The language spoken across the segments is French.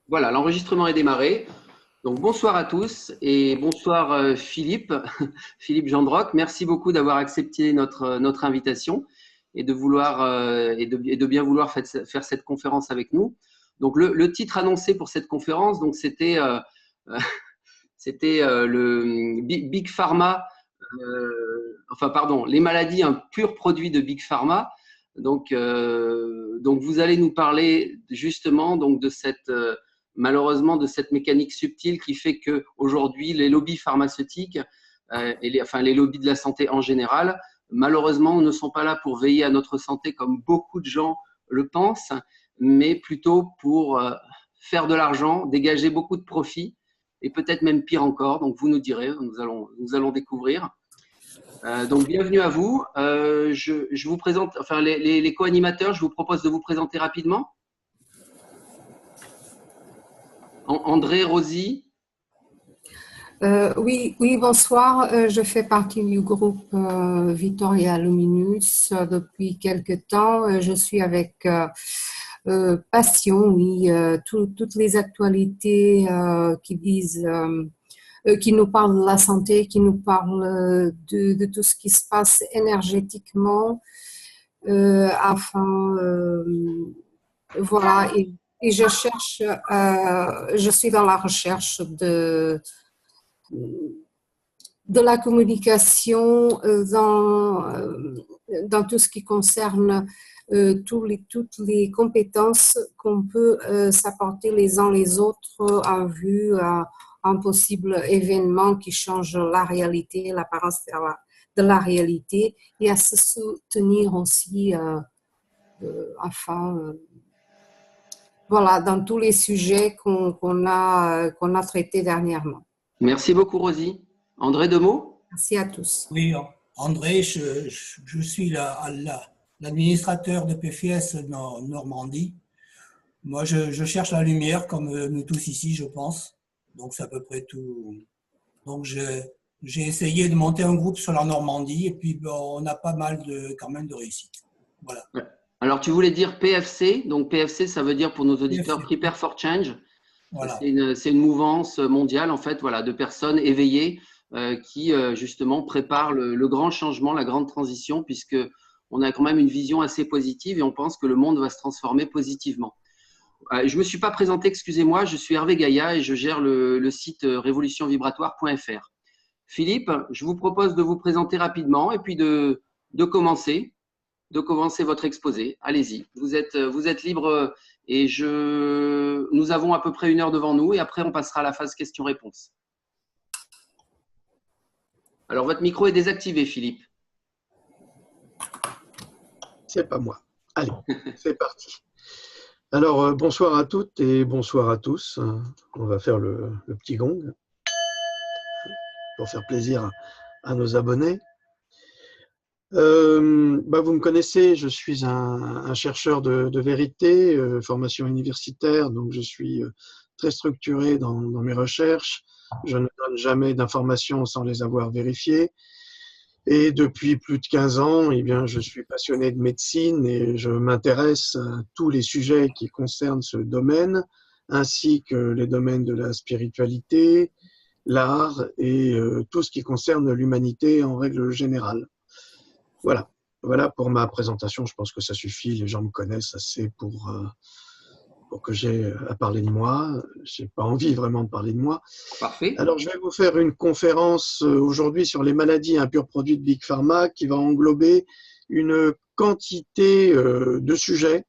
Voilà, l'enregistrement est démarré. Donc bonsoir à tous et bonsoir Philippe, Philippe Gendroc. Merci beaucoup d'avoir accepté notre invitation et de vouloir et de bien vouloir faire cette conférence avec nous. Donc le titre annoncé pour cette conférence, donc c'était le Big Pharma, enfin pardon, les maladies, un pur produit de Big Pharma. Donc vous allez nous parler justement donc de cette malheureusement de cette mécanique subtile qui fait que aujourd'hui les lobbies pharmaceutiques et les lobbies de la santé en général, malheureusement, ne sont pas là pour veiller à notre santé comme beaucoup de gens le pensent, mais plutôt pour faire de l'argent, dégager beaucoup de profits et peut-être même pire encore. Donc vous nous direz, nous allons découvrir. Donc bienvenue à vous. Je vous présente, enfin les co-animateurs, je vous propose de vous présenter rapidement. André, Rosie. Oui, bonsoir. Je fais partie du groupe Vittoria Luminus depuis quelque temps. Je suis avec passion, oui, toutes les actualités qui nous parlent de la santé, qui nous parlent de tout ce qui se passe énergétiquement, voilà. Et je suis dans la recherche de la communication dans tout ce qui concerne toutes les compétences qu'on peut s'apporter les uns les autres en vue à un possible événement qui change la réalité, l'apparence de la réalité, et à se soutenir aussi, voilà, dans tous les sujets qu'on a traités dernièrement. Merci beaucoup, Rosie. André, deux mots? Merci à tous. Oui, André, je suis l'administrateur de PFS Normandie. Moi, je cherche la lumière, comme nous tous ici, je pense. Donc, c'est à peu près tout. Donc, j'ai essayé de monter un groupe sur la Normandie et puis bon, on a pas mal quand même de réussite. Voilà. Alors, tu voulais dire PFC. Donc, PFC, ça veut dire pour nos auditeurs PFC. Prepare for Change. Voilà. C'est une mouvance mondiale, en fait, voilà, de personnes éveillées qui, justement, préparent le grand changement, la grande transition, puisque on a quand même une vision assez positive et on pense que le monde va se transformer positivement. Je ne me suis pas présenté, excusez-moi, je suis Hervé Gaïa et je gère le site révolutionvibratoire.fr. Philippe, je vous propose de vous présenter rapidement et puis de commencer votre exposé. Allez-y, vous êtes libre et nous avons à peu près 1 heure devant nous et après on passera à la phase questions-réponses. Alors, votre micro est désactivé, Philippe. C'est pas moi. Allez, c'est parti. Alors, bonsoir à toutes et bonsoir à tous. On va faire le petit gong pour faire plaisir à nos abonnés. Vous me connaissez, je suis un chercheur de vérité, formation universitaire, donc je suis très structuré dans mes recherches. Je ne donne jamais d'informations sans les avoir vérifiées. Et depuis plus de 15 ans, eh bien, je suis passionné de médecine et je m'intéresse à tous les sujets qui concernent ce domaine, ainsi que les domaines de la spiritualité, l'art et tout ce qui concerne l'humanité en règle générale. Voilà pour ma présentation. Je pense que ça suffit. Les gens me connaissent assez pour que j'ai à parler de moi. Je n'ai pas envie vraiment de parler de moi. Parfait. Alors, je vais vous faire une conférence aujourd'hui sur les maladies un pur produit de Big Pharma qui va englober une quantité de sujets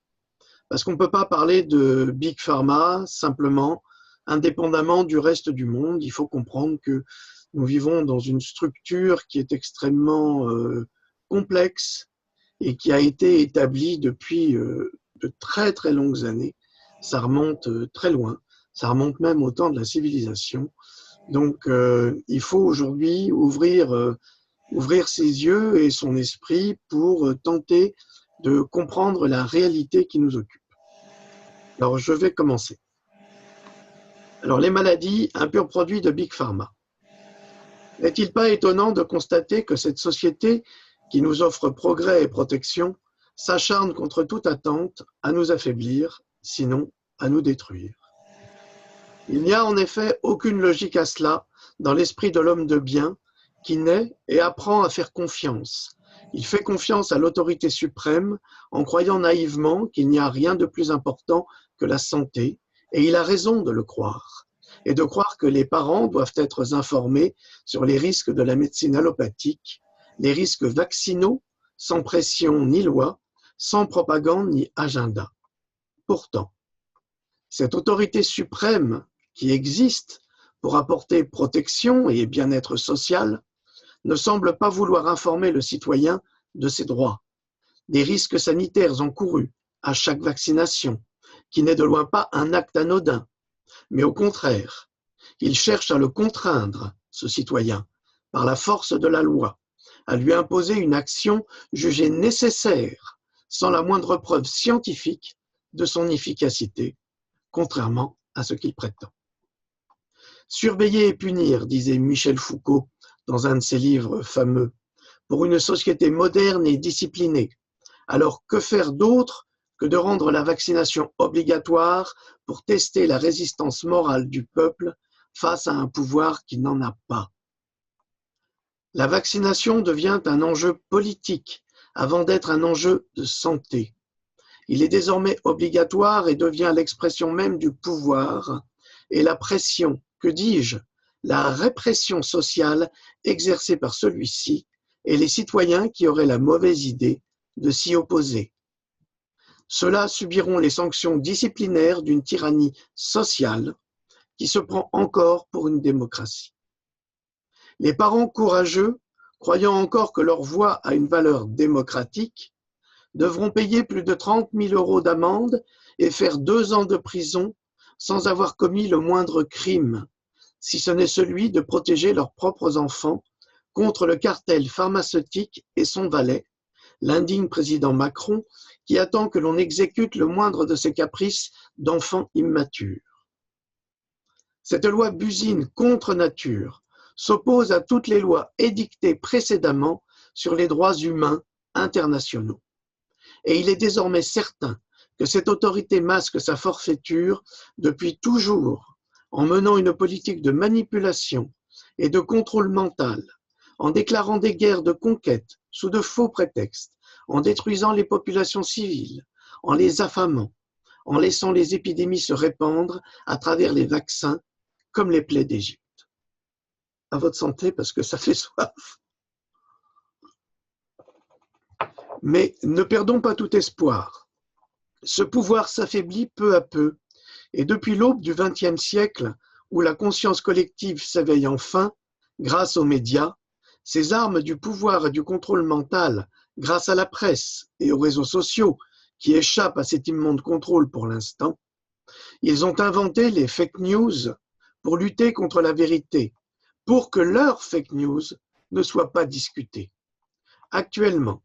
parce qu'on ne peut pas parler de Big Pharma simplement indépendamment du reste du monde. Il faut comprendre que nous vivons dans une structure qui est extrêmement complexe et qui a été établie depuis de très très longues années. Ça remonte très loin, ça remonte même au temps de la civilisation. Donc il faut aujourd'hui ouvrir ses yeux et son esprit pour tenter de comprendre la réalité qui nous occupe. Alors je vais commencer. Alors les maladies, un pur produit de Big Pharma. N'est-il pas étonnant de constater que cette société qui nous offre progrès et protection s'acharne contre toute attente à nous affaiblir, sinon à nous détruire. Il n'y a en effet aucune logique à cela dans l'esprit de l'homme de bien qui naît et apprend à faire confiance. Il fait confiance à l'autorité suprême en croyant naïvement qu'il n'y a rien de plus important que la santé, et il a raison de le croire, et de croire que les parents doivent être informés sur les risques de la médecine allopathique, les risques vaccinaux, sans pression ni loi, sans propagande ni agenda. Pourtant, cette autorité suprême qui existe pour apporter protection et bien-être social ne semble pas vouloir informer le citoyen de ses droits, des risques sanitaires encourus à chaque vaccination, qui n'est de loin pas un acte anodin, mais au contraire, il cherche à le contraindre, ce citoyen, par la force de la loi, à lui imposer une action jugée nécessaire, sans la moindre preuve scientifique de son efficacité, contrairement à ce qu'il prétend. Surveiller et punir, disait Michel Foucault dans un de ses livres fameux, pour une société moderne et disciplinée. Alors que faire d'autre que de rendre la vaccination obligatoire pour tester la résistance morale du peuple face à un pouvoir qui n'en a pas? La vaccination devient un enjeu politique avant d'être un enjeu de santé. Il est désormais obligatoire et devient l'expression même du pouvoir et la pression, que dis-je, la répression sociale exercée par celui-ci et les citoyens qui auraient la mauvaise idée de s'y opposer. Ceux-là subiront les sanctions disciplinaires d'une tyrannie sociale qui se prend encore pour une démocratie. Les parents courageux, croyant encore que leur voix a une valeur démocratique, devront payer plus de 30 000 € d'amende et faire 2 ans de prison sans avoir commis le moindre crime, si ce n'est celui de protéger leurs propres enfants contre le cartel pharmaceutique et son valet, l'indigne président Macron, qui attend que l'on exécute le moindre de ses caprices d'enfants immatures. Cette loi Buzyn contre nature s'oppose à toutes les lois édictées précédemment sur les droits humains internationaux. Et il est désormais certain que cette autorité masque sa forfaiture depuis toujours en menant une politique de manipulation et de contrôle mental, en déclarant des guerres de conquête sous de faux prétextes, en détruisant les populations civiles, en les affamant, en laissant les épidémies se répandre à travers les vaccins comme les plaies d'Égypte. À votre santé, parce que ça fait soif. Mais ne perdons pas tout espoir. Ce pouvoir s'affaiblit peu à peu, et depuis l'aube du XXe siècle, où la conscience collective s'éveille enfin, grâce aux médias, ces armes du pouvoir et du contrôle mental, grâce à la presse et aux réseaux sociaux, qui échappent à cet immonde contrôle pour l'instant, ils ont inventé les fake news pour lutter contre la vérité, pour que leurs fake news ne soient pas discutées. Actuellement,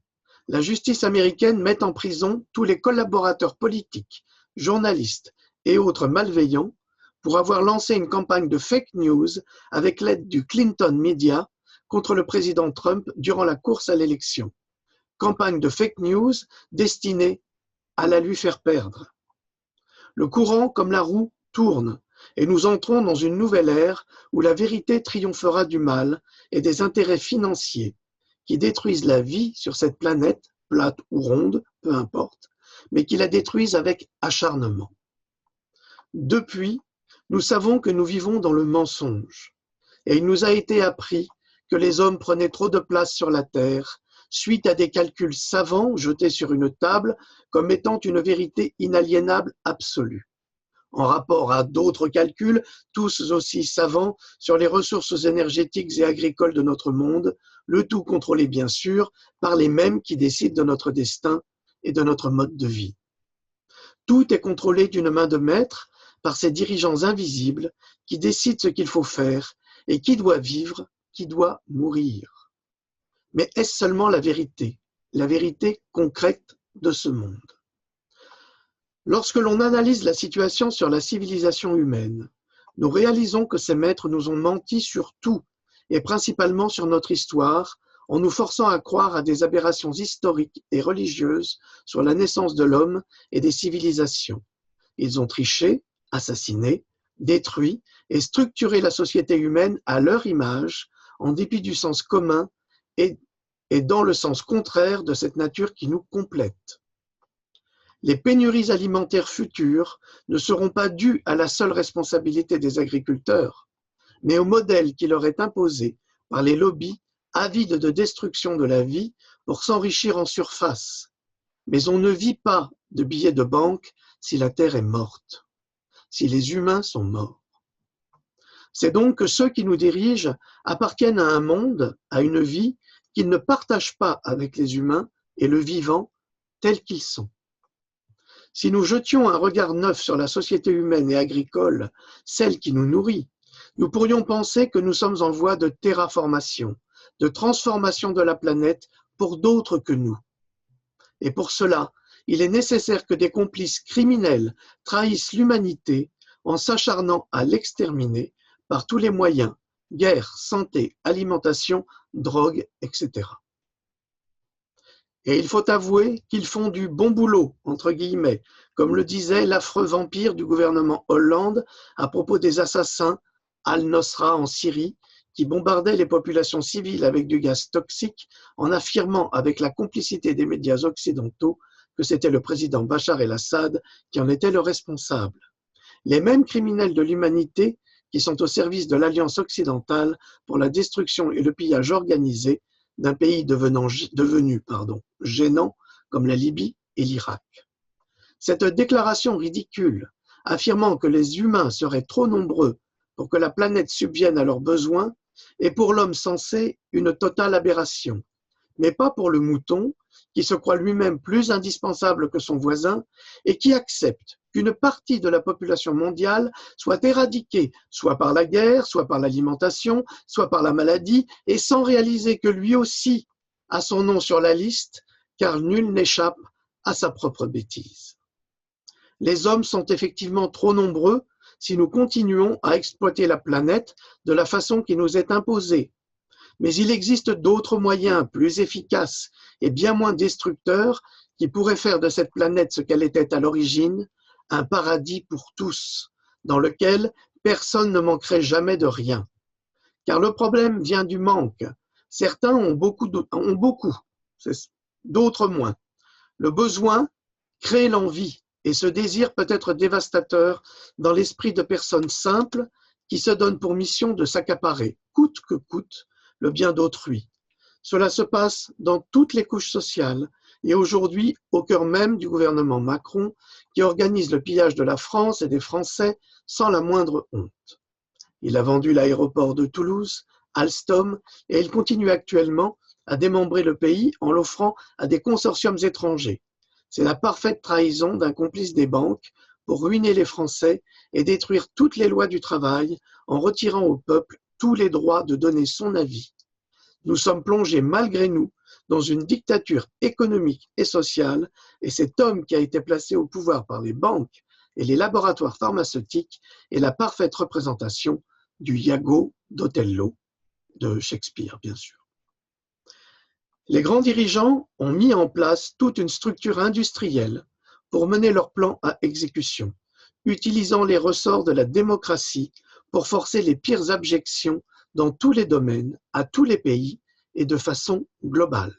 la justice américaine met en prison tous les collaborateurs politiques, journalistes et autres malveillants pour avoir lancé une campagne de fake news avec l'aide du Clinton Media contre le président Trump durant la course à l'élection. Campagne de fake news destinée à la lui faire perdre. Le courant, comme la roue, tourne et nous entrons dans une nouvelle ère où la vérité triomphera du mal et des intérêts financiers qui détruisent la vie sur cette planète, plate ou ronde, peu importe, mais qui la détruisent avec acharnement. Depuis, nous savons que nous vivons dans le mensonge, et il nous a été appris que les hommes prenaient trop de place sur la Terre, suite à des calculs savants jetés sur une table comme étant une vérité inaliénable absolue, en rapport à d'autres calculs, tous aussi savants, sur les ressources énergétiques et agricoles de notre monde, le tout contrôlé bien sûr par les mêmes qui décident de notre destin et de notre mode de vie. Tout est contrôlé d'une main de maître par ces dirigeants invisibles qui décident ce qu'il faut faire et qui doit vivre, qui doit mourir. Mais est-ce seulement la vérité concrète de ce monde? Lorsque l'on analyse la situation sur la civilisation humaine, nous réalisons que ces maîtres nous ont menti sur tout, et principalement sur notre histoire, en nous forçant à croire à des aberrations historiques et religieuses sur la naissance de l'homme et des civilisations. Ils ont triché, assassiné, détruit et structurer la société humaine à leur image, en dépit du sens commun et dans le sens contraire de cette nature qui nous complète. Les pénuries alimentaires futures ne seront pas dues à la seule responsabilité des agriculteurs, mais au modèle qui leur est imposé par les lobbies avides de destruction de la vie pour s'enrichir en surface. Mais on ne vit pas de billets de banque si la terre est morte, si les humains sont morts. C'est donc que ceux qui nous dirigent appartiennent à un monde, à une vie qu'ils ne partagent pas avec les humains et le vivant tels qu'ils sont. Si nous jetions un regard neuf sur la société humaine et agricole, celle qui nous nourrit, nous pourrions penser que nous sommes en voie de terraformation, de transformation de la planète pour d'autres que nous. Et pour cela, il est nécessaire que des complices criminels trahissent l'humanité en s'acharnant à l'exterminer par tous les moyens, guerre, santé, alimentation, drogue, etc. Et il faut avouer qu'ils font du bon boulot, entre guillemets, comme le disait l'affreux vampire du gouvernement Hollande à propos des assassins Al-Nosra en Syrie, qui bombardaient les populations civiles avec du gaz toxique en affirmant avec la complicité des médias occidentaux que c'était le président Bachar el-Assad qui en était le responsable. Les mêmes criminels de l'humanité qui sont au service de l'Alliance occidentale pour la destruction et le pillage organisé d'un pays devenu gênant comme la Libye et l'Irak. Cette déclaration ridicule, affirmant que les humains seraient trop nombreux pour que la planète subvienne à leurs besoins, est pour l'homme sensé une totale aberration, mais pas pour le mouton qui se croit lui-même plus indispensable que son voisin et qui accepte qu'une partie de la population mondiale soit éradiquée, soit par la guerre, soit par l'alimentation, soit par la maladie, et sans réaliser que lui aussi a son nom sur la liste, car nul n'échappe à sa propre bêtise. Les hommes sont effectivement trop nombreux si nous continuons à exploiter la planète de la façon qui nous est imposée. Mais il existe d'autres moyens plus efficaces et bien moins destructeurs qui pourraient faire de cette planète ce qu'elle était à l'origine, un paradis pour tous, dans lequel personne ne manquerait jamais de rien. Car le problème vient du manque. Certains ont beaucoup, d'autres moins. Le besoin crée l'envie, et ce désir peut être dévastateur dans l'esprit de personnes simples qui se donnent pour mission de s'accaparer, coûte que coûte, le bien d'autrui. Cela se passe dans toutes les couches sociales et aujourd'hui au cœur même du gouvernement Macron qui organise le pillage de la France et des Français sans la moindre honte. Il a vendu l'aéroport de Toulouse, Alstom, et il continue actuellement à démembrer le pays en l'offrant à des consortiums étrangers. C'est la parfaite trahison d'un complice des banques pour ruiner les Français et détruire toutes les lois du travail en retirant au peuple tous les droits de donner son avis. Nous sommes plongés malgré nous dans une dictature économique et sociale et cet homme qui a été placé au pouvoir par les banques et les laboratoires pharmaceutiques est la parfaite représentation du Iago d'Othello de Shakespeare, bien sûr. Les grands dirigeants ont mis en place toute une structure industrielle pour mener leur plan à exécution, utilisant les ressorts de la démocratie pour forcer les pires abjections dans tous les domaines, à tous les pays et de façon globale.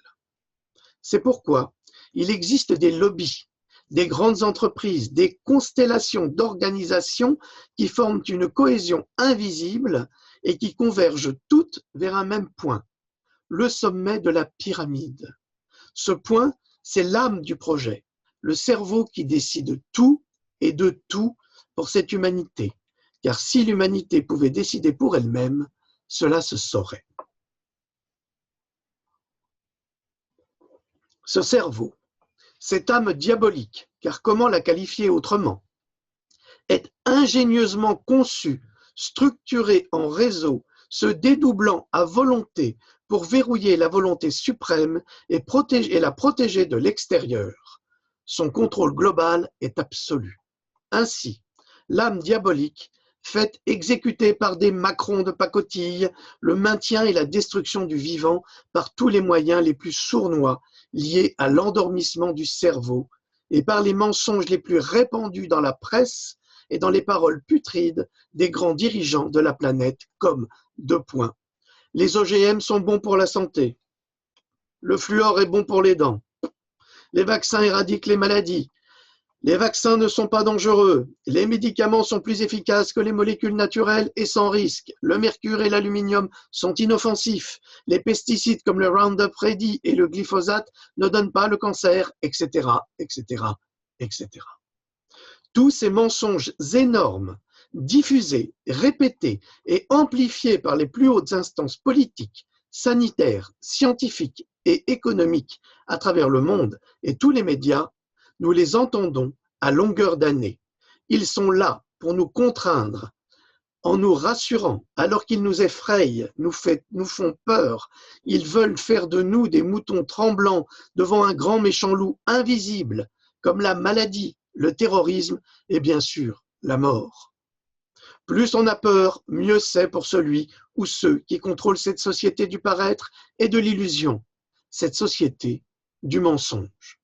C'est pourquoi il existe des lobbies, des grandes entreprises, des constellations d'organisations qui forment une cohésion invisible et qui convergent toutes vers un même point, le sommet de la pyramide. Ce point, c'est l'âme du projet, le cerveau qui décide tout et de tout pour cette humanité, car si l'humanité pouvait décider pour elle-même, cela se saurait. Ce cerveau, cette âme diabolique, car comment la qualifier autrement, est ingénieusement conçu, structuré en réseau, se dédoublant à volonté pour verrouiller la volonté suprême et la protéger de l'extérieur. Son contrôle global est absolu. Ainsi, l'âme diabolique, faite exécuter par des Macrons de pacotille, le maintien et la destruction du vivant par tous les moyens les plus sournois liés à l'endormissement du cerveau et par les mensonges les plus répandus dans la presse et dans les paroles putrides des grands dirigeants de la planète comme deux points. Les OGM sont bons pour la santé. Le fluor est bon pour les dents. Les vaccins éradiquent les maladies. Les vaccins ne sont pas dangereux. Les médicaments sont plus efficaces que les molécules naturelles et sans risque. Le mercure et l'aluminium sont inoffensifs. Les pesticides comme le Roundup Ready et le glyphosate ne donnent pas le cancer, etc., etc., etc. Tous ces mensonges énormes, diffusés, répétés et amplifiés par les plus hautes instances politiques, sanitaires, scientifiques et économiques à travers le monde et tous les médias, nous les entendons à longueur d'année. Ils sont là pour nous contraindre, en nous rassurant, alors qu'ils nous effrayent, nous font peur. Ils veulent faire de nous des moutons tremblants devant un grand méchant loup invisible, comme la maladie, le terrorisme et bien sûr la mort. Plus on a peur, mieux c'est pour celui ou ceux qui contrôlent cette société du paraître et de l'illusion, cette société du mensonge.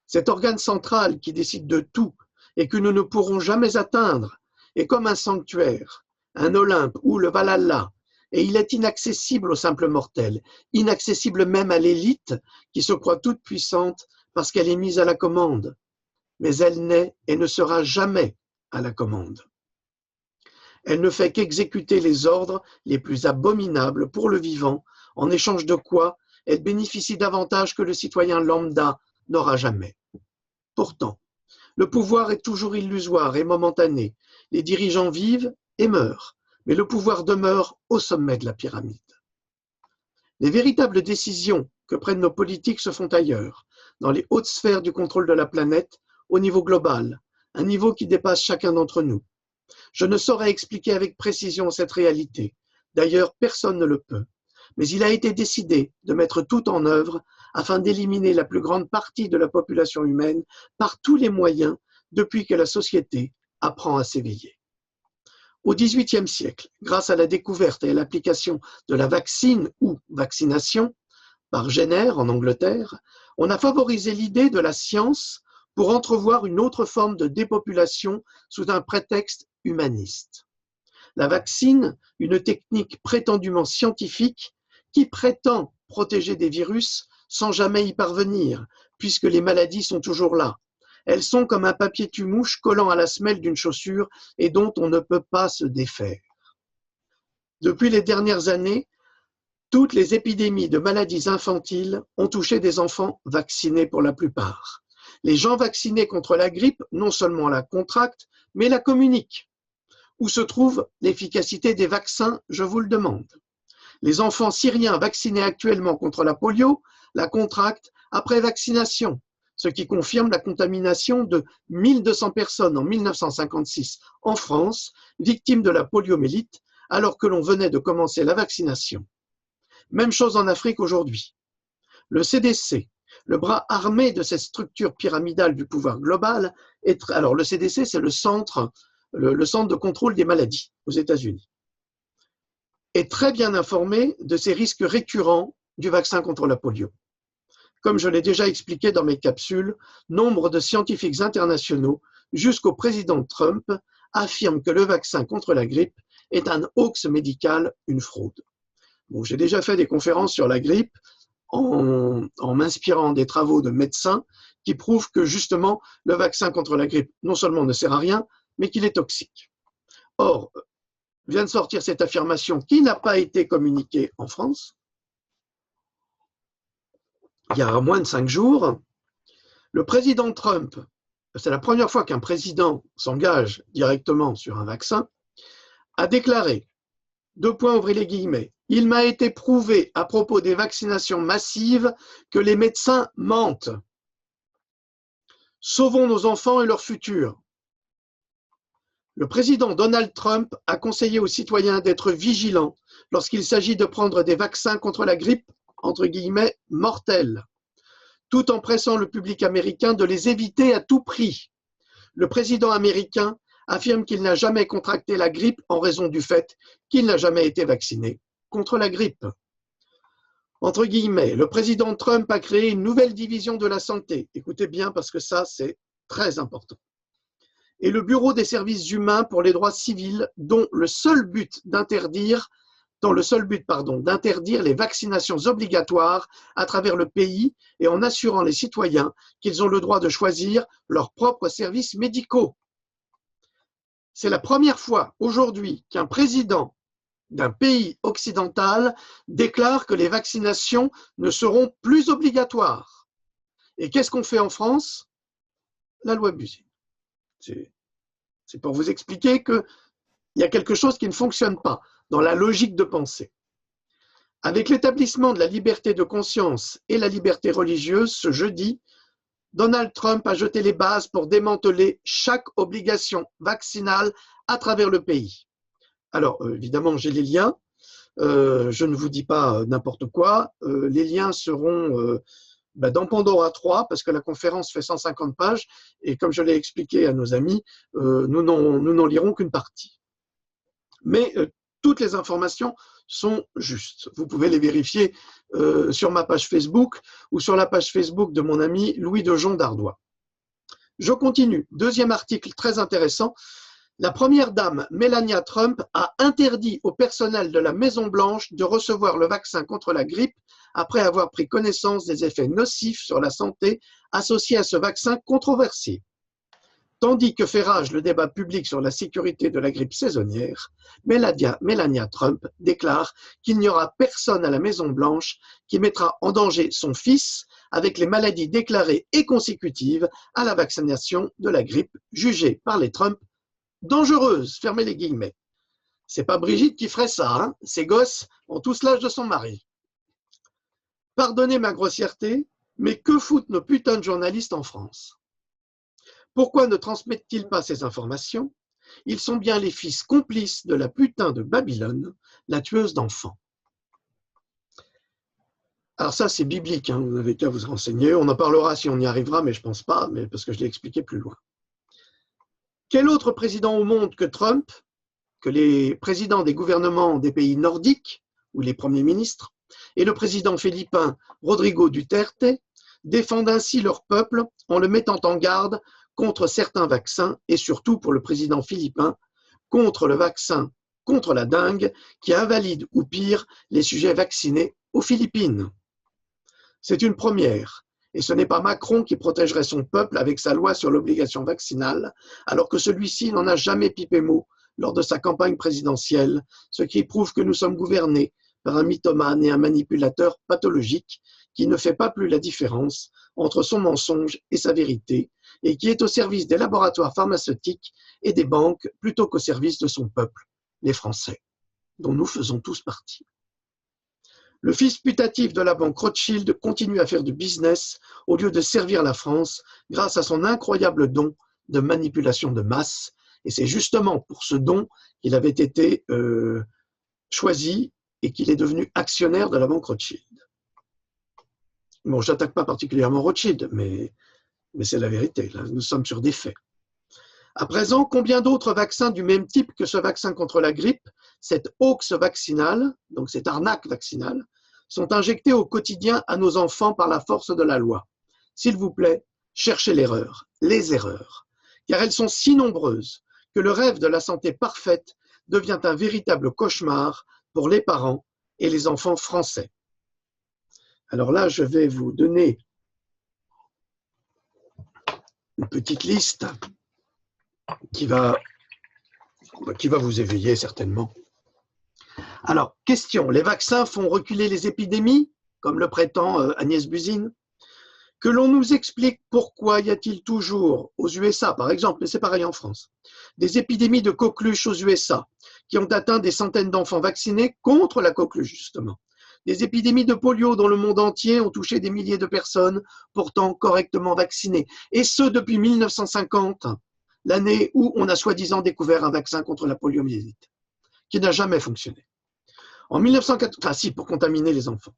Cet organe central qui décide de tout et que nous ne pourrons jamais atteindre est comme un sanctuaire, un Olympe ou le Valhalla, et il est inaccessible aux simples mortels, inaccessible même à l'élite qui se croit toute puissante parce qu'elle est mise à la commande. Mais elle n'est et ne sera jamais à la commande. Elle ne fait qu'exécuter les ordres les plus abominables pour le vivant, en échange de quoi elle bénéficie davantage que le citoyen lambda n'aura jamais. Pourtant, le pouvoir est toujours illusoire et momentané. Les dirigeants vivent et meurent, mais le pouvoir demeure au sommet de la pyramide. Les véritables décisions que prennent nos politiques se font ailleurs, dans les hautes sphères du contrôle de la planète, au niveau global, un niveau qui dépasse chacun d'entre nous. Je ne saurais expliquer avec précision cette réalité. D'ailleurs, personne ne le peut. Mais il a été décidé de mettre tout en œuvre afin d'éliminer la plus grande partie de la population humaine par tous les moyens depuis que la société apprend à s'éveiller. Au XVIIIe siècle, grâce à la découverte et à l'application de la vaccine ou vaccination par Jenner en Angleterre, on a favorisé l'idée de la science pour entrevoir une autre forme de dépopulation sous un prétexte humaniste. La vaccine, une technique prétendument scientifique qui prétend protéger des virus sans jamais y parvenir, puisque les maladies sont toujours là. Elles sont comme un papier tue-mouche collant à la semelle d'une chaussure et dont on ne peut pas se défaire. Depuis les dernières années, toutes les épidémies de maladies infantiles ont touché des enfants vaccinés pour la plupart. Les gens vaccinés contre la grippe, non seulement la contractent, mais la communiquent. Où se trouve l'efficacité des vaccins, je vous le demande. Les enfants syriens vaccinés actuellement contre la polio la contractent après vaccination, ce qui confirme la contamination de 1200 personnes en 1956 en France, victimes de la poliomyélite, alors que l'on venait de commencer la vaccination. Même chose en Afrique aujourd'hui. Le CDC, le bras armé de cette structure pyramidale du pouvoir global, alors le CDC, c'est le centre de contrôle des maladies aux États-Unis, est très bien informé de ces risques récurrents du vaccin contre la polio. Comme je l'ai déjà expliqué dans mes capsules, nombre de scientifiques internationaux, jusqu'au président Trump, affirment que le vaccin contre la grippe est un hoax médical, une fraude. Bon, j'ai déjà fait des conférences sur la grippe en m'inspirant des travaux de médecins qui prouvent que justement le vaccin contre la grippe non seulement ne sert à rien, mais qu'il est toxique. Or, vient de sortir cette affirmation qui n'a pas été communiquée en France. Il y a moins de 5 jours, le président Trump, c'est la première fois qu'un président s'engage directement sur un vaccin, a déclaré, ouvrez les guillemets, « Il m'a été prouvé à propos des vaccinations massives que les médecins mentent. Sauvons nos enfants et leur futur. » Le président Donald Trump a conseillé aux citoyens d'être vigilants lorsqu'il s'agit de prendre des vaccins contre la grippe, entre guillemets, mortelle, tout en pressant le public américain de les éviter à tout prix. Le président américain affirme qu'il n'a jamais contracté la grippe en raison du fait qu'il n'a jamais été vacciné contre la grippe. Entre guillemets, le président Trump a créé une nouvelle division de la santé. Écoutez bien parce que ça, c'est très important. et le Bureau des services humains pour les droits civils, dont le seul but d'interdire les vaccinations obligatoires à travers le pays et en assurant les citoyens qu'ils ont le droit de choisir leurs propres services médicaux. C'est la première fois aujourd'hui qu'un président d'un pays occidental déclare que les vaccinations ne seront plus obligatoires. Et qu'est-ce qu'on fait en France? La loi Buzyn. C'est pour vous expliquer qu'il y a quelque chose qui ne fonctionne pas dans la logique de pensée. Avec l'établissement de la liberté de conscience et la liberté religieuse ce jeudi, Donald Trump a jeté les bases pour démanteler chaque obligation vaccinale à travers le pays. Alors, évidemment, j'ai les liens. Je ne vous dis pas n'importe quoi. Les liens seront dans Pandora 3, parce que la conférence fait 150 pages, et comme je l'ai expliqué à nos amis, nous n'en lirons qu'une partie. Mais toutes les informations sont justes. Vous pouvez les vérifier sur ma page Facebook ou sur la page Facebook de mon ami Louis de Jon d'Ardois. Je continue. Deuxième article très intéressant. La première dame, Melania Trump, a interdit au personnel de la Maison-Blanche de recevoir le vaccin contre la grippe après avoir pris connaissance des effets nocifs sur la santé associés à ce vaccin controversé. Tandis que fait rage le débat public sur la sécurité de la grippe saisonnière, Melania Trump déclare qu'il n'y aura personne à la Maison-Blanche qui mettra en danger son fils avec les maladies déclarées et consécutives à la vaccination de la grippe, jugée par les Trump dangereuse, fermez les guillemets. C'est pas Brigitte qui ferait ça, hein. Ces gosses ont tous l'âge de son mari. Pardonnez ma grossièreté, mais que foutent nos putains de journalistes en France? Pourquoi ne transmettent-ils pas ces informations? Ils sont bien les fils complices de la putain de Babylone, la tueuse d'enfants. Alors ça, c'est biblique, hein. Vous n'avez qu'à vous renseigner. On en parlera si on y arrivera, mais je pense pas, parce que je l'ai expliqué plus loin. Quel autre président au monde que Trump, que les présidents des gouvernements des pays nordiques, ou les premiers ministres, et le président philippin Rodrigo Duterte, défendent ainsi leur peuple en le mettant en garde contre certains vaccins et surtout pour le président philippin, contre le vaccin contre la dengue qui invalide ou pire les sujets vaccinés aux Philippines. C'est une première. Et ce n'est pas Macron qui protégerait son peuple avec sa loi sur l'obligation vaccinale, alors que celui-ci n'en a jamais pipé mot lors de sa campagne présidentielle, ce qui prouve que nous sommes gouvernés par un mythomane et un manipulateur pathologique qui ne fait pas plus la différence entre son mensonge et sa vérité, et qui est au service des laboratoires pharmaceutiques et des banques plutôt qu'au service de son peuple, les Français, dont nous faisons tous partie. Le fils putatif de la banque Rothschild continue à faire du business au lieu de servir la France grâce à son incroyable don de manipulation de masse. Et c'est justement pour ce don qu'il avait été choisi et qu'il est devenu actionnaire de la banque Rothschild. Bon, je n'attaque pas particulièrement Rothschild, mais c'est la vérité. Là, nous sommes sur des faits. À présent, combien d'autres vaccins du même type que ce vaccin contre la grippe, cette hoax vaccinale, donc cette arnaque vaccinale, sont injectés au quotidien à nos enfants par la force de la loi? S'il vous plaît, cherchez l'erreur, les erreurs, car elles sont si nombreuses que le rêve de la santé parfaite devient un véritable cauchemar pour les parents et les enfants français. Alors là, je vais vous donner une petite liste qui va vous éveiller certainement. Alors, question, les vaccins font reculer les épidémies, comme le prétend Agnès Buzyn? Que l'on nous explique pourquoi y a-t-il toujours, aux USA par exemple, mais c'est pareil en France, des épidémies de coqueluche aux USA qui ont atteint des centaines d'enfants vaccinés contre la coqueluche justement. Des épidémies de polio dans le monde entier ont touché des milliers de personnes pourtant correctement vaccinées. Et ce depuis 1950, l'année où on a soi-disant découvert un vaccin contre la poliomyélite, qui n'a jamais fonctionné. En 1993, pour contaminer les enfants.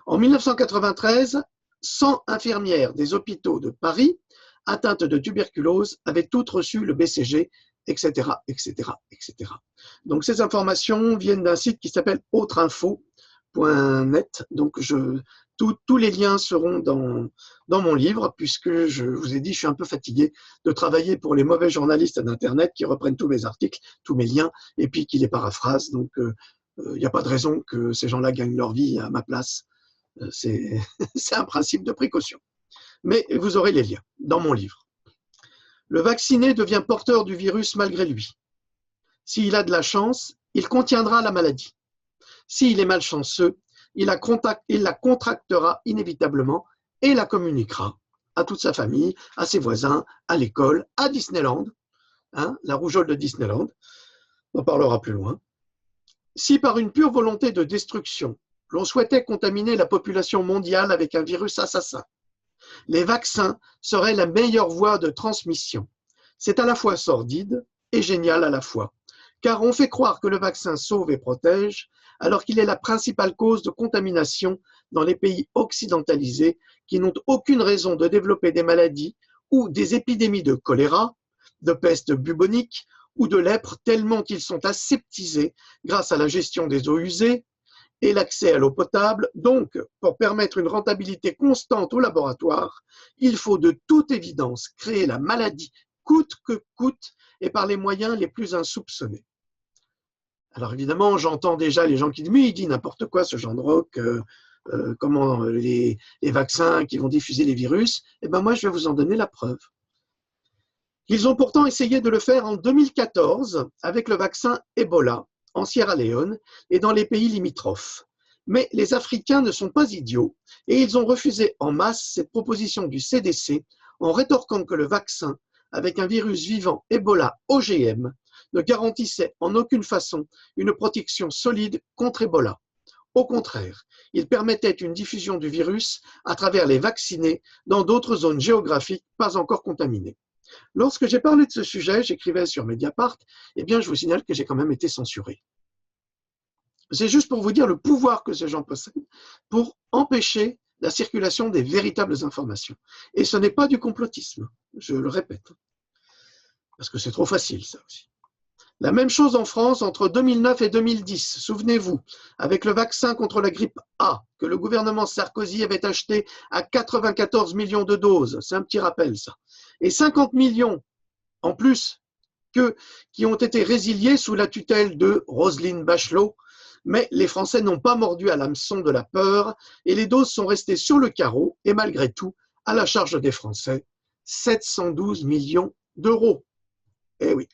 En 1993, 100 infirmières des hôpitaux de Paris atteintes de tuberculose avaient toutes reçu le BCG, etc., etc., etc. Donc ces informations viennent d'un site qui s'appelle autrinfo.fr. .net. Donc, tous les liens seront dans mon livre, puisque je vous ai dit, je suis un peu fatigué de travailler pour les mauvais journalistes d'Internet qui reprennent tous mes articles, tous mes liens, et puis qui les paraphrasent. Donc, il n'y a pas de raison que ces gens-là gagnent leur vie à ma place. C'est un principe de précaution. Mais vous aurez les liens dans mon livre. Le vacciné devient porteur du virus malgré lui. S'il a de la chance, il contiendra la maladie. S'il est malchanceux, il la contractera inévitablement et la communiquera à toute sa famille, à ses voisins, à l'école, à Disneyland, hein, la rougeole de Disneyland, on en parlera plus loin. Si par une pure volonté de destruction, l'on souhaitait contaminer la population mondiale avec un virus assassin, les vaccins seraient la meilleure voie de transmission. C'est à la fois sordide et génial à la fois, car on fait croire que le vaccin sauve et protège, alors qu'il est la principale cause de contamination dans les pays occidentalisés qui n'ont aucune raison de développer des maladies ou des épidémies de choléra, de peste bubonique ou de lèpre tellement qu'ils sont aseptisés grâce à la gestion des eaux usées et l'accès à l'eau potable. Donc, pour permettre une rentabilité constante au laboratoire, il faut de toute évidence créer la maladie coûte que coûte et par les moyens les plus insoupçonnés. Alors évidemment, j'entends déjà les gens qui disent « mais il dit n'importe quoi ce genre de rock, comment les vaccins qui vont diffuser les virus ». Eh bien moi, je vais vous en donner la preuve. Ils ont pourtant essayé de le faire en 2014 avec le vaccin Ebola en Sierra Leone et dans les pays limitrophes. Mais les Africains ne sont pas idiots et ils ont refusé en masse cette proposition du CDC en rétorquant que le vaccin avec un virus vivant Ebola OGM ne garantissait en aucune façon une protection solide contre Ebola. Au contraire, il permettait une diffusion du virus à travers les vaccinés dans d'autres zones géographiques pas encore contaminées. Lorsque j'ai parlé de ce sujet, j'écrivais sur Mediapart, eh bien, je vous signale que j'ai quand même été censuré. C'est juste pour vous dire le pouvoir que ces gens possèdent pour empêcher la circulation des véritables informations. Et ce n'est pas du complotisme, je le répète, parce que c'est trop facile, ça aussi. La même chose en France entre 2009 et 2010, souvenez-vous, avec le vaccin contre la grippe A, que le gouvernement Sarkozy avait acheté à 94 millions de doses, c'est un petit rappel ça, et 50 millions en plus qui ont été résiliés sous la tutelle de Roselyne Bachelot, mais les Français n'ont pas mordu à l'hameçon de la peur et les doses sont restées sur le carreau et malgré tout, à la charge des Français, 712 millions d'euros. Eh oui.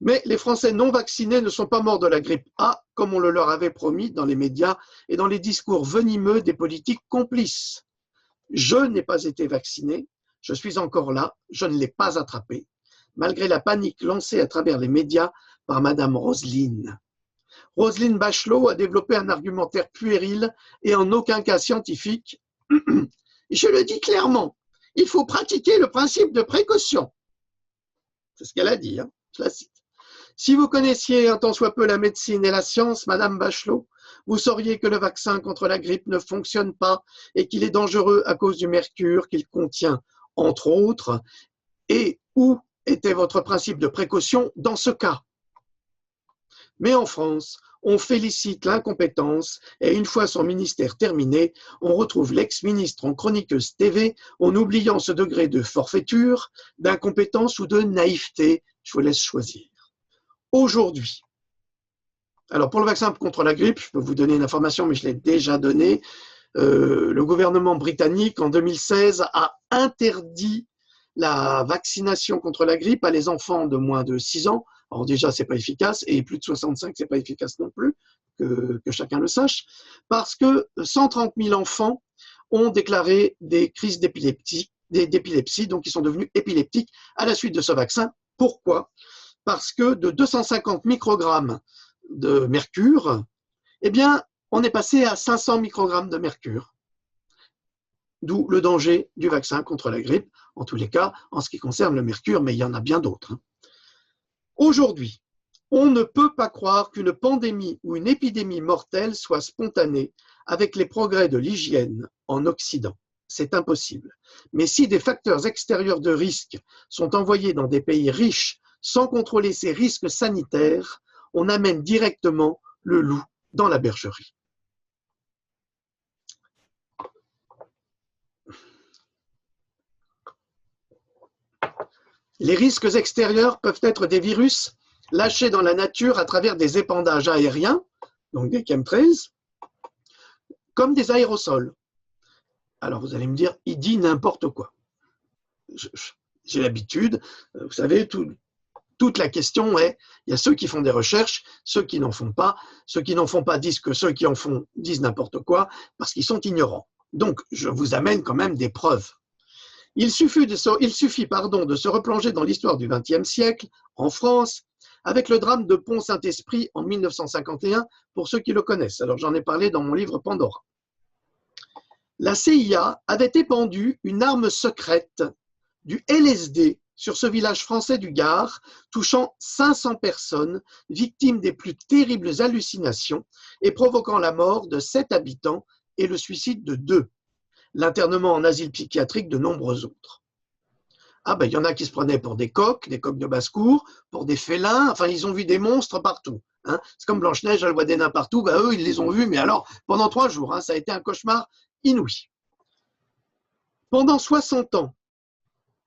Mais les Français non vaccinés ne sont pas morts de la grippe A, comme on le leur avait promis dans les médias et dans les discours venimeux des politiques complices. Je n'ai pas été vacciné, je suis encore là, je ne l'ai pas attrapé, malgré la panique lancée à travers les médias par Madame Roselyne. Roselyne Bachelot a développé un argumentaire puéril et en aucun cas scientifique. Je le dis clairement, il faut pratiquer le principe de précaution. C'est ce qu'elle a dit, hein, je la cite. Si vous connaissiez un tant soit peu la médecine et la science, Madame Bachelot, vous sauriez que le vaccin contre la grippe ne fonctionne pas et qu'il est dangereux à cause du mercure qu'il contient, entre autres. Et où était votre principe de précaution dans ce cas? Mais en France, on félicite l'incompétence et une fois son ministère terminé, on retrouve l'ex-ministre en chroniqueuse TV en oubliant ce degré de forfaiture, d'incompétence ou de naïveté. Je vous laisse choisir. Aujourd'hui, alors pour le vaccin contre la grippe, je peux vous donner une information, mais je l'ai déjà donnée. Le gouvernement britannique, en 2016, a interdit la vaccination contre la grippe à les enfants de moins de 6 ans. Alors déjà, ce n'est pas efficace, et plus de 65, ce n'est pas efficace non plus, que chacun le sache, parce que 130 000 enfants ont déclaré des crises d'épilepsie, donc ils sont devenus épileptiques à la suite de ce vaccin. Pourquoi? Parce que de 250 microgrammes de mercure, eh bien, on est passé à 500 microgrammes de mercure. D'où le danger du vaccin contre la grippe, en tous les cas, en ce qui concerne le mercure, mais il y en a bien d'autres. Aujourd'hui, on ne peut pas croire qu'une pandémie ou une épidémie mortelle soit spontanée avec les progrès de l'hygiène en Occident. C'est impossible. Mais si des facteurs extérieurs de risque sont envoyés dans des pays riches sans contrôler ces risques sanitaires, on amène directement le loup dans la bergerie. Les risques extérieurs peuvent être des virus lâchés dans la nature à travers des épandages aériens, donc des chemtrails, comme des aérosols. Alors vous allez me dire, il dit n'importe quoi. J'ai l'habitude, vous savez, toute la question est, il y a ceux qui font des recherches, ceux qui n'en font pas. Ceux qui n'en font pas disent que ceux qui en font disent n'importe quoi parce qu'ils sont ignorants. Donc, je vous amène quand même des preuves. Il suffit de se replonger dans l'histoire du XXe siècle, en France, avec le drame de Pont-Saint-Esprit en 1951, pour ceux qui le connaissent. Alors, j'en ai parlé dans mon livre Pandora. La CIA avait épandu une arme secrète du LSD sur ce village français du Gard, touchant 500 personnes, victimes des plus terribles hallucinations et provoquant la mort de 7 habitants et le suicide de 2, l'internement en asile psychiatrique de nombreux autres. Ah ben, il y en a qui se prenaient pour des coqs de basse-cour, pour des félins, enfin ils ont vu des monstres partout. Hein. C'est comme Blanche-Neige, elle voit des nains partout, ben, eux ils les ont vus, mais alors pendant 3 jours, hein, ça a été un cauchemar inouï. Pendant 60 ans,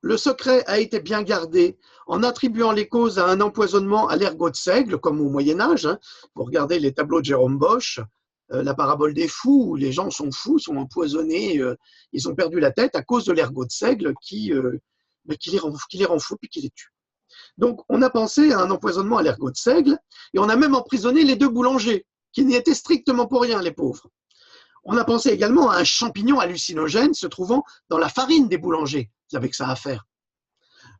le secret a été bien gardé en attribuant les causes à un empoisonnement à l'ergot de seigle, comme au Moyen-Âge. Hein. Vous regardez les tableaux de Jérôme Bosch, la parabole des fous, où les gens sont fous, sont empoisonnés, ils ont perdu la tête à cause de l'ergot de seigle qui les rend fous puis qui les tue. Donc, on a pensé à un empoisonnement à l'ergot de seigle et on a même emprisonné les 2 boulangers, qui n'y étaient strictement pour rien, les pauvres. On a pensé également à un champignon hallucinogène se trouvant dans la farine des boulangers. Ils avaient que ça à faire.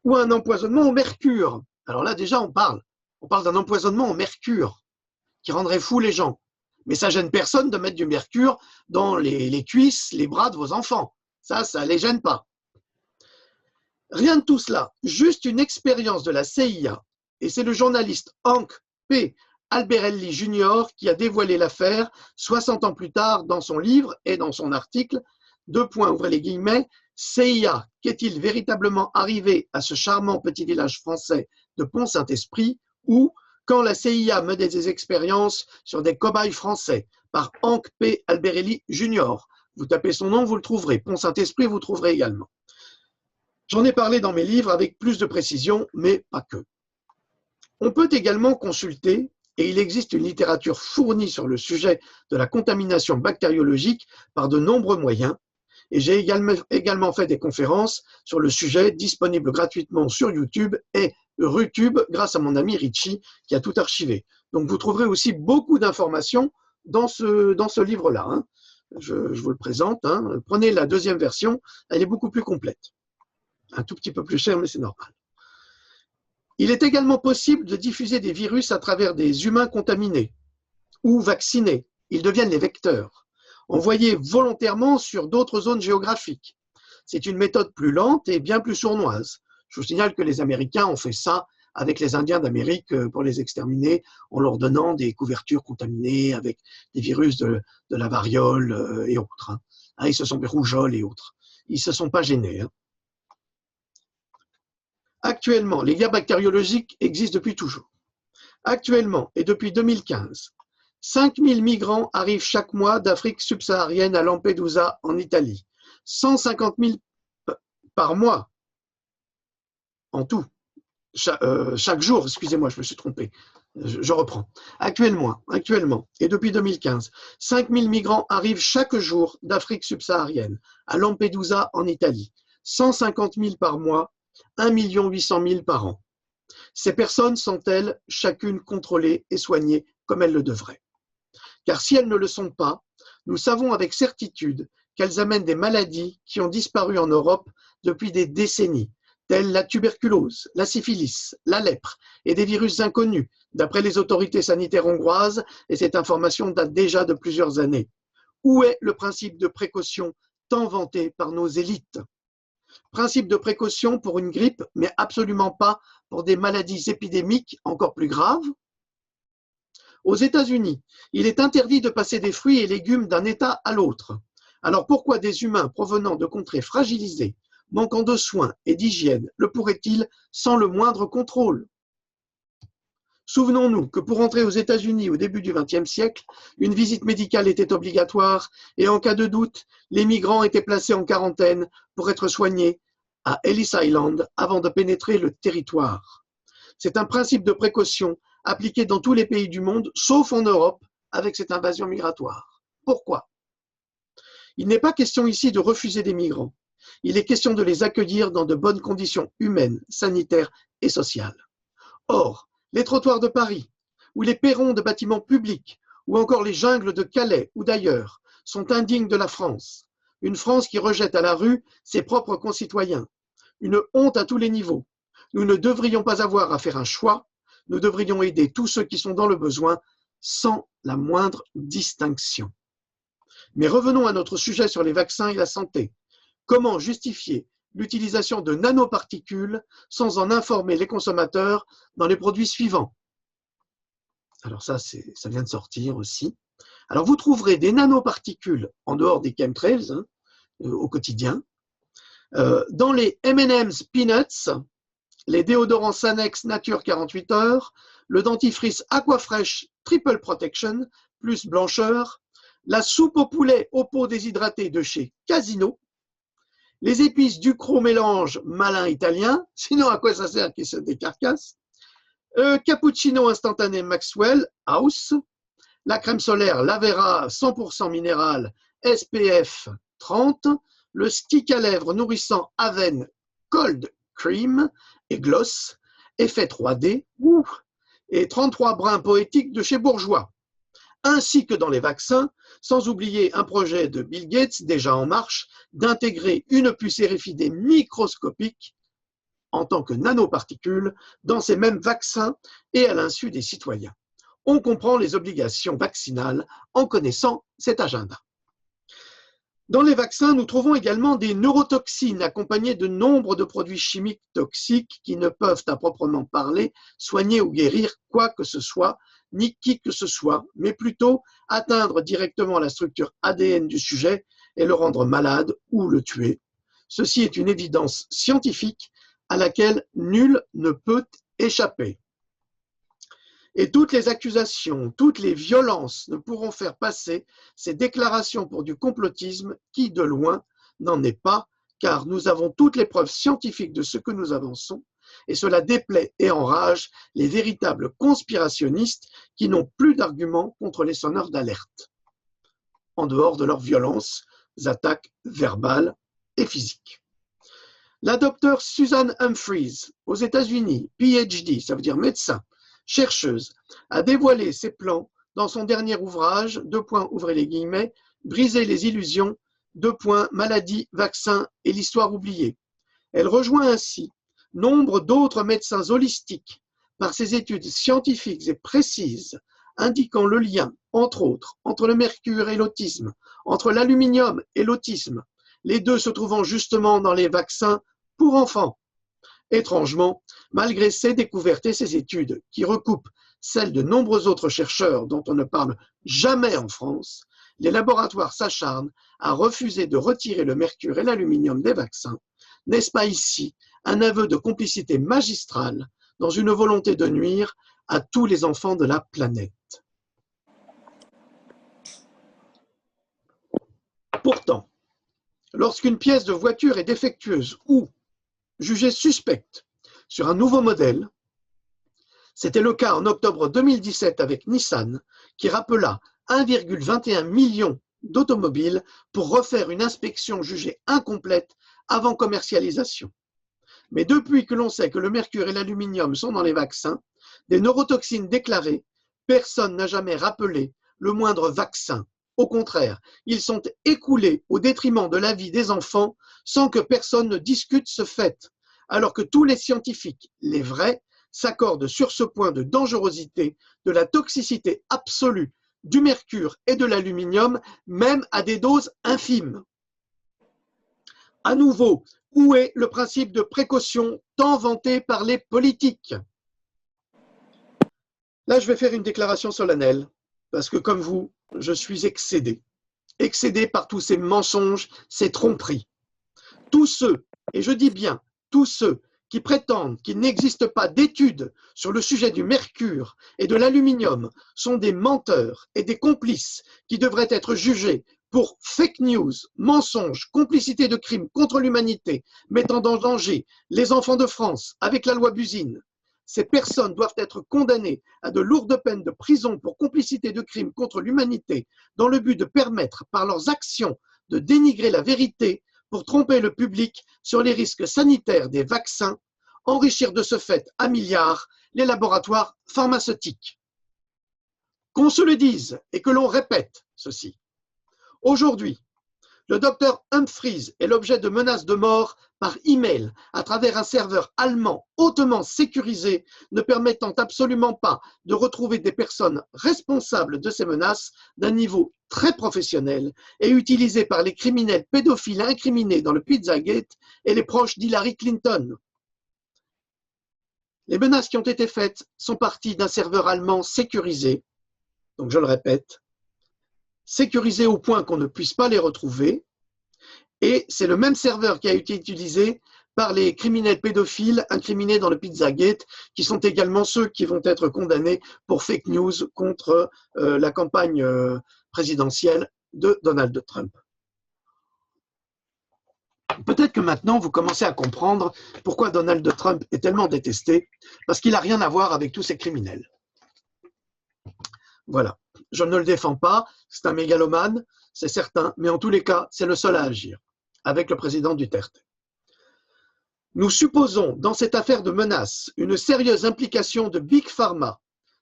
Ou un empoisonnement au mercure. Alors là, déjà, on parle d'un empoisonnement au mercure qui rendrait fous les gens. Mais ça gêne personne de mettre du mercure dans les cuisses, les bras de vos enfants. Ça ne les gêne pas. Rien de tout cela. Juste une expérience de la CIA. Et c'est le journaliste Hank P. Alberelli Jr. qui a dévoilé l'affaire 60 ans plus tard dans son livre et dans son article, ouvrez les guillemets, CIA, qu'est-il véritablement arrivé à ce charmant petit village français de Pont-Saint-Esprit où, quand la CIA menait des expériences sur des cobayes français, par Hank P. Alberelli Jr. Vous tapez son nom, vous le trouverez. Pont-Saint-Esprit, vous le trouverez également. J'en ai parlé dans mes livres avec plus de précision, mais pas que. On peut également consulter, et il existe une littérature fournie sur le sujet de la contamination bactériologique par de nombreux moyens, et j'ai également fait des conférences sur le sujet disponibles gratuitement sur YouTube et Rutube grâce à mon ami Richie qui a tout archivé. Donc vous trouverez aussi beaucoup d'informations dans ce livre-là. Hein. Je vous le présente. Hein. Prenez la 2e version, elle est beaucoup plus complète. Un tout petit peu plus cher, mais c'est normal. Il est également possible de diffuser des virus à travers des humains contaminés ou vaccinés. Ils deviennent les vecteurs, envoyés volontairement sur d'autres zones géographiques. C'est une méthode plus lente et bien plus sournoise. Je vous signale que les Américains ont fait ça avec les Indiens d'Amérique pour les exterminer en leur donnant des couvertures contaminées avec des virus de la variole et autres. Hein, ils se sont fait rougeole et autres. Ils ne se sont pas gênés. Hein. Actuellement, les guerres bactériologiques existent depuis toujours. Actuellement, et depuis 2015, 5000 migrants arrivent chaque mois d'Afrique subsaharienne à Lampedusa, en Italie. 150 000 par mois, en tout. Chaque jour, excusez-moi, je me suis trompé. Je reprends. Actuellement, et depuis 2015, 5000 migrants arrivent chaque jour d'Afrique subsaharienne à Lampedusa, en Italie. 150 000 par mois, 1 800 000 par an. Ces personnes sont-elles chacune contrôlées et soignées comme elles le devraient? Car si elles ne le sont pas, nous savons avec certitude qu'elles amènent des maladies qui ont disparu en Europe depuis des décennies, telles la tuberculose, la syphilis, la lèpre et des virus inconnus, d'après les autorités sanitaires hongroises, et cette information date déjà de plusieurs années. Où est le principe de précaution tant vanté par nos élites? Principe de précaution pour une grippe, mais absolument pas pour des maladies épidémiques encore plus graves. Aux États-Unis, il est interdit de passer des fruits et légumes d'un État à l'autre. Alors pourquoi des humains provenant de contrées fragilisées, manquant de soins et d'hygiène, le pourraient-ils sans le moindre contrôle? Souvenons-nous que pour entrer aux États-Unis au début du XXe siècle, une visite médicale était obligatoire et en cas de doute, les migrants étaient placés en quarantaine pour être soignés à Ellis Island avant de pénétrer le territoire. C'est un principe de précaution appliqué dans tous les pays du monde, sauf en Europe, avec cette invasion migratoire. Pourquoi? Il n'est pas question ici de refuser des migrants. Il est question de les accueillir dans de bonnes conditions humaines, sanitaires et sociales. Or, les trottoirs de Paris, ou les perrons de bâtiments publics, ou encore les jungles de Calais ou d'ailleurs, sont indignes de la France. Une France qui rejette à la rue ses propres concitoyens. Une honte à tous les niveaux. Nous ne devrions pas avoir à faire un choix. Nous devrions aider tous ceux qui sont dans le besoin sans la moindre distinction. Mais revenons à notre sujet sur les vaccins et la santé. Comment justifier l'utilisation de nanoparticules sans en informer les consommateurs dans les produits suivants? Alors ça vient de sortir aussi. Alors vous trouverez des nanoparticules en dehors des chemtrails au quotidien, dans les M&M's Peanuts, les déodorants Sanex Nature 48 heures, le dentifrice Aquafresh Triple Protection plus blancheur, la soupe au poulet au pot déshydraté de chez Casino, les épices Ducros mélange malin italien, sinon à quoi ça sert qu'ils se décarcassent, cappuccino instantané Maxwell House, la crème solaire Lavera 100% minérale SPF 30, le stick à lèvres nourrissant Aven Cold Cream et Gloss, effet 3D, et 33 brins poétiques de chez Bourgeois, ainsi que dans les vaccins, sans oublier un projet de Bill Gates déjà en marche d'intégrer une puce RFID microscopique en tant que nanoparticule dans ces mêmes vaccins et à l'insu des citoyens. On comprend les obligations vaccinales en connaissant cet agenda. Dans les vaccins, nous trouvons également des neurotoxines accompagnées de nombre de produits chimiques toxiques qui ne peuvent à proprement parler soigner ou guérir quoi que ce soit, ni qui que ce soit, mais plutôt atteindre directement la structure ADN du sujet et le rendre malade ou le tuer. Ceci est une évidence scientifique à laquelle nul ne peut échapper. Et toutes les accusations, toutes les violences ne pourront faire passer ces déclarations pour du complotisme qui, de loin, n'en est pas, car nous avons toutes les preuves scientifiques de ce que nous avançons, et cela déplaît et enrage les véritables conspirationnistes qui n'ont plus d'arguments contre les sonneurs d'alerte, en dehors de leurs violences, attaques verbales et physiques. La docteure Susan Humphries, aux États-Unis, PhD, ça veut dire médecin, chercheuse, a dévoilé ses plans dans son dernier ouvrage, ouvrez les guillemets, Briser les illusions, maladie, vaccins et l'histoire oubliée. Elle rejoint ainsi nombre d'autres médecins holistiques par ses études scientifiques et précises indiquant le lien, entre autres, entre le mercure et l'autisme, entre l'aluminium et l'autisme, les deux se trouvant justement dans les vaccins pour enfants. Étrangement, malgré ces découvertes et ces études qui recoupent celles de nombreux autres chercheurs dont on ne parle jamais en France, les laboratoires s'acharnent à refuser de retirer le mercure et l'aluminium des vaccins. N'est-ce pas ici un aveu de complicité magistrale dans une volonté de nuire à tous les enfants de la planète? Pourtant, lorsqu'une pièce de voiture est défectueuse ou jugée suspecte sur un nouveau modèle, c'était le cas en octobre 2017 avec Nissan, qui rappela 1,21 million d'automobiles pour refaire une inspection jugée incomplète avant commercialisation. Mais depuis que l'on sait que le mercure et l'aluminium sont dans les vaccins, des neurotoxines déclarées, personne n'a jamais rappelé le moindre vaccin. Au contraire, ils sont écoulés au détriment de la vie des enfants sans que personne ne discute ce fait, alors que tous les scientifiques, les vrais, s'accordent sur ce point de dangerosité, de la toxicité absolue du mercure et de l'aluminium, même à des doses infimes. À nouveau, où est le principe de précaution tant vanté par les politiques? Là, je vais faire une déclaration solennelle, parce que comme vous, je suis excédé par tous ces mensonges, ces tromperies. Tous ceux, et je dis bien tous ceux, qui prétendent qu'il n'existe pas d'études sur le sujet du mercure et de l'aluminium sont des menteurs et des complices qui devraient être jugés pour fake news, mensonges, complicité de crimes contre l'humanité, mettant en danger les enfants de France avec la loi Buzyn. Ces personnes doivent être condamnées à de lourdes peines de prison pour complicité de crimes contre l'humanité dans le but de permettre par leurs actions de dénigrer la vérité pour tromper le public sur les risques sanitaires des vaccins, enrichir de ce fait à milliards les laboratoires pharmaceutiques. Qu'on se le dise et que l'on répète ceci. Aujourd'hui, le docteur Humphries est l'objet de menaces de mort par email à travers un serveur allemand hautement sécurisé, ne permettant absolument pas de retrouver des personnes responsables de ces menaces d'un niveau très professionnel et utilisé par les criminels pédophiles incriminés dans le Pizzagate et les proches d'Hillary Clinton. Les menaces qui ont été faites sont parties d'un serveur allemand sécurisé, donc je le répète, sécurisé au point qu'on ne puisse pas les retrouver, et c'est le même serveur qui a été utilisé par les criminels pédophiles incriminés dans le Pizzagate, qui sont également ceux qui vont être condamnés pour fake news contre la campagne présidentielle de Donald Trump. Peut-être que maintenant, vous commencez à comprendre pourquoi Donald Trump est tellement détesté, parce qu'il n'a rien à voir avec tous ces criminels. Voilà. Je ne le défends pas, c'est un mégalomane, c'est certain, mais en tous les cas, c'est le seul à agir, avec le président Duterte. Nous supposons dans cette affaire de menace une sérieuse implication de Big Pharma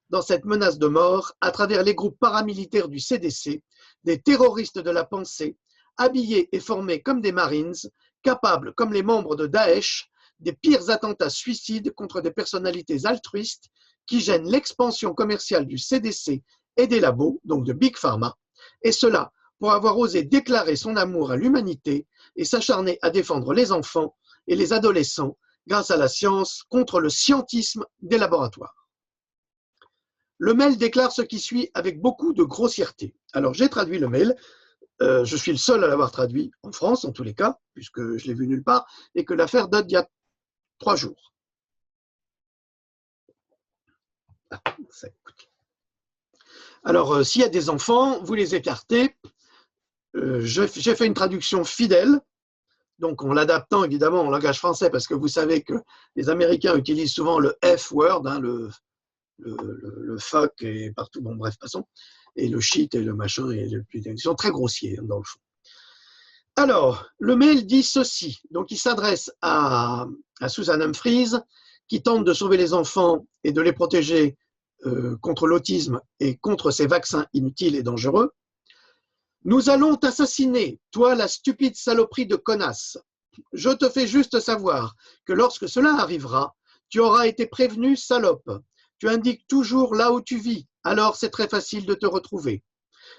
dans cette menace de mort à travers les groupes paramilitaires du CDC, des terroristes de la pensée, habillés et formés comme des Marines, capables, comme les membres de Daesh, des pires attentats suicides contre des personnalités altruistes qui gênent l'expansion commerciale du CDC et des labos, donc de Big Pharma, et cela pour avoir osé déclarer son amour à l'humanité et s'acharner à défendre les enfants et les adolescents grâce à la science contre le scientisme des laboratoires. Le mail déclare ce qui suit avec beaucoup de grossièreté. Alors j'ai traduit le mail, je suis le seul à l'avoir traduit en France en tous les cas, puisque je l'ai vu nulle part, et que l'affaire date d'il y a 3 jours. Ah, ça écoute. Alors, s'il y a des enfants, vous les écartez. J'ai fait une traduction fidèle, donc en l'adaptant évidemment en langage français, parce que vous savez que les Américains utilisent souvent le F-word, hein, le fuck et partout, bon bref, passons, et le shit et le machin, et ils sont très grossiers hein, dans le fond. Alors, le mail dit ceci, donc il s'adresse à Susan Humphries, qui tente de sauver les enfants et de les protéger contre l'autisme et contre ces vaccins inutiles et dangereux. Nous allons t'assassiner, toi la stupide saloperie de connasse. Je te fais juste savoir que lorsque cela arrivera, tu auras été prévenu, salope. Tu indiques toujours là où tu vis, alors c'est très facile de te retrouver.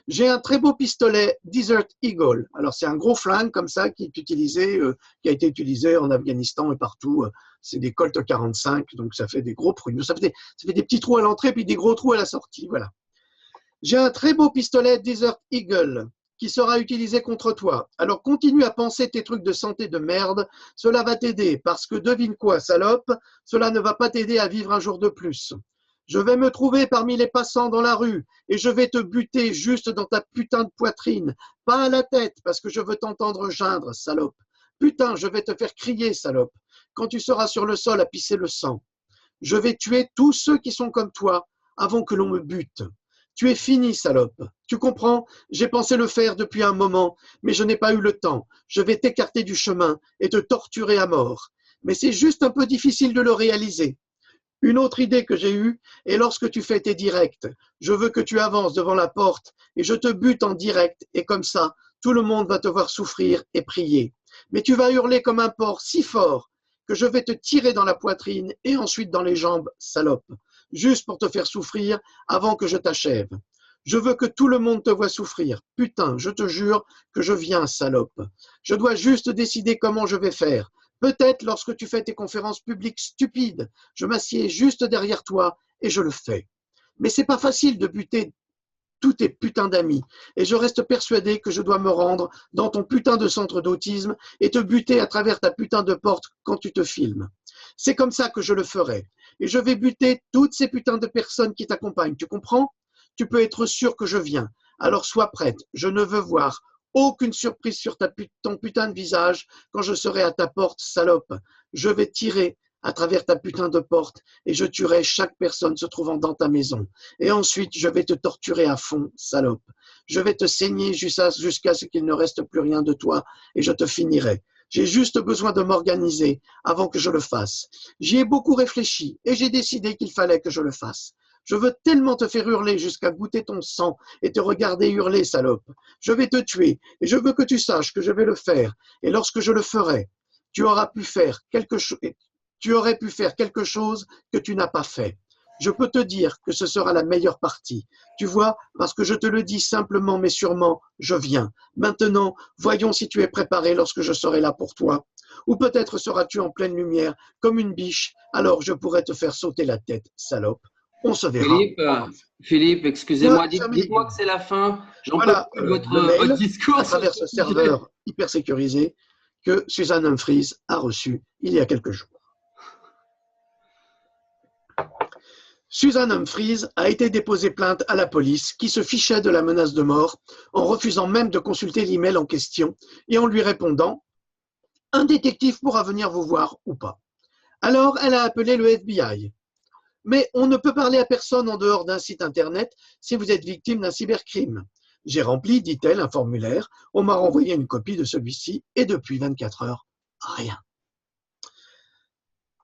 J'ai un très beau pistolet Desert Eagle. Alors c'est un gros flingue comme ça qui a été utilisé en Afghanistan et partout. C'est des Colt 45, donc ça fait des gros trous. Ça fait des petits trous à l'entrée puis des gros trous à la sortie. Voilà. J'ai un très beau pistolet Desert Eagle qui sera utilisé contre toi. Alors continue à penser tes trucs de santé de merde. Cela va t'aider parce que devine quoi, salope, cela ne va pas t'aider à vivre un jour de plus. Je vais me trouver parmi les passants dans la rue et je vais te buter juste dans ta putain de poitrine, pas à la tête parce que je veux t'entendre geindre, salope. Putain, je vais te faire crier, salope, quand tu seras sur le sol à pisser le sang. Je vais tuer tous ceux qui sont comme toi avant que l'on me bute. Tu es fini, salope. Tu comprends? J'ai pensé le faire depuis un moment, mais je n'ai pas eu le temps. Je vais t'écarter du chemin et te torturer à mort. Mais c'est juste un peu difficile de le réaliser. Une autre idée que j'ai eue est lorsque tu fais tes directs, je veux que tu avances devant la porte et je te bute en direct et comme ça, tout le monde va te voir souffrir et prier. Mais tu vas hurler comme un porc si fort que je vais te tirer dans la poitrine et ensuite dans les jambes, salope, juste pour te faire souffrir avant que je t'achève. Je veux que tout le monde te voie souffrir. Putain, je te jure que je viens, salope. Je dois juste décider comment je vais faire. Peut-être lorsque tu fais tes conférences publiques stupides, je m'assieds juste derrière toi et je le fais. Mais c'est pas facile de buter tous tes putains d'amis et je reste persuadé que je dois me rendre dans ton putain de centre d'autisme et te buter à travers ta putain de porte quand tu te filmes. C'est comme ça que je le ferai et je vais buter toutes ces putains de personnes qui t'accompagnent. Tu comprends? Tu peux être sûr que je viens. Alors sois prête. Je ne veux voir Aucune surprise sur ton putain de visage quand je serai à ta porte, salope. Je vais tirer à travers ta putain de porte et je tuerai chaque personne se trouvant dans ta maison. Et ensuite, je vais te torturer à fond, salope. Je vais te saigner jusqu'à ce qu'il ne reste plus rien de toi et je te finirai. J'ai juste besoin de m'organiser avant que je le fasse. J'y ai beaucoup réfléchi et j'ai décidé qu'il fallait que je le fasse. Je veux tellement te faire hurler jusqu'à goûter ton sang et te regarder hurler, salope. Je vais te tuer et je veux que tu saches que je vais le faire. Et lorsque je le ferai, tu aurais pu faire quelque chose que tu n'as pas fait. Je peux te dire que ce sera la meilleure partie. Tu vois, parce que je te le dis simplement mais sûrement, je viens. Maintenant, voyons si tu es préparé lorsque je serai là pour toi. Ou peut-être seras-tu en pleine lumière, comme une biche, alors je pourrais te faire sauter la tête, salope. On se verra. Philippe, excusez-moi, dites-moi que c'est la fin. J'en peux plus de votre discours. À travers ce serveur hyper sécurisé que Suzanne Humphries a reçu il y a quelques jours. Suzanne Humphries a été déposée plainte à la police qui se fichait de la menace de mort en refusant même de consulter l'email en question et en lui répondant « Un détective pourra venir vous voir ou pas ». Alors elle a appelé le FBI. Mais on ne peut parler à personne en dehors d'un site internet si vous êtes victime d'un cybercrime. J'ai rempli, dit-elle, un formulaire, on m'a renvoyé une copie de celui-ci et depuis 24 heures, rien.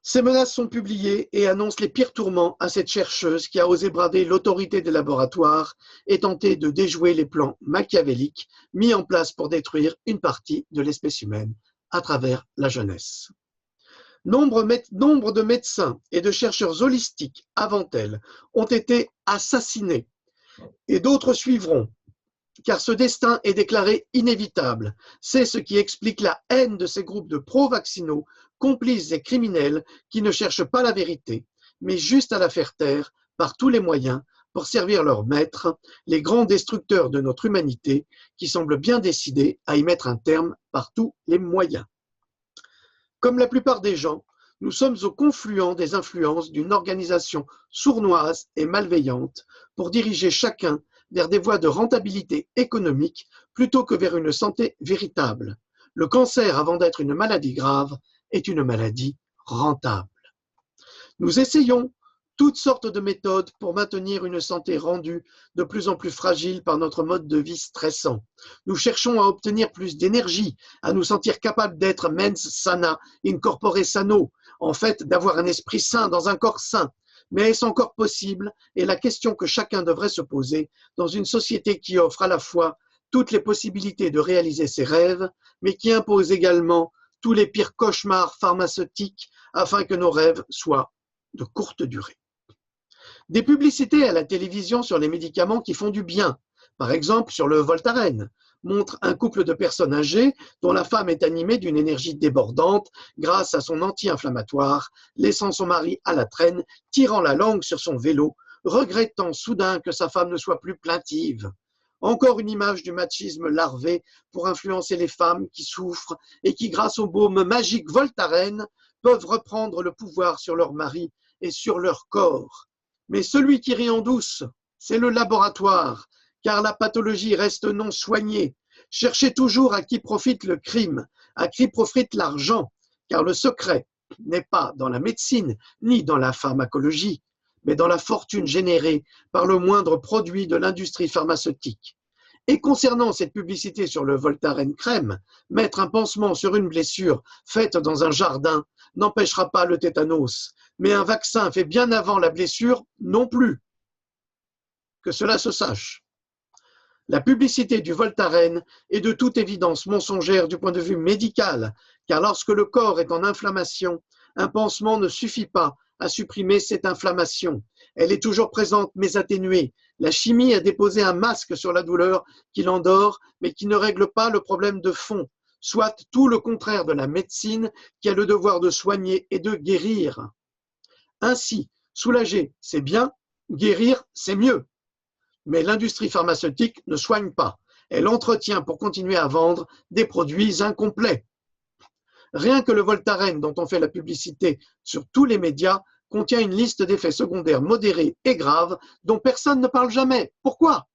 Ces menaces sont publiées et annoncent les pires tourments à cette chercheuse qui a osé braver l'autorité des laboratoires et tenter de déjouer les plans machiavéliques mis en place pour détruire une partie de l'espèce humaine à travers la jeunesse. Nombre de médecins et de chercheurs holistiques avant elle ont été assassinés et d'autres suivront, car ce destin est déclaré inévitable. C'est ce qui explique la haine de ces groupes de pro-vaccinaux, complices et criminels qui ne cherchent pas la vérité, mais juste à la faire taire par tous les moyens pour servir leurs maîtres, les grands destructeurs de notre humanité, qui semblent bien décidés à y mettre un terme par tous les moyens. Comme la plupart des gens, nous sommes au confluent des influences d'une organisation sournoise et malveillante pour diriger chacun vers des voies de rentabilité économique plutôt que vers une santé véritable. Le cancer, avant d'être une maladie grave, est une maladie rentable. Nous essayons toutes sortes de méthodes pour maintenir une santé rendue de plus en plus fragile par notre mode de vie stressant. Nous cherchons à obtenir plus d'énergie, à nous sentir capables d'être mens sana in corpore sano, en fait d'avoir un esprit sain dans un corps sain. Mais est-ce encore possible? Et la question que chacun devrait se poser dans une société qui offre à la fois toutes les possibilités de réaliser ses rêves, mais qui impose également tous les pires cauchemars pharmaceutiques afin que nos rêves soient de courte durée. Des publicités à la télévision sur les médicaments qui font du bien, par exemple sur le Voltaren, montrent un couple de personnes âgées dont la femme est animée d'une énergie débordante grâce à son anti-inflammatoire, laissant son mari à la traîne, tirant la langue sur son vélo, regrettant soudain que sa femme ne soit plus plaintive. Encore une image du machisme larvé pour influencer les femmes qui souffrent et qui, grâce au baume magique Voltaren, peuvent reprendre le pouvoir sur leur mari et sur leur corps. Mais celui qui rit en douce, c'est le laboratoire, car la pathologie reste non soignée. Cherchez toujours à qui profite le crime, à qui profite l'argent, car le secret n'est pas dans la médecine ni dans la pharmacologie, mais dans la fortune générée par le moindre produit de l'industrie pharmaceutique. Et concernant cette publicité sur le Voltaren crème, mettre un pansement sur une blessure faite dans un jardin n'empêchera pas le tétanos, mais un vaccin fait bien avant la blessure non plus. Que cela se sache. La publicité du Voltaren est de toute évidence mensongère du point de vue médical, car lorsque le corps est en inflammation, un pansement ne suffit pas à supprimer cette inflammation. Elle est toujours présente mais atténuée. La chimie a déposé un masque sur la douleur qui l'endort, mais qui ne règle pas le problème de fond, soit tout le contraire de la médecine qui a le devoir de soigner et de guérir. Ainsi, soulager, c'est bien, guérir, c'est mieux. Mais l'industrie pharmaceutique ne soigne pas. Elle entretient pour continuer à vendre des produits incomplets. Rien que le Voltaren dont on fait la publicité sur tous les médias contient une liste d'effets secondaires modérés et graves dont personne ne parle jamais. Pourquoi?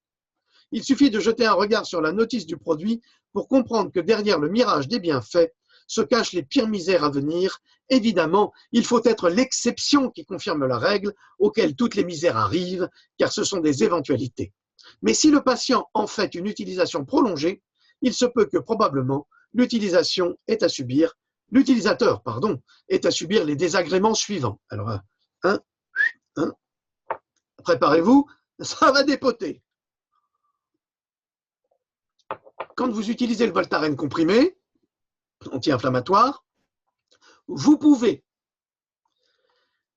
Il suffit de jeter un regard sur la notice du produit pour comprendre que derrière le mirage des bienfaits se cachent les pires misères à venir. Évidemment, il faut être l'exception qui confirme la règle auquel toutes les misères arrivent, car ce sont des éventualités. Mais si le patient en fait une utilisation prolongée, il se peut que probablement l'utilisateur est à subir les désagréments suivants. Alors, préparez-vous, ça va dépoter. Quand vous utilisez le Voltaren comprimé, anti-inflammatoire, vous pouvez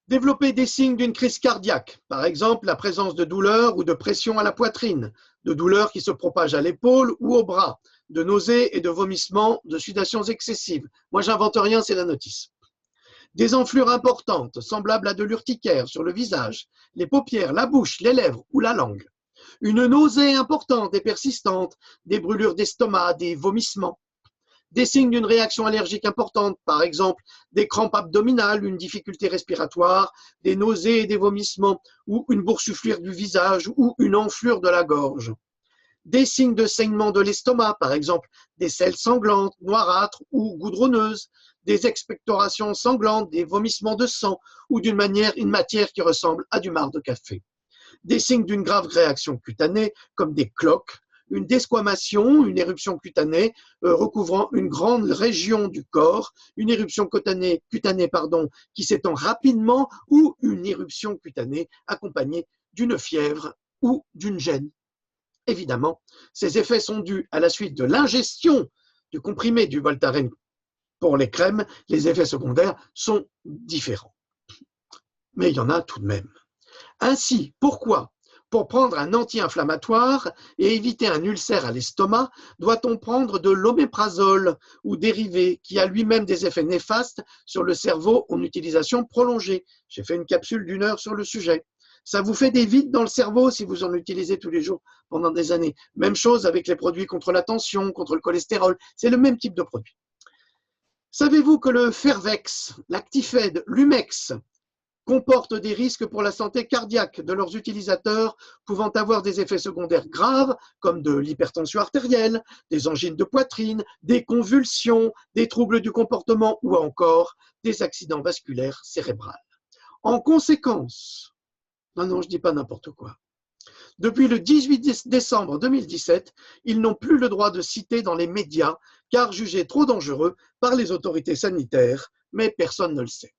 développer des signes d'une crise cardiaque, par exemple la présence de douleurs ou de pression à la poitrine, de douleurs qui se propagent à l'épaule ou au bras, de nausées et de vomissements, de sudations excessives. Moi, j'invente rien, c'est la notice. Des enflures importantes, semblables à de l'urticaire sur le visage, les paupières, la bouche, les lèvres ou la langue. Une nausée importante et persistante, des brûlures d'estomac, des vomissements. Des signes d'une réaction allergique importante, par exemple des crampes abdominales, une difficulté respiratoire, des nausées et des vomissements, ou une boursouflure du visage ou une enflure de la gorge. Des signes de saignement de l'estomac, par exemple des selles sanglantes, noirâtres ou goudronneuses, des expectorations sanglantes, des vomissements de sang ou une matière qui ressemble à du marc de café. Des signes d'une grave réaction cutanée, comme des cloques, une desquamation, une éruption cutanée recouvrant une grande région du corps, une éruption cutanée qui s'étend rapidement ou une éruption cutanée accompagnée d'une fièvre ou d'une gêne. Évidemment, ces effets sont dus à la suite de l'ingestion du comprimé du Voltaren. Pour les crèmes, les effets secondaires sont différents. Mais il y en a tout de même. Ainsi, pourquoi, pour prendre un anti-inflammatoire et éviter un ulcère à l'estomac, doit-on prendre de l'oméprazole ou dérivé qui a lui-même des effets néfastes sur le cerveau en utilisation prolongée? J'ai fait une capsule d'1 heure sur le sujet. Ça vous fait des vides dans le cerveau si vous en utilisez tous les jours pendant des années. Même chose avec les produits contre la tension, contre le cholestérol. C'est le même type de produit. Savez-vous que le Fervex, l'Actifed, l'Humex comportent des risques pour la santé cardiaque de leurs utilisateurs, pouvant avoir des effets secondaires graves comme de l'hypertension artérielle, des angines de poitrine, des convulsions, des troubles du comportement ou encore des accidents vasculaires cérébraux. En conséquence, non, je ne dis pas n'importe quoi. Depuis le 18 décembre 2017, ils n'ont plus le droit de citer dans les médias, car jugés trop dangereux par les autorités sanitaires, mais personne ne le sait.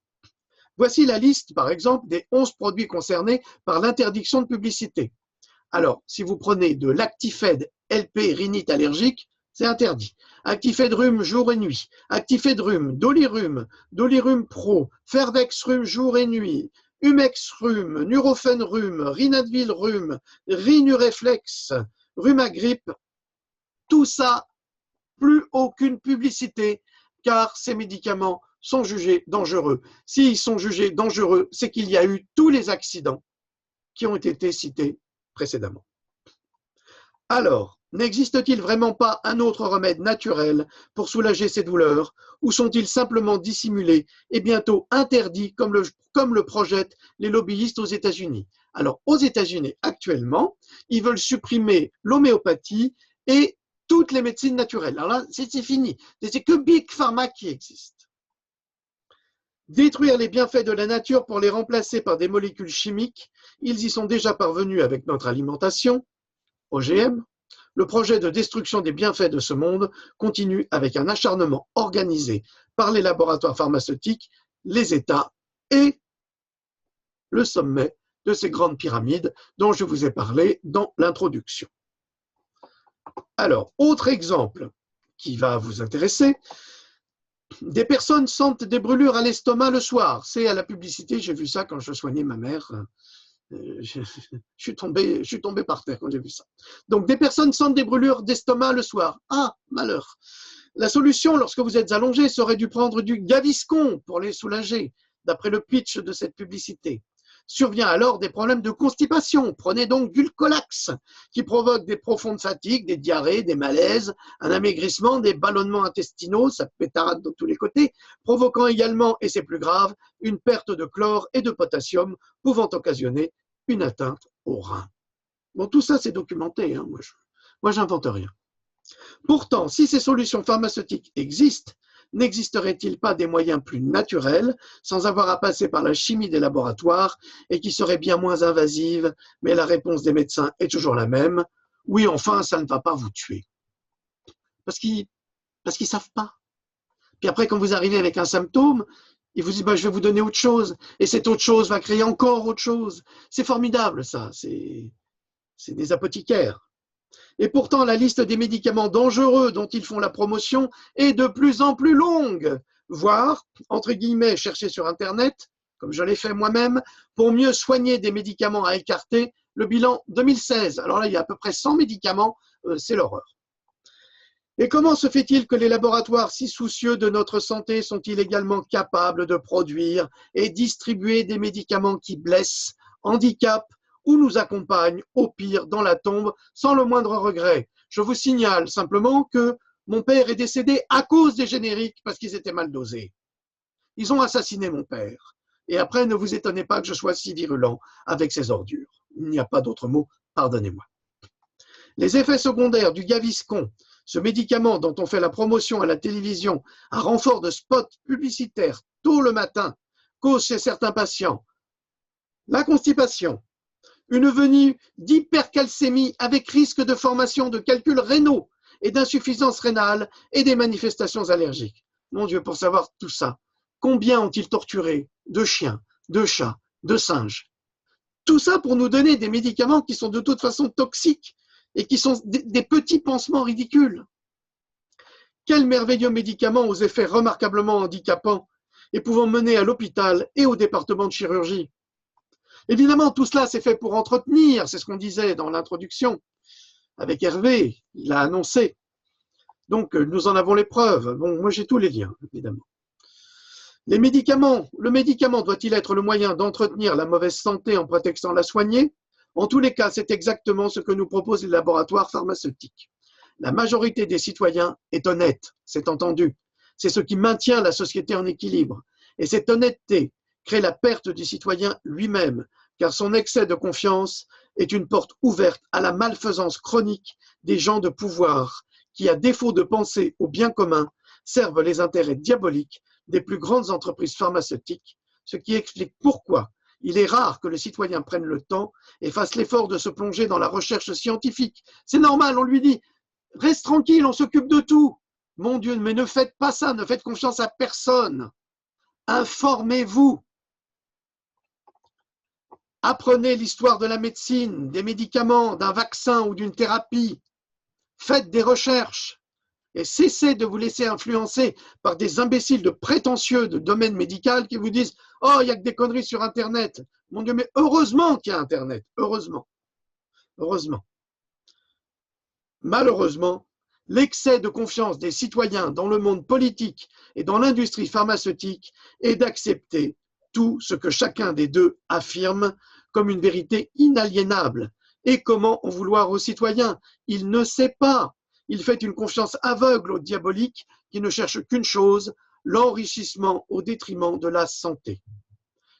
Voici la liste, par exemple, des 11 produits concernés par l'interdiction de publicité. Alors, si vous prenez de l'Actifed LP rhinite allergique, c'est interdit. Actifed Rhume jour et nuit, Actifed Rhume, Dolirum, Dolirum Pro, Fervex Rhume jour et nuit, Humex Rhume, Nurofen Rhume, Rinadvil Rhume, Rinureflex, Rhumagrippe, tout ça, plus aucune publicité, car ces médicaments sont jugés dangereux. S'ils sont jugés dangereux, c'est qu'il y a eu tous les accidents qui ont été cités précédemment. Alors, n'existe-t-il vraiment pas un autre remède naturel pour soulager ces douleurs, ou sont-ils simplement dissimulés et bientôt interdits comme le projettent les lobbyistes aux États-Unis? Alors, aux États-Unis, actuellement, ils veulent supprimer l'homéopathie et toutes les médecines naturelles. Alors là, c'est fini. C'est que Big Pharma qui existe. Détruire les bienfaits de la nature pour les remplacer par des molécules chimiques, ils y sont déjà parvenus avec notre alimentation, OGM. Le projet de destruction des bienfaits de ce monde continue avec un acharnement organisé par les laboratoires pharmaceutiques, les États et le sommet de ces grandes pyramides dont je vous ai parlé dans l'introduction. Alors, autre exemple qui va vous intéresser, des personnes sentent des brûlures à l'estomac le soir. C'est à la publicité, j'ai vu ça quand je soignais ma mère. Je suis tombé par terre quand j'ai vu ça. Donc, des personnes sentent des brûlures d'estomac le soir. Ah, malheur. La solution, lorsque vous êtes allongé, serait de prendre du Gaviscon pour les soulager, d'après le pitch de cette publicité. Survient alors des problèmes de constipation. Prenez donc Dulcolax, qui provoque des profondes fatigues, des diarrhées, des malaises, un amaigrissement, des ballonnements intestinaux, ça pétarade de tous les côtés, provoquant également, et c'est plus grave, une perte de chlore et de potassium, pouvant occasionner une atteinte aux reins. Bon, tout ça, c'est documenté. Moi, Moi, j'invente rien. Pourtant, si ces solutions pharmaceutiques existent, n'existerait-il pas des moyens plus naturels, sans avoir à passer par la chimie des laboratoires et qui seraient bien moins invasives, mais la réponse des médecins est toujours la même. Oui, enfin, ça ne va pas vous tuer. Parce qu'ils ne savent pas. Puis après, quand vous arrivez avec un symptôme, ils vous disent bah, je vais vous donner autre chose. Et cette autre chose va créer encore autre chose. C'est formidable, ça. C'est des apothicaires. Et pourtant, la liste des médicaments dangereux dont ils font la promotion est de plus en plus longue, voire, entre guillemets, chercher sur Internet, comme je l'ai fait moi-même, pour mieux soigner des médicaments à écarter, le bilan 2016. Alors là, il y a à peu près 100 médicaments, c'est l'horreur. Et comment se fait-il que les laboratoires si soucieux de notre santé sont-ils également capables de produire et distribuer des médicaments qui blessent, handicapent, ou nous accompagne au pire dans la tombe sans le moindre regret. Je vous signale simplement que mon père est décédé à cause des génériques parce qu'ils étaient mal dosés. Ils ont assassiné mon père. Et après, ne vous étonnez pas que je sois si virulent avec ces ordures. Il n'y a pas d'autre mot, pardonnez-moi. Les effets secondaires du Gaviscon, ce médicament dont on fait la promotion à la télévision à renfort de spots publicitaires tôt le matin, causent chez certains patients la constipation, une venue d'hypercalcémie avec risque de formation de calculs rénaux et d'insuffisance rénale et des manifestations allergiques. Mon Dieu, pour savoir tout ça, combien ont-ils torturé de chiens, de chats, de singes? Tout ça pour nous donner des médicaments qui sont de toute façon toxiques et qui sont des petits pansements ridicules. Quels merveilleux médicaments aux effets remarquablement handicapants et pouvant mener à l'hôpital et au département de chirurgie. Évidemment, tout cela, c'est fait pour entretenir, c'est ce qu'on disait dans l'introduction avec Hervé, il a annoncé. Donc, nous en avons les preuves. Bon, moi, j'ai tous les liens, évidemment. Le médicament doit-il être le moyen d'entretenir la mauvaise santé en prétextant la soigner? En tous les cas, c'est exactement ce que nous proposent les laboratoires pharmaceutiques. La majorité des citoyens est honnête, c'est entendu. C'est ce qui maintient la société en équilibre. Et cette honnêteté crée la perte du citoyen lui-même, car son excès de confiance est une porte ouverte à la malfaisance chronique des gens de pouvoir qui, à défaut de penser au bien commun, servent les intérêts diaboliques des plus grandes entreprises pharmaceutiques, ce qui explique pourquoi il est rare que le citoyen prenne le temps et fasse l'effort de se plonger dans la recherche scientifique. C'est normal, on lui dit « Reste tranquille, on s'occupe de tout ». Mon Dieu, mais ne faites pas ça, ne faites confiance à personne. Informez-vous. Apprenez l'histoire de la médecine, des médicaments, d'un vaccin ou d'une thérapie. Faites des recherches et cessez de vous laisser influencer par des imbéciles de prétentieux de domaine médical qui vous disent « Oh, il n'y a que des conneries sur Internet ». Mon Dieu, mais heureusement qu'il y a Internet, heureusement. Heureusement. Malheureusement, l'excès de confiance des citoyens dans le monde politique et dans l'industrie pharmaceutique est d'accepter tout ce que chacun des deux affirme comme une vérité inaliénable. Et comment en vouloir aux citoyens? Il ne sait pas. Il fait une confiance aveugle au diabolique qui ne cherche qu'une chose, l'enrichissement au détriment de la santé.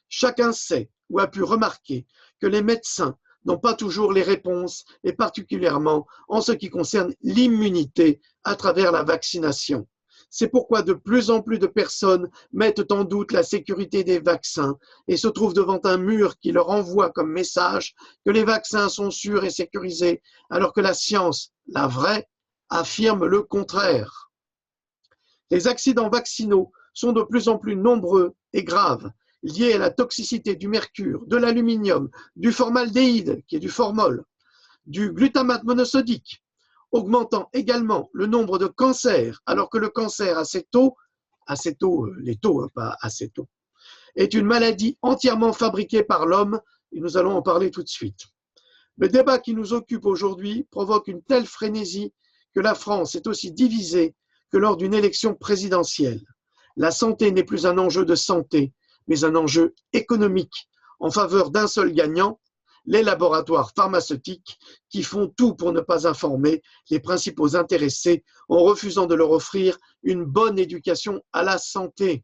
Chacun sait ou a pu remarquer que les médecins n'ont pas toujours les réponses, et particulièrement en ce qui concerne l'immunité à travers la vaccination. C'est pourquoi de plus en plus de personnes mettent en doute la sécurité des vaccins et se trouvent devant un mur qui leur envoie comme message que les vaccins sont sûrs et sécurisés, alors que la science, la vraie, affirme le contraire. Les accidents vaccinaux sont de plus en plus nombreux et graves, liés à la toxicité du mercure, de l'aluminium, du formaldéhyde, qui est du formol, du glutamate monosodique, augmentant également le nombre de cancers, alors que le cancer les taux, pas acéto, est une maladie entièrement fabriquée par l'homme, et nous allons en parler tout de suite. Le débat qui nous occupe aujourd'hui provoque une telle frénésie que la France est aussi divisée que lors d'une élection présidentielle. La santé n'est plus un enjeu de santé, mais un enjeu économique en faveur d'un seul gagnant, les laboratoires pharmaceutiques qui font tout pour ne pas informer les principaux intéressés en refusant de leur offrir une bonne éducation à la santé.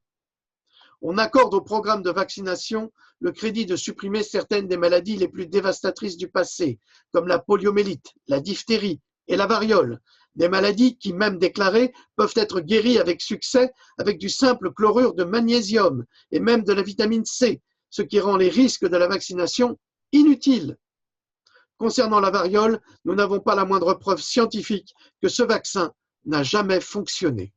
On accorde au programme de vaccination le crédit de supprimer certaines des maladies les plus dévastatrices du passé, comme la poliomyélite, la diphtérie et la variole. Des maladies qui, même déclarées, peuvent être guéries avec succès avec du simple chlorure de magnésium et même de la vitamine C, ce qui rend les risques de la vaccination inutiles. Concernant la variole, nous n'avons pas la moindre preuve scientifique que ce vaccin n'a jamais fonctionné.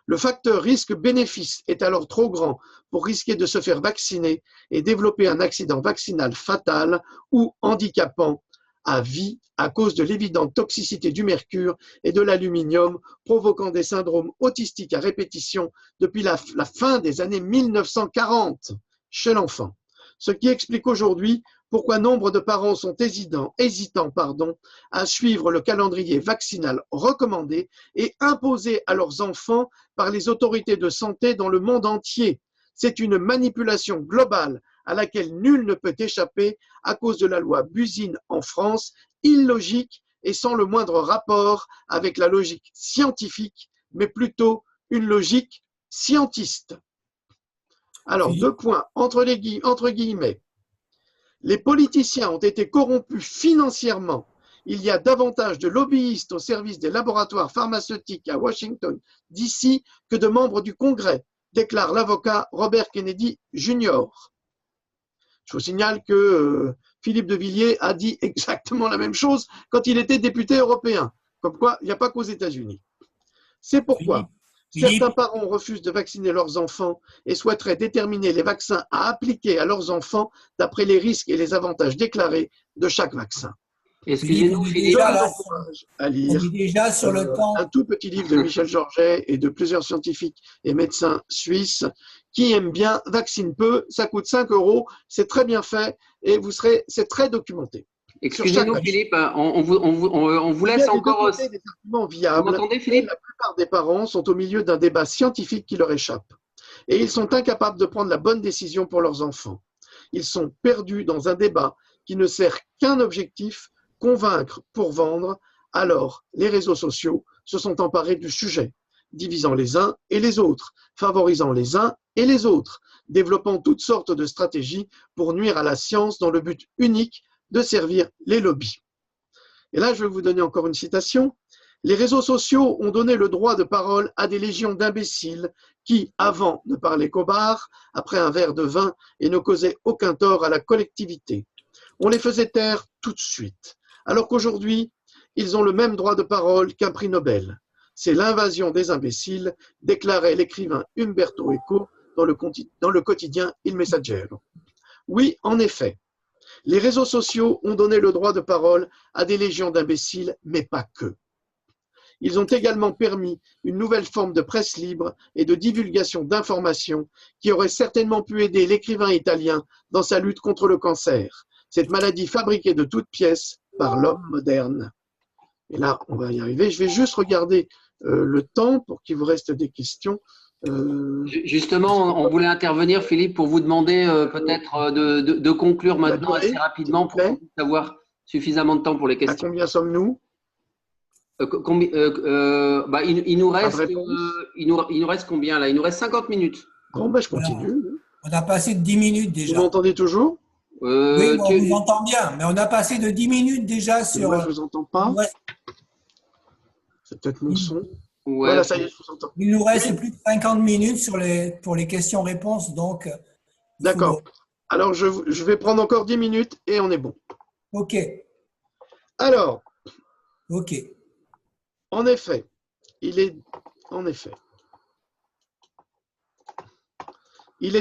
Le facteur risque-bénéfice est alors trop grand pour risquer de se faire vacciner et développer un accident vaccinal fatal ou handicapant à vie à cause de l'évidente toxicité du mercure et de l'aluminium, provoquant des syndromes autistiques à répétition depuis la fin des années 1940 chez l'enfant. Ce qui explique aujourd'hui pourquoi nombre de parents sont hésitants à suivre le calendrier vaccinal recommandé et imposé à leurs enfants par les autorités de santé dans le monde entier. C'est une manipulation globale à laquelle nul ne peut échapper à cause de la loi Buzyn en France, illogique et sans le moindre rapport avec la logique scientifique, mais plutôt une logique scientiste. Alors, deux points, entre guillemets. Les politiciens ont été corrompus financièrement. Il y a davantage de lobbyistes au service des laboratoires pharmaceutiques à Washington, D.C. que de membres du Congrès, déclare l'avocat Robert Kennedy Jr. Je vous signale que Philippe de Villiers a dit exactement la même chose quand il était député européen. Comme quoi, il n'y a pas qu'aux États-Unis. C'est pourquoi certains parents refusent de vacciner leurs enfants et souhaiteraient déterminer les vaccins à appliquer à leurs enfants d'après les risques et les avantages déclarés de chaque vaccin. Excusez-nous, Philippe. À lire déjà sur le temps. Un tout petit livre de Michel Georget et de plusieurs scientifiques et médecins suisses qui aiment bien, vaccine peu, ça coûte 5 €, c'est très bien fait et c'est très documenté. Excusez-nous, Philippe, on vous laisse encore. Des arguments viables. Vous m'entendez, Philippe? La plupart des parents sont au milieu d'un débat scientifique qui leur échappe. Et ils sont incapables de prendre la bonne décision pour leurs enfants. Ils sont perdus dans un débat qui ne sert qu'un objectif, convaincre pour vendre. Alors, les réseaux sociaux se sont emparés du sujet, divisant les uns et les autres, favorisant les uns et les autres, développant toutes sortes de stratégies pour nuire à la science dans le but unique de servir les lobbies. Et là, je vais vous donner encore une citation. Les réseaux sociaux ont donné le droit de parole à des légions d'imbéciles qui, avant, ne parlaient qu'au bar, après un verre de vin, et ne causaient aucun tort à la collectivité. On les faisait taire tout de suite, alors qu'aujourd'hui, ils ont le même droit de parole qu'un prix Nobel. C'est l'invasion des imbéciles, déclarait l'écrivain Umberto Eco dans le quotidien Il Messaggero. Oui, en effet, les réseaux sociaux ont donné le droit de parole à des légions d'imbéciles, mais pas que. Ils ont également permis une nouvelle forme de presse libre et de divulgation d'informations qui aurait certainement pu aider l'écrivain italien dans sa lutte contre le cancer, cette maladie fabriquée de toutes pièces par l'homme moderne. Et là, on va y arriver. Je vais juste regarder le temps pour qu'il vous reste des questions. Justement, on voulait intervenir, Philippe, pour vous demander peut-être de conclure maintenant assez rapidement pour qu'on puisse avoir suffisamment de temps pour les questions. À combien sommes-nous? Il nous reste combien là? Il nous reste 50 minutes. Bon, je continue. On a passé de 10 minutes déjà. Vous m'entendez toujours? Oui, on vous entend bien, mais on a passé de 10 minutes déjà sur… Moi, je ne vous entends pas. Ouais. C'est peut-être mon son. Ouais. Voilà, ça y est, je vous entends. Il nous reste plus de 50 minutes pour les questions-réponses, donc… D'accord. Alors, je vais prendre encore 10 minutes et on est bon. OK. Alors, OK. en effet, il est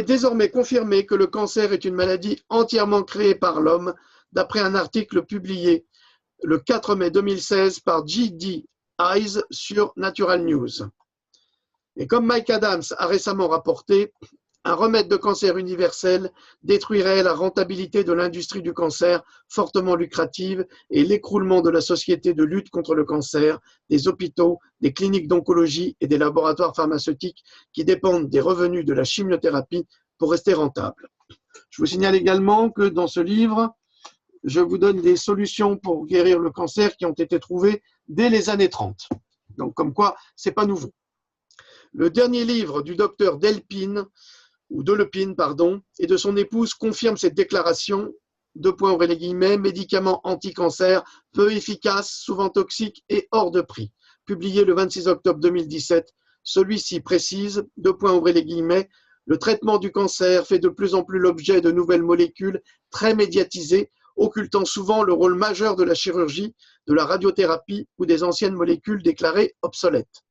désormais confirmé que le cancer est une maladie entièrement créée par l'homme, d'après un article publié le 4 mai 2016 par J.D. Eyes sur Natural News. Et comme Mike Adams a récemment rapporté, un remède de cancer universel détruirait la rentabilité de l'industrie du cancer, fortement lucrative, et l'écroulement de la société de lutte contre le cancer, des hôpitaux, des cliniques d'oncologie et des laboratoires pharmaceutiques qui dépendent des revenus de la chimiothérapie pour rester rentables. Je vous signale également que dans ce livre, je vous donne des solutions pour guérir le cancer qui ont été trouvées dès les années 30. Donc, comme quoi, ce n'est pas nouveau. Le dernier livre du docteur Delepine, et de son épouse confirme cette déclaration deux points ouvrez les guillemets, médicament anti-cancer, peu efficace, souvent toxique et hors de prix. Publié le 26 octobre 2017, celui-ci précise, deux points ouvrez les guillemets, le traitement du cancer fait de plus en plus l'objet de nouvelles molécules très médiatisées, occultant souvent le rôle majeur de la chirurgie, de la radiothérapie ou des anciennes molécules déclarées obsolètes.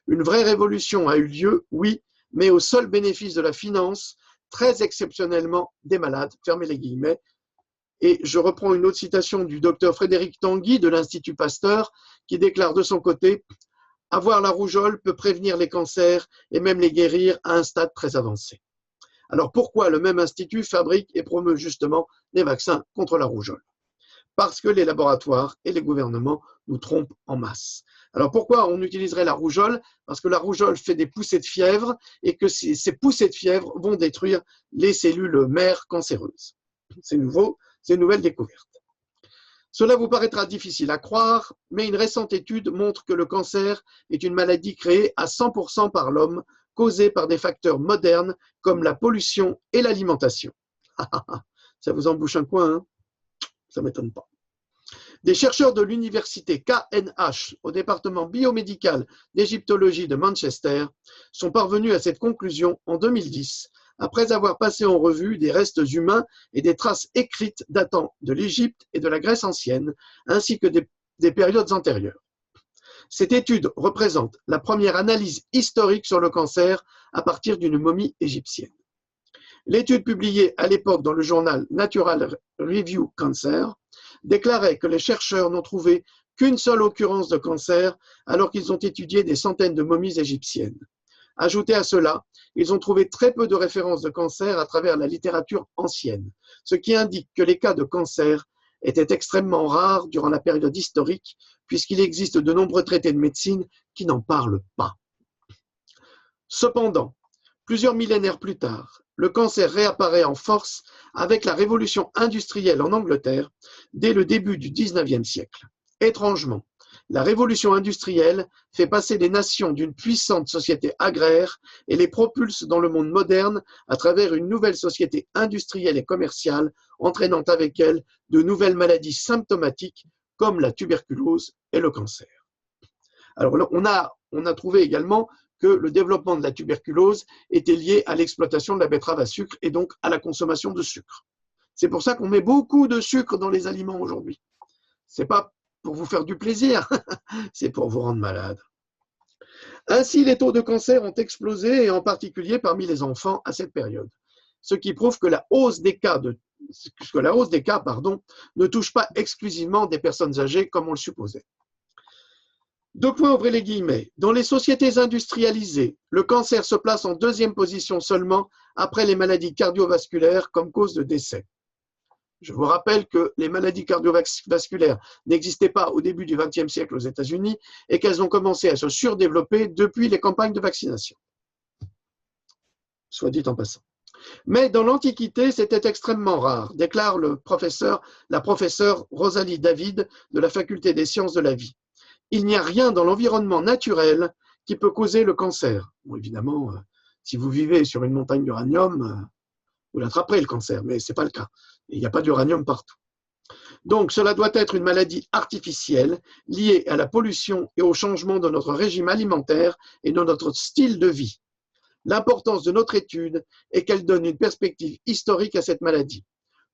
Une vraie révolution a eu lieu, oui, mais au seul bénéfice de la finance, très exceptionnellement des malades, fermez les guillemets. Et je reprends une autre citation du docteur Frédéric Tanguy de l'Institut Pasteur qui déclare de son côté « Avoir la rougeole peut prévenir les cancers et même les guérir à un stade très avancé ». Alors pourquoi le même institut fabrique et promeut justement des vaccins contre la rougeole? Parce que les laboratoires et les gouvernements nous trompent en masse. Alors pourquoi on utiliserait la rougeole? Parce que la rougeole fait des poussées de fièvre et que ces poussées de fièvre vont détruire les cellules mères cancéreuses. C'est nouveau, c'est une nouvelle découverte. Cela vous paraîtra difficile à croire, mais une récente étude montre que le cancer est une maladie créée à 100% par l'homme, causée par des facteurs modernes comme la pollution et l'alimentation. Ça vous embouche un coin, hein? Ça ne m'étonne pas. Des chercheurs de l'université KNH au département biomédical d'égyptologie de Manchester sont parvenus à cette conclusion en 2010, après avoir passé en revue des restes humains et des traces écrites datant de l'Égypte et de la Grèce ancienne, ainsi que des périodes antérieures. Cette étude représente la première analyse historique sur le cancer à partir d'une momie égyptienne. L'étude publiée à l'époque dans le journal Natural Review Cancer déclarait que les chercheurs n'ont trouvé qu'une seule occurrence de cancer alors qu'ils ont étudié des centaines de momies égyptiennes. Ajoutez à cela, ils ont trouvé très peu de références de cancer à travers la littérature ancienne, ce qui indique que les cas de cancer étaient extrêmement rares durant la période historique, puisqu'il existe de nombreux traités de médecine qui n'en parlent pas. Cependant, plusieurs millénaires plus tard, le cancer réapparaît en force avec la révolution industrielle en Angleterre dès le début du XIXe siècle. Étrangement, la révolution industrielle fait passer les nations d'une puissante société agraire et les propulse dans le monde moderne à travers une nouvelle société industrielle et commerciale, entraînant avec elle de nouvelles maladies symptomatiques comme la tuberculose et le cancer. Alors on a trouvé également que le développement de la tuberculose était lié à l'exploitation de la betterave à sucre et donc à la consommation de sucre. C'est pour ça qu'on met beaucoup de sucre dans les aliments aujourd'hui. Ce n'est pas pour vous faire du plaisir, c'est pour vous rendre malade. Ainsi, les taux de cancer ont explosé, et en particulier parmi les enfants à cette période, ce qui prouve que la hausse des cas, ne touche pas exclusivement des personnes âgées comme on le supposait. Deux points, ouvrez les guillemets. Dans les sociétés industrialisées, le cancer se place en deuxième position seulement après les maladies cardiovasculaires comme cause de décès. Je vous rappelle que les maladies cardiovasculaires n'existaient pas au début du XXe siècle aux États-Unis et qu'elles ont commencé à se surdévelopper depuis les campagnes de vaccination. Soit dit en passant. Mais dans l'Antiquité, c'était extrêmement rare, déclare la professeure Rosalie David de la Faculté des sciences de la vie. Il n'y a rien dans l'environnement naturel qui peut causer le cancer. Bon, évidemment, si vous vivez sur une montagne d'uranium, vous l'attraperez le cancer, mais ce n'est pas le cas. Il n'y a pas d'uranium partout. Donc, cela doit être une maladie artificielle liée à la pollution et au changement de notre régime alimentaire et de notre style de vie. L'importance de notre étude est qu'elle donne une perspective historique à cette maladie.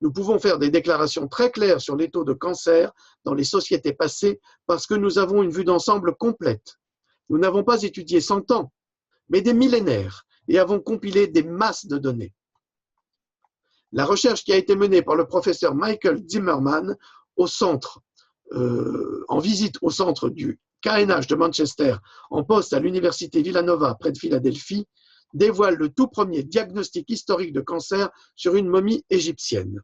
Nous pouvons faire des déclarations très claires sur les taux de cancer dans les sociétés passées parce que nous avons une vue d'ensemble complète. Nous n'avons pas étudié 100 ans, mais des millénaires et avons compilé des masses de données. La recherche qui a été menée par le professeur Michael Zimmerman en visite au centre du KNH de Manchester, en poste à l'université Villanova près de Philadelphie, dévoile le tout premier diagnostic historique de cancer sur une momie égyptienne.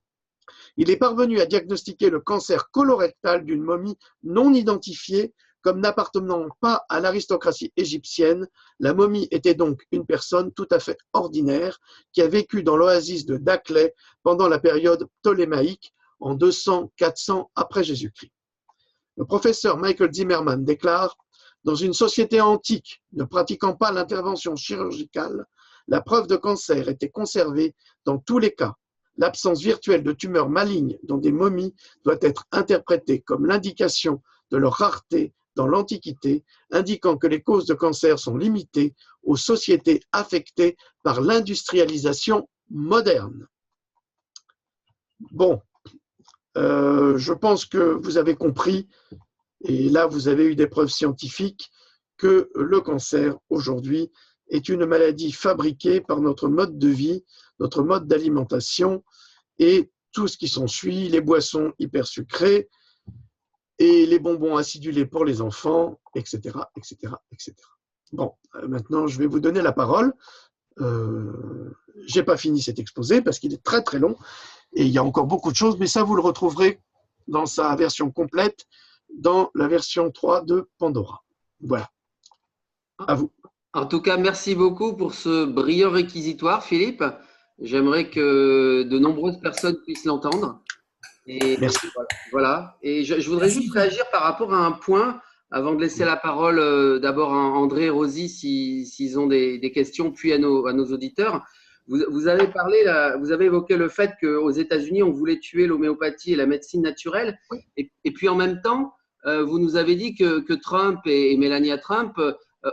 Il est parvenu à diagnostiquer le cancer colorectal d'une momie non identifiée comme n'appartenant pas à l'aristocratie égyptienne. La momie était donc une personne tout à fait ordinaire qui a vécu dans l'oasis de Dakhlet pendant la période ptolémaïque en 200-400 après Jésus-Christ. Le professeur Michael Zimmerman déclare « Dans une société antique ne pratiquant pas l'intervention chirurgicale, la preuve de cancer était conservée dans tous les cas. L'absence virtuelle de tumeurs malignes dans des momies doit être interprétée comme l'indication de leur rareté dans l'Antiquité, indiquant que les causes de cancer sont limitées aux sociétés affectées par l'industrialisation moderne. Bon, je pense que vous avez compris, et là vous avez eu des preuves scientifiques, que le cancer aujourd'hui est une maladie fabriquée par notre mode de vie, notre mode d'alimentation et tout ce qui s'ensuit, les boissons hyper sucrées et les bonbons acidulés pour les enfants, etc., etc., etc. Bon, maintenant je vais vous donner la parole. Je n'ai pas fini cet exposé parce qu'il est très très long et il y a encore beaucoup de choses, mais ça vous le retrouverez dans sa version complète, dans la version 3 de Pandora. Voilà. À vous. En tout cas, merci beaucoup pour ce brillant réquisitoire, Philippe. J'aimerais que de nombreuses personnes puissent l'entendre. Et merci. Voilà. Et je voudrais juste réagir par rapport à un point, avant de laisser la parole d'abord à André et Rosie s'ils ont des questions, puis à nos auditeurs. Vous avez parlé, vous avez évoqué le fait qu'aux États-Unis, on voulait tuer l'homéopathie et la médecine naturelle. Oui. Et puis en même temps, vous nous avez dit que Trump et Melania Trump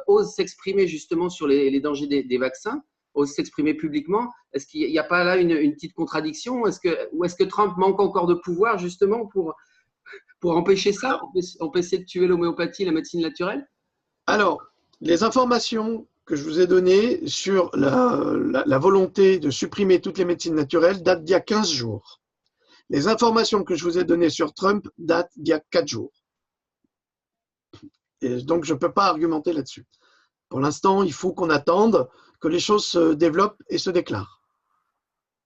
osent s'exprimer justement sur les dangers des vaccins, osent s'exprimer publiquement. Est-ce qu'il n'y a pas là une petite contradiction? Ou est-ce que Trump manque encore de pouvoir justement pour empêcher ça, empêcher de tuer l'homéopathie et la médecine naturelle? Alors, les informations que je vous ai données sur la volonté de supprimer toutes les médecines naturelles datent d'il y a 15 jours. Les informations que je vous ai données sur Trump datent d'il y a 4 jours. Et donc, je ne peux pas argumenter là-dessus. Pour l'instant, il faut qu'on attende que les choses se développent et se déclarent.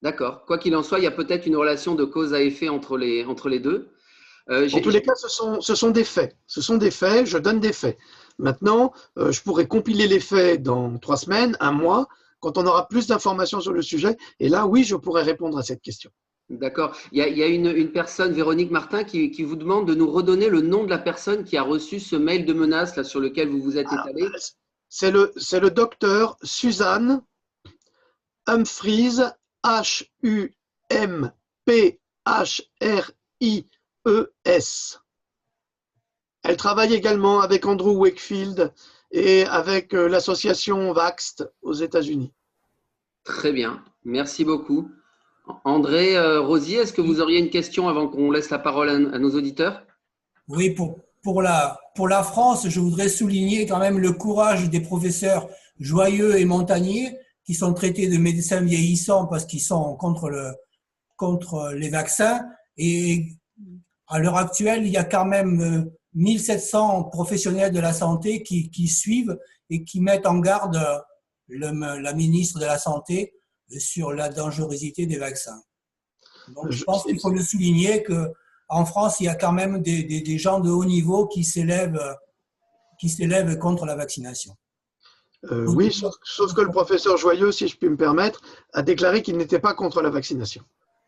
D'accord. Quoi qu'il en soit, il y a peut-être une relation de cause à effet entre les deux. En tous les cas, ce sont des faits. Ce sont des faits, je donne des faits. Maintenant, je pourrais compiler les faits dans 3 semaines, 1 mois, quand on aura plus d'informations sur le sujet. Et là, oui, je pourrais répondre à cette question. D'accord. Il y a une personne, Véronique Martin, qui vous demande de nous redonner le nom de la personne qui a reçu ce mail de menace là, sur lequel vous vous êtes étalé. C'est le docteur Suzanne Humphries, Humphrys. Elle travaille également avec Andrew Wakefield et avec l'association Vaxxed aux États-Unis. Très bien. Merci beaucoup. André, Rosier, est-ce que vous auriez une question avant qu'on laisse la parole à nos auditeurs? Oui, pour la France, je voudrais souligner quand même le courage des professeurs Joyeux et Montagnier qui sont traités de médecins vieillissants parce qu'ils sont contre les vaccins. Et à l'heure actuelle, il y a quand même 1700 professionnels de la santé qui suivent et qui mettent en garde la ministre de la Santé sur la dangerosité des vaccins. Donc, je pense qu'il faut le souligner qu'en France, il y a quand même des gens de haut niveau qui s'élèvent contre la vaccination. Oui, sauf que le professeur Joyeux, si je puis me permettre, a déclaré qu'il n'était pas contre la vaccination.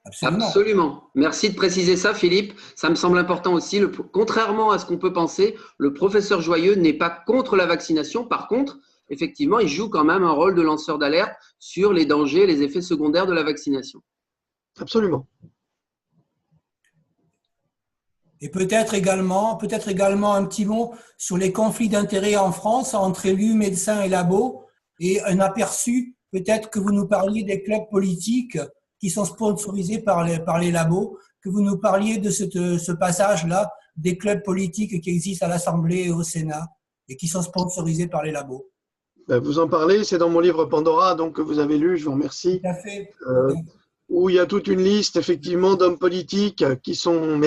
Absolument. Absolument. Merci de préciser ça, Philippe. Ça me semble important aussi. Contrairement à ce qu'on peut penser, le professeur Joyeux n'est pas contre la vaccination. Par contre, effectivement, il joue quand même un rôle de lanceur d'alerte sur les dangers et les effets secondaires de la vaccination. Absolument. Et peut-être également un petit mot sur les conflits d'intérêts en France entre élus, médecins et labos, et un aperçu, peut-être que vous nous parliez des clubs politiques qui sont sponsorisés par les labos, que vous nous parliez de ce passage-là des clubs politiques qui existent à l'Assemblée et au Sénat et qui sont sponsorisés par les labos. Vous en parlez, c'est dans mon livre Pandora, donc que vous avez lu, je vous remercie. Tout à fait. Où il y a toute une liste, effectivement, d'hommes politiques qui sont,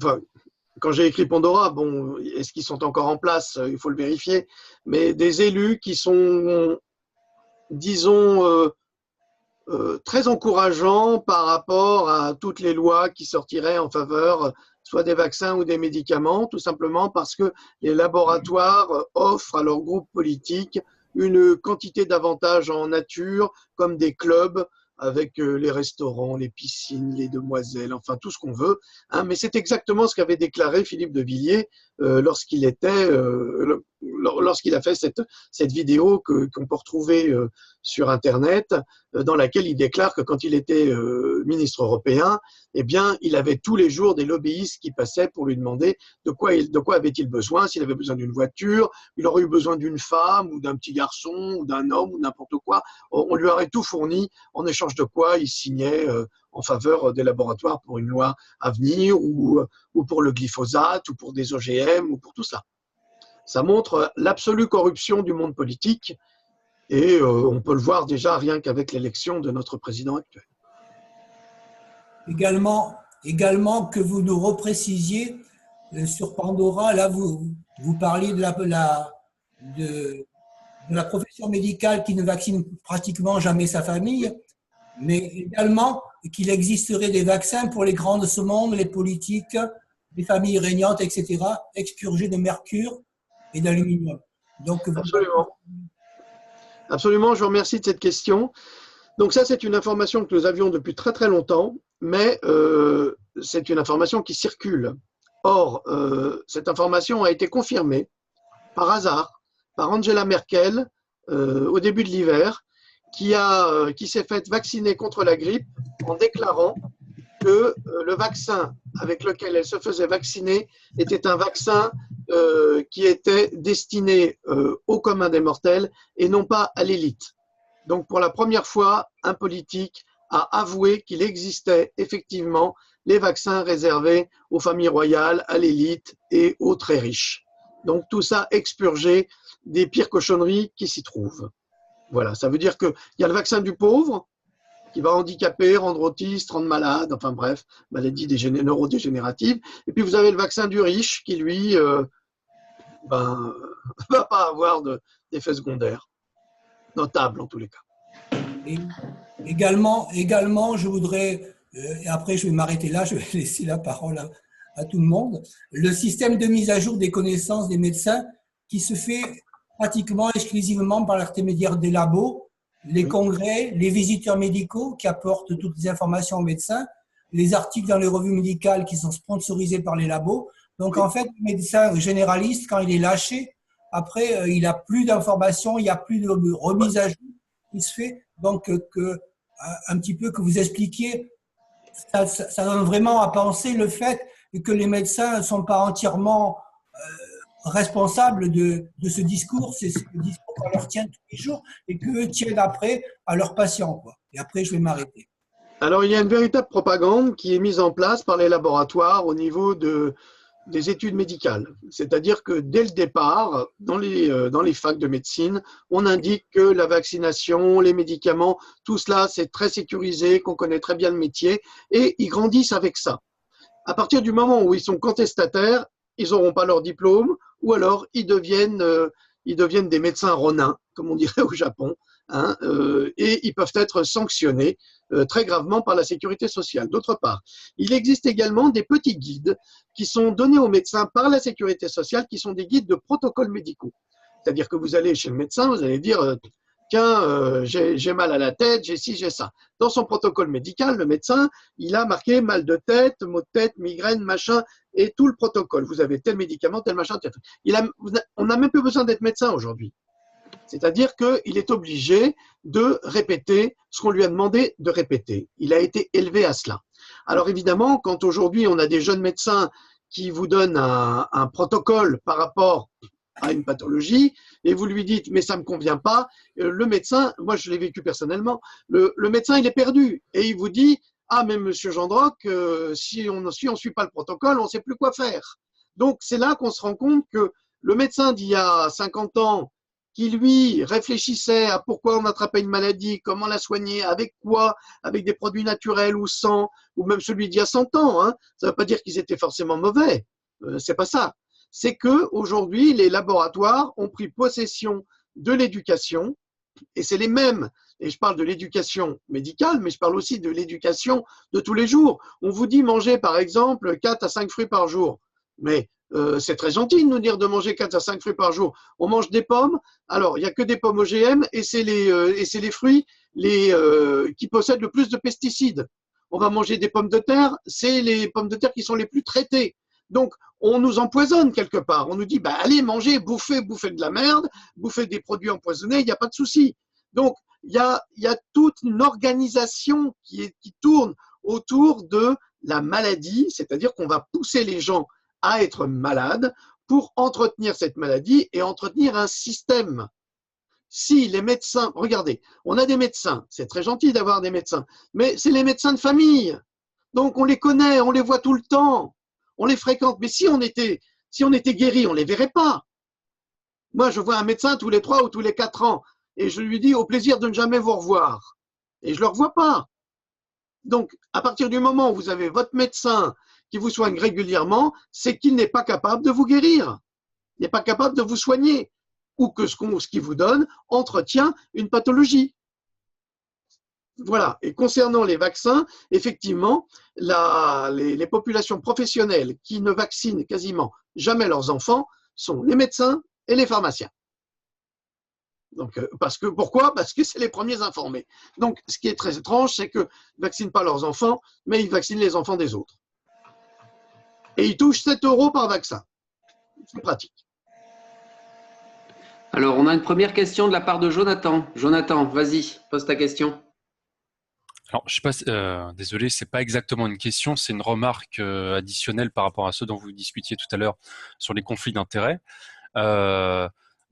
enfin, quand j'ai écrit Pandora, bon, est-ce qu'ils sont encore en place? Il faut le vérifier, mais des élus qui sont, disons, très encourageants par rapport à toutes les lois qui sortiraient en faveur soit des vaccins ou des médicaments, tout simplement parce que les laboratoires offrent à leurs groupes politiques une quantité d'avantages en nature, comme des clubs avec les restaurants, les piscines, les demoiselles, enfin tout ce qu'on veut. Hein, mais c'est exactement ce qu'avait déclaré Philippe de Villiers lorsqu'il était lorsqu'il a fait cette vidéo qu'on peut retrouver sur Internet, dans laquelle il déclare que quand il était ministre européen, eh bien, il avait tous les jours des lobbyistes qui passaient pour lui demander de quoi avait-il besoin, s'il avait besoin d'une voiture, il aurait eu besoin d'une femme ou d'un petit garçon ou d'un homme ou n'importe quoi. On lui aurait tout fourni, en échange de quoi il signait en faveur des laboratoires pour une loi à venir ou pour le glyphosate ou pour des OGM ou pour tout cela. Ça montre l'absolue corruption du monde politique et on peut le voir déjà rien qu'avec l'élection de notre président actuel. Également que vous nous reprécisiez sur Pandora, là vous parliez de la profession médicale qui ne vaccine pratiquement jamais sa famille, mais également qu'il existerait des vaccins pour les grands de ce monde, les politiques, les familles régnantes, etc., expurgés de mercure et d'aluminium. Donc, absolument. Absolument, je vous remercie de cette question. Donc ça, c'est une information que nous avions depuis très très longtemps, mais c'est une information qui circule. Or, cette information a été confirmée par hasard par Angela Merkel au début de l'hiver, qui s'est fait vacciner contre la grippe en déclarant que le vaccin avec lequel elle se faisait vacciner était un vaccin qui était destiné au commun des mortels et non pas à l'élite. Donc pour la première fois, un politique a avoué qu'il existait effectivement les vaccins réservés aux familles royales, à l'élite et aux très riches. Donc tout ça expurgé des pires cochonneries qui s'y trouvent. Voilà, ça veut dire qu'il y a le vaccin du pauvre qui va handicaper, rendre autiste, rendre malade, enfin bref, maladie neurodégénérative. Et puis vous avez le vaccin du riche qui, lui, va pas avoir d'effets secondaires, notables en tous les cas. Et également, je voudrais, et après je vais m'arrêter là, je vais laisser la parole à tout le monde, le système de mise à jour des connaissances des médecins qui se fait pratiquement exclusivement par l'intermédiaire des labos, les congrès, les visiteurs médicaux qui apportent toutes les informations aux médecins, les articles dans les revues médicales qui sont sponsorisés par les labos. Donc en fait, le médecin généraliste, quand il est lâché, après, il n'a plus d'informations, il n'y a plus de remise à jour qui se fait. Donc, un petit peu que vous expliquiez, ça donne vraiment à penser le fait que les médecins ne sont pas entièrement responsables de ce discours, c'est ce discours qu'on leur tient tous les jours et qu'eux tiennent après à leurs patients, quoi. Et après, je vais m'arrêter. Alors, il y a une véritable propagande qui est mise en place par les laboratoires au niveau des études médicales. C'est-à-dire que dès le départ, dans les facs de médecine, on indique que la vaccination, les médicaments, tout cela, c'est très sécurisé, qu'on connaît très bien le métier, et ils grandissent avec ça. À partir du moment où ils sont contestataires, ils n'auront pas leur diplôme, ou alors ils deviennent des médecins ronins, comme on dirait au Japon, hein, et ils peuvent être sanctionnés très gravement par la sécurité sociale. D'autre part, il existe également des petits guides qui sont donnés aux médecins par la sécurité sociale, qui sont des guides de protocoles médicaux. C'est-à-dire que vous allez chez le médecin, vous allez dire tiens, j'ai mal à la tête, j'ai ci, j'ai ça. Dans son protocole médical, le médecin, il a marqué mal de tête, maux de tête, migraine, machin, et tout le protocole. Vous avez tel médicament, tel machin, tel. On n'a même plus besoin d'être médecin aujourd'hui. C'est-à-dire qu'il est obligé de répéter ce qu'on lui a demandé de répéter. Il a été élevé à cela. Alors évidemment, quand aujourd'hui on a des jeunes médecins qui vous donnent un protocole par rapport à une pathologie et vous lui dites mais ça me convient pas, le médecin, moi je l'ai vécu personnellement, le médecin il est perdu et il vous dit ah mais monsieur Gendroc, si on suit pas le protocole, on sait plus quoi faire. Donc c'est là qu'on se rend compte que le médecin d'il y a 50 ans qui lui réfléchissait à pourquoi on attrapait une maladie, comment la soigner, avec quoi, avec des produits naturels ou sans, ou même celui d'il y a 100 ans, hein, ça ne veut pas dire qu'ils étaient forcément mauvais, c'est pas ça. C'est qu'aujourd'hui, les laboratoires ont pris possession de l'éducation, et c'est les mêmes, et je parle de l'éducation médicale, mais je parle aussi de l'éducation de tous les jours. On vous dit manger par exemple 4 à 5 fruits par jour, mais c'est très gentil de nous dire de manger 4 à 5 fruits par jour. On mange des pommes, alors il n'y a que des pommes OGM, et c'est les fruits qui possèdent le plus de pesticides. On va manger des pommes de terre, c'est les pommes de terre qui sont les plus traitées. Donc, on nous empoisonne quelque part. On nous dit, bah, allez, mangez, bouffez de la merde, bouffez des produits empoisonnés, il n'y a pas de souci. Donc, il y a toute une organisation qui tourne autour de la maladie, c'est-à-dire qu'on va pousser les gens à être malades pour entretenir cette maladie et entretenir un système. Si les médecins, regardez, on a des médecins, c'est très gentil d'avoir des médecins, mais c'est les médecins de famille. Donc on les connaît, on les voit tout le temps, on les fréquente. Mais si on était guéri, on ne les verrait pas. Moi, je vois un médecin tous les 3 ou tous les 4 ans et je lui dis au plaisir de ne jamais vous revoir. Et je ne le revois pas. Donc, à partir du moment où vous avez votre médecin qui vous soigne régulièrement, c'est qu'il n'est pas capable de vous guérir. Il n'est pas capable de vous soigner. Ou que ce qu'il vous donne entretient une pathologie. Voilà. Et concernant les vaccins, effectivement, les populations professionnelles qui ne vaccinent quasiment jamais leurs enfants sont les médecins et les pharmaciens. Donc, pourquoi? Parce que c'est les premiers informés. Donc, ce qui est très étrange, c'est qu'ils ne vaccinent pas leurs enfants, mais ils vaccinent les enfants des autres. Et ils touchent 7 € par vaccin. C'est pratique. Alors, on a une première question de la part de Jonathan. Jonathan, vas-y, pose ta question. Alors, je sais pas, désolé, c'est pas exactement une question, c'est une remarque additionnelle par rapport à ce dont vous discutiez tout à l'heure sur les conflits d'intérêts.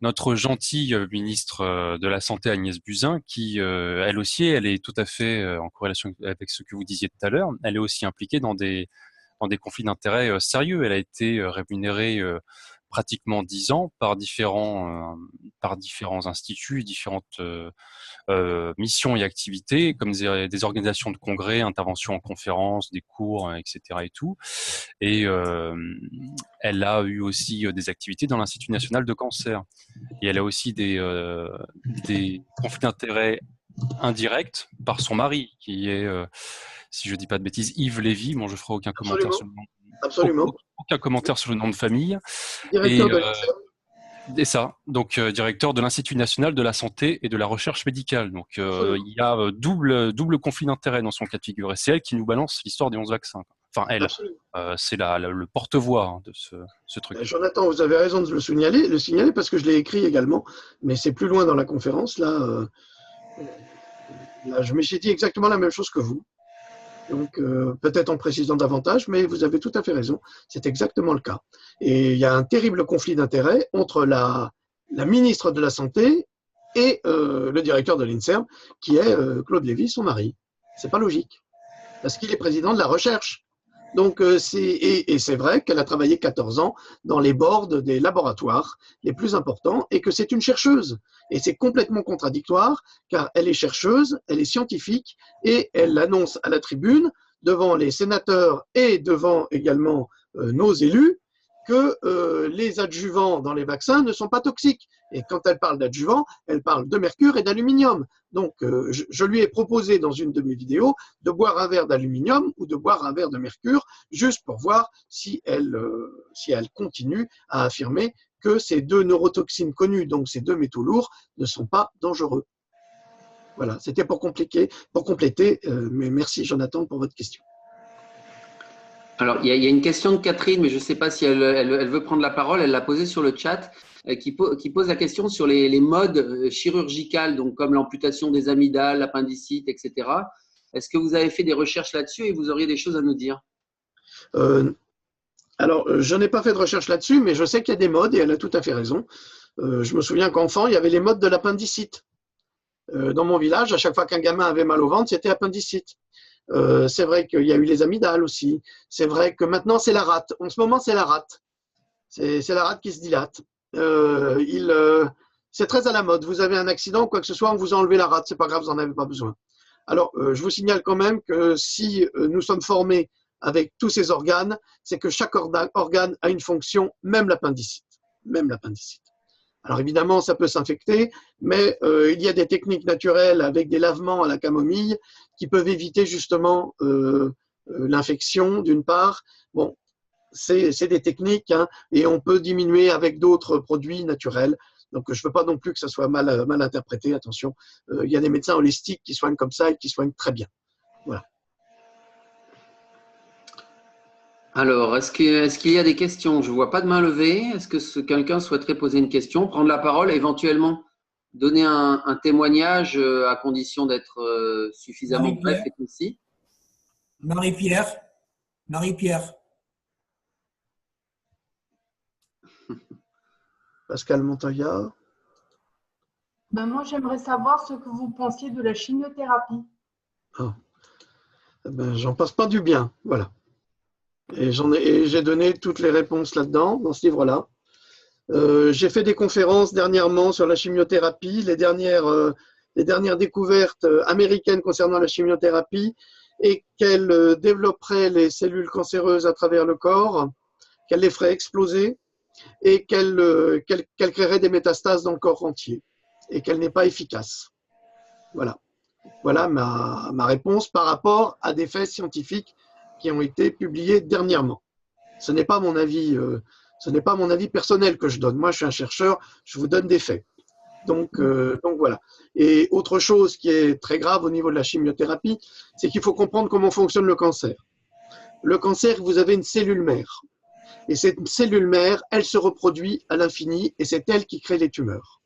Notre gentille ministre de la Santé, Agnès Buzyn, qui, elle aussi, elle est tout à fait en corrélation avec ce que vous disiez tout à l'heure, elle est aussi impliquée dans des conflits d'intérêts sérieux. Elle a été rémunérée pratiquement 10 ans par différents instituts, différentes missions et activités, comme des organisations de congrès, interventions en conférences, des cours, etc. et tout. Et elle a eu aussi des activités dans l'Institut national de cancer. Et elle a aussi des conflits d'intérêts indirects par son mari, qui est, si je dis pas de bêtises, Yves Lévy. Bon, je ferai aucun commentaire sur le nom. Absolument. Aucun commentaire sur le nom de famille. Directeur de l'INSERM. Et ça, donc directeur de l'Institut national de la santé et de la recherche médicale. Donc il y a double conflit d'intérêts dans son cas de figure. Et c'est elle qui nous balance l'histoire des 11 vaccins. Enfin, elle, c'est le porte-voix de ce truc. Jonathan, vous avez raison de le signaler parce que je l'ai écrit également, mais c'est plus loin dans la conférence. Là, je me suis dit exactement la même chose que vous. Donc, peut-être en précisant davantage, mais vous avez tout à fait raison. C'est exactement le cas. Et il y a un terrible conflit d'intérêts entre la ministre de la Santé et le directeur de l'INSERM, qui est Claude Lévy, son mari. C'est pas logique, parce qu'il est président de la recherche. Donc, c'est vrai qu'elle a travaillé 14 ans dans les boards des laboratoires les plus importants et que c'est une chercheuse. Et c'est complètement contradictoire car elle est chercheuse, elle est scientifique et elle annonce à la tribune devant les sénateurs et devant également nos élus que les adjuvants dans les vaccins ne sont pas toxiques. Et quand elle parle d'adjuvants, elle parle de mercure et d'aluminium. Donc, je lui ai proposé dans une de mes vidéos de boire un verre d'aluminium ou de boire un verre de mercure, juste pour voir si elle continue à affirmer que ces deux neurotoxines connues, donc ces deux métaux lourds, ne sont pas dangereux. Voilà, c'était pour compléter, mais merci Jonathan pour votre question. Alors, il y a une question de Catherine, mais je ne sais pas si elle veut prendre la parole. Elle l'a posée sur le chat, qui pose la question sur les modes chirurgicales, donc comme l'amputation des amygdales, l'appendicite, etc. Est-ce que vous avez fait des recherches là-dessus et vous auriez des choses à nous dire? Alors, je n'ai pas fait de recherche là-dessus, mais je sais qu'il y a des modes et elle a tout à fait raison. Je me souviens qu'enfant, il y avait les modes de l'appendicite. Dans mon village, à chaque fois qu'un gamin avait mal au ventre, c'était appendicite. C'est vrai qu'il y a eu les amygdales aussi. C'est vrai que maintenant, c'est la rate. En ce moment, c'est la rate. C'est la rate qui se dilate. C'est très à la mode. Vous avez un accident, quoi que ce soit, on vous a enlevé la rate. C'est pas grave, vous n'en avez pas besoin. Alors, je vous signale quand même que si nous sommes formés avec tous ces organes, c'est que chaque organe a une fonction, même l'appendicite. Même l'appendicite. Alors évidemment, ça peut s'infecter, mais il y a des techniques naturelles avec des lavements à la camomille qui peuvent éviter justement l'infection d'une part. Bon, c'est des techniques hein, et on peut diminuer avec d'autres produits naturels. Donc je ne veux pas non plus que ça soit mal interprété, attention. Il y a des médecins holistiques qui soignent comme ça et qui soignent très bien. Voilà. Alors, est-ce qu'il y a des questions? Je ne vois pas de main levée. Est-ce que quelqu'un souhaiterait poser une question, prendre la parole, éventuellement donner un témoignage à condition d'être suffisamment bref Marie-Pierre, et concis? Marie-Pierre, Marie-Pierre. Pascal Montoya. Ben moi, j'aimerais savoir ce que vous pensiez de la chimiothérapie. Ah. Ben, j'en passe pas du bien, voilà. Et j'ai donné toutes les réponses là-dedans, dans ce livre-là. J'ai fait des conférences dernièrement sur la chimiothérapie, les dernières découvertes américaines concernant la chimiothérapie et qu'elle développerait les cellules cancéreuses à travers le corps, qu'elle les ferait exploser et qu'elle créerait des métastases dans le corps entier et qu'elle n'est pas efficace. Voilà. Voilà ma réponse par rapport à des faits scientifiques qui ont été publiés dernièrement. Ce n'est pas mon avis, personnel que je donne. Moi, je suis un chercheur, je vous donne des faits. Donc voilà. Et autre chose qui est très grave au niveau de la chimiothérapie, c'est qu'il faut comprendre comment fonctionne le cancer. Le cancer, vous avez une cellule mère. Et cette cellule mère, elle se reproduit à l'infini et c'est elle qui crée les tumeurs.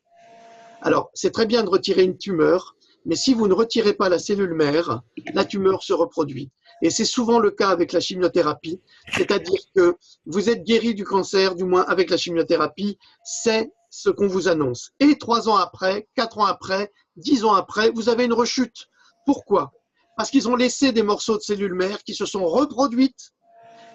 Alors, c'est très bien de retirer une tumeur, mais si vous ne retirez pas la cellule mère, la tumeur se reproduit. Et c'est souvent le cas avec la chimiothérapie, c'est-à-dire que vous êtes guéri du cancer, du moins avec la chimiothérapie, c'est ce qu'on vous annonce. Et 3 ans après, 4 ans après, 10 ans après, vous avez une rechute. Pourquoi? Parce qu'ils ont laissé des morceaux de cellules mères qui se sont reproduites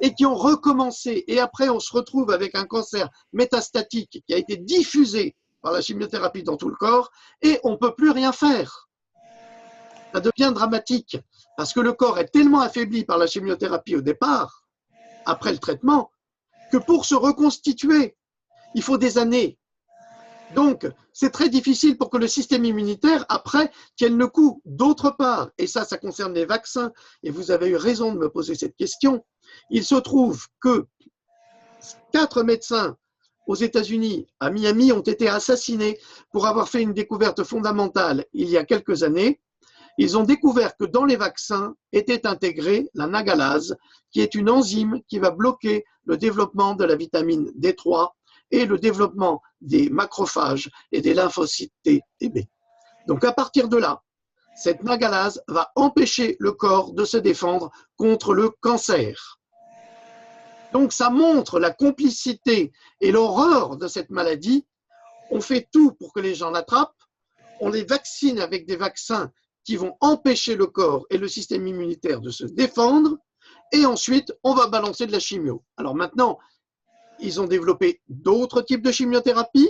et qui ont recommencé. Et après, on se retrouve avec un cancer métastatique qui a été diffusé par la chimiothérapie dans tout le corps et on ne peut plus rien faire. Ça devient dramatique parce que le corps est tellement affaibli par la chimiothérapie au départ, après le traitement, que pour se reconstituer, il faut des années. Donc, c'est très difficile pour que le système immunitaire, après, tienne le coup. D'autre part, et ça concerne les vaccins, et vous avez eu raison de me poser cette question, il se trouve que 4 médecins aux États-Unis, à Miami, ont été assassinés pour avoir fait une découverte fondamentale il y a quelques années. Ils ont découvert que dans les vaccins était intégrée la nagalase, qui est une enzyme qui va bloquer le développement de la vitamine D3 et le développement des macrophages et des lymphocytes T et B. Donc à partir de là, cette nagalase va empêcher le corps de se défendre contre le cancer. Donc ça montre la complicité et l'horreur de cette maladie. On fait tout pour que les gens l'attrapent, on les vaccine avec des vaccins qui vont empêcher le corps et le système immunitaire de se défendre, et ensuite on va balancer de la chimio. Alors maintenant, ils ont développé d'autres types de chimiothérapie.